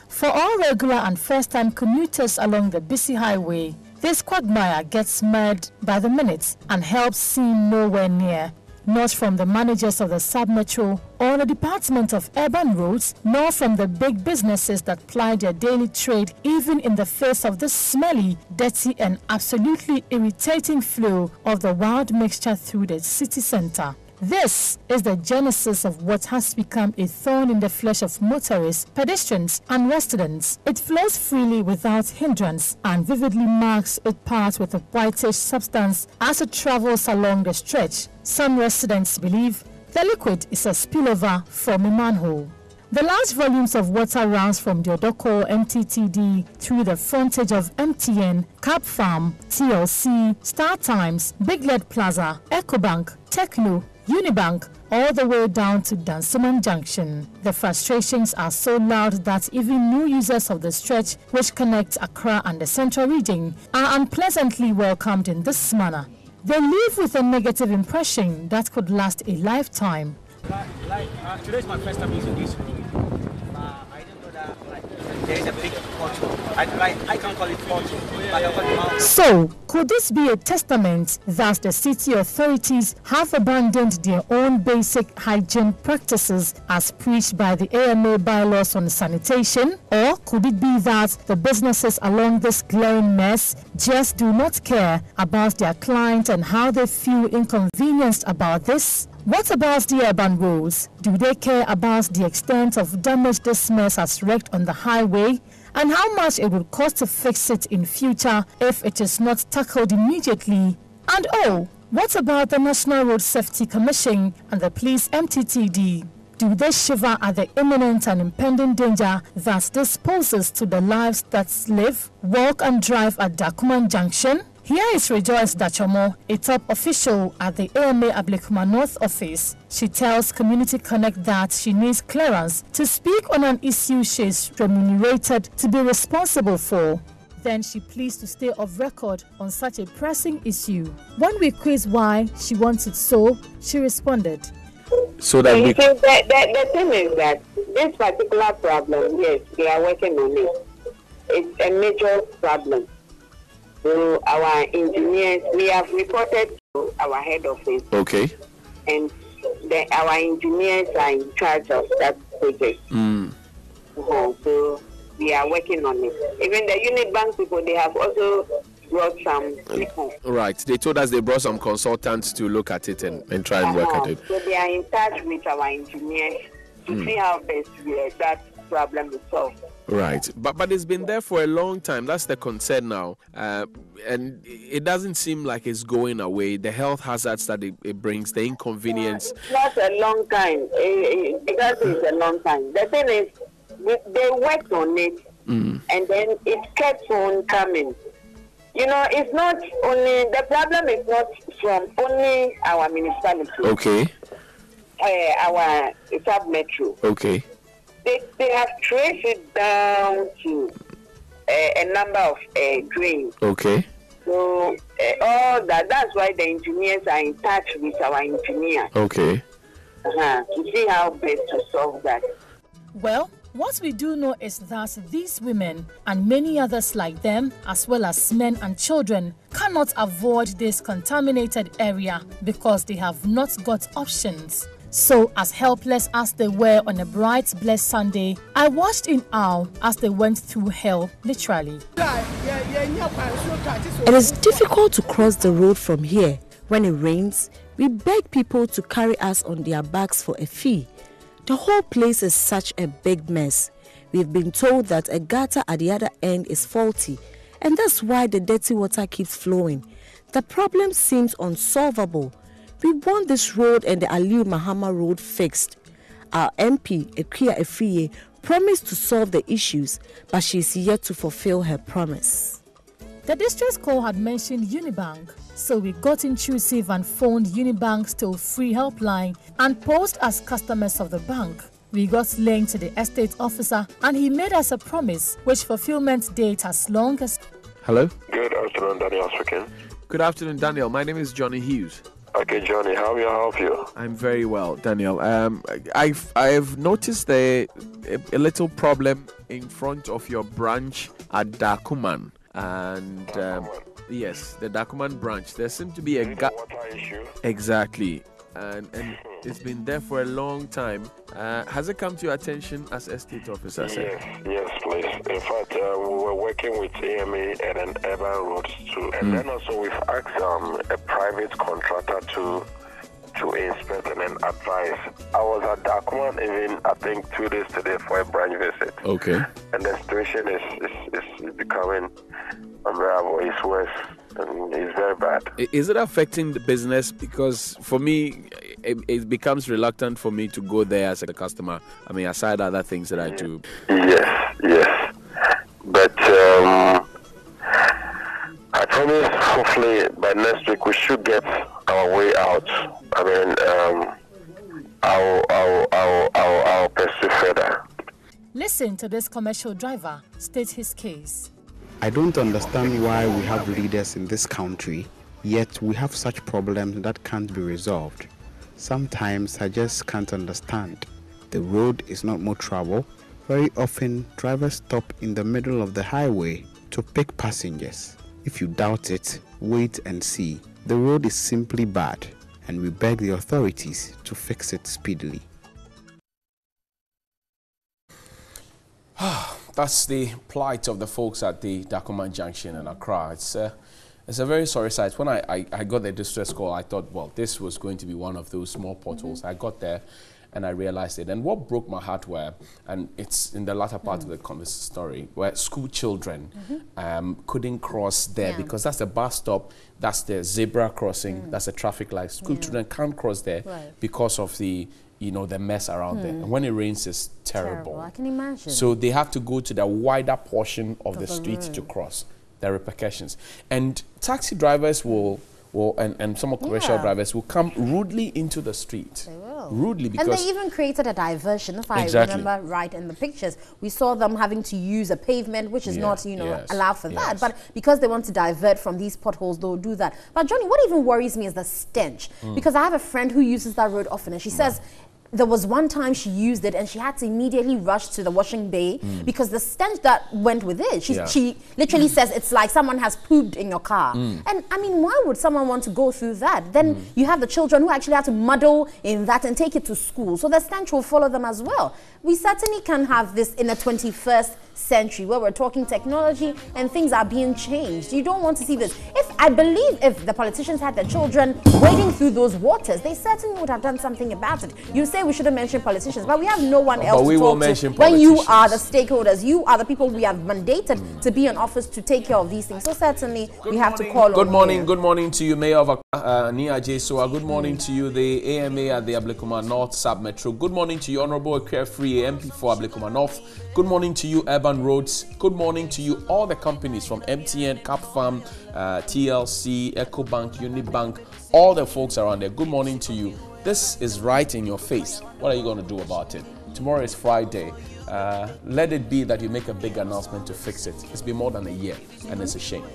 O: For all regular and first-time commuters along the busy highway, this quagmire gets mad by the minute and help seem nowhere near, not from the managers of the sub-metro or the Department of Urban Roads, nor from the big businesses that ply their daily trade even in the face of the smelly, dirty and absolutely irritating flow of the wild mixture through the city center. This is the genesis of what has become a thorn in the flesh of motorists, pedestrians and residents. It flows freely without hindrance and vividly marks its path with a whitish substance as it travels along the stretch. Some residents believe the liquid is a spillover from a manhole. The large volumes of water runs from the Odoko MTTD through the frontage of MTN, Cap Farm, TLC, Star Times, Big Lead Plaza, Ecobank, Techno, Unibank, all the way down to Dansoman Junction. The frustrations are so loud that even new users of the stretch which connect Accra and the central region are unpleasantly welcomed in this manner. They leave with a negative impression that could last a lifetime.
P: Today is my first time using this road. I didn't know that there is a big pothole. I can't call it pothole, but I call it mountain.
O: So, could this be a testament that the city authorities have abandoned their own basic hygiene practices as preached by the AMA bylaws on sanitation? Or could it be that the businesses along this glaring mess just do not care about their clients and how they feel inconvenienced about this? What about the urban roads? Do they care about the extent of damage this mess has wreaked on the highway and how much it will cost to fix it in future if it is not tackled immediately? And oh, what about the National Road Safety Commission and the Police MTTD? Do they shiver at the imminent and impending danger that this poses to the lives that live, walk and drive at Dakuman Junction? Here is Rejoice Dachomo, a top official at the AMA Ablekuma North office. She tells Community Connect that she needs clearance to speak on an issue she is remunerated to be responsible for. Then she pleads to stay off record on such a pressing issue. When we quizzed why she wants it so, she responded.
Q: So that the thing is that this particular problem, yes, we are working on it. It's a major problem. So our engineers, we have reported to our head office.
B: Okay.
Q: And our engineers are in charge of that project. So we are working on it. Even the unit bank people, they have also brought some people.
B: Right. They told us they brought some consultants to look at it and try and work at it.
Q: So they are in touch with our engineers to see how best that problem is solved.
B: Right, but it's been there for a long time. That's the concern now, and it doesn't seem like it's going away. The health hazards that it brings, the inconvenience.
Q: It's not a long time. Because it's a long time. The thing is, they worked on it, and then it kept on coming. You know, it's not only the problem is not from only our municipality.
B: Okay.
Q: Our sub-metro.
B: Okay.
Q: They have traced it down to a number of drains.
B: Okay.
Q: So all that's why the engineers are in touch with our engineers.
B: Okay.
Q: To see how best to solve that.
O: Well, what we do know is that these women and many others like them, as well as men and children, cannot avoid this contaminated area because they have not got options. So, as helpless as they were on a bright, blessed Sunday, I watched in awe as they went through hell, literally.
R: It is difficult to cross the road from here. When it rains, we beg people to carry us on their backs for a fee. The whole place is such a big mess. We've been told that a gutter at the other end is faulty, and that's why the dirty water keeps flowing. The problem seems unsolvable. We want this road and the Aliu Mahama road fixed. Our MP, Ekia Efriye, promised to solve the issues, but she is yet to fulfill her promise.
O: The distress call had mentioned Unibank, so we got intrusive and phoned Unibank's toll-free helpline and posed as customers of the bank. We got linked to the estate officer and he made us a promise, which fulfillment date as long as...
S: Hello? Good afternoon, Daniel speaking.
B: Good afternoon, Daniel. My name is Johnny Hughes.
S: Okay, Johnny, how may I help you?
B: I'm very well, Daniel. I've noticed a little problem in front of your branch at Dakuman, and yes, the Dakuman branch. There seems to be a gap. Exactly, and it's been there for a long time. Has it come to your attention as estate officer?
S: Yes, please. In fact, we were working with AMA and an urban roads too, and then also we've asked a private contractor to inspect and then advise. I was at Dakuman even I think 2 days today for a branch visit.
B: Okay.
S: And the situation is becoming unbearable. It's worse. And it's very bad.
B: Is it affecting the business? Because for me, it becomes reluctant for me to go there as a customer. I mean, aside other things that I do.
S: Yes. But I promise, hopefully by next week we should get our way out. I mean, I'll pursue further.
O: Listen to this commercial driver state his case.
T: I don't understand why we have leaders in this country, yet we have such problems that can't be resolved. Sometimes I just can't understand. The road is not more trouble. Very often, drivers stop in the middle of the highway to pick passengers. If you doubt it, wait and see. The road is simply bad, and we beg the authorities to fix it speedily.
B: That's the plight of the folks at the Dakuman Junction in Accra. It's a very sorry sight. When I got the distress call, I thought, well, this was going to be one of those small potholes. I got there and I realized it. And what broke my heart were, and it's in the latter part of the story, where school children couldn't cross there because that's a bus stop, that's the zebra crossing, that's a traffic light. School children can't cross there because of the the mess around there. And when it rains, it's terrible.
G: I can imagine.
B: So they have to go to the wider portion of the street to cross. The repercussions. And taxi drivers and some commercial drivers will come rudely into the street.
G: They will.
B: Rudely, because...
G: And they even created a diversion, if I remember right in the pictures. We saw them having to use a pavement, which is not, allowed for that. But because they want to divert from these potholes, they'll do that. But Johnny, what even worries me is the stench. Because I have a friend who uses that road often, and she says... There was one time she used it and she had to immediately rush to the washing bay because the stench that went with it. She literally says it's like someone has pooped in your car. And I mean, why would someone want to go through that? Then you have the children who actually have to muddle in that and take it to school. So the stench will follow them as well. We certainly can have this in the 21st century where we're talking technology and things are being changed. You don't want to see this. I believe if the politicians had their children wading through those waters, they certainly would have done something about it. You say we shouldn't mention politicians, but we have no one else to talk to. When you are the stakeholders, you are the people we have mandated to be in office to take care of these things. So certainly we have to call on.
B: Good morning to you, Mayor of Nia J. Good morning to you, the AMA at the Ablekuma North Sub-Metro. Good morning to you, Honorable Free MP for Ablekuma North. Good morning to you, Urban Roads. Good morning to you, all the companies from MTN, Capfarm, TLC, EcoBank, Unibank, all the folks around there. Good morning to you. This is right in your face. What are you going to do about it? Tomorrow is Friday. Let it be that you make a big announcement to fix it. It's been more than a year, and it's a shame.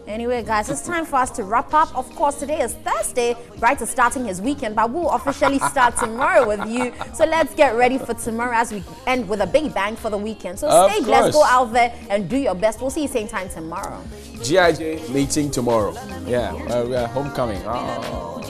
G: Anyway, guys, it's time for us to wrap up. Of course, today is Thursday. Bright is starting his weekend, but we'll officially start tomorrow with you. So let's get ready for tomorrow as we end with a big bang for the weekend. So stay blessed, go out there and do your best. We'll see you same time tomorrow.
B: GIJ meeting tomorrow. Yeah, we are homecoming. Oh.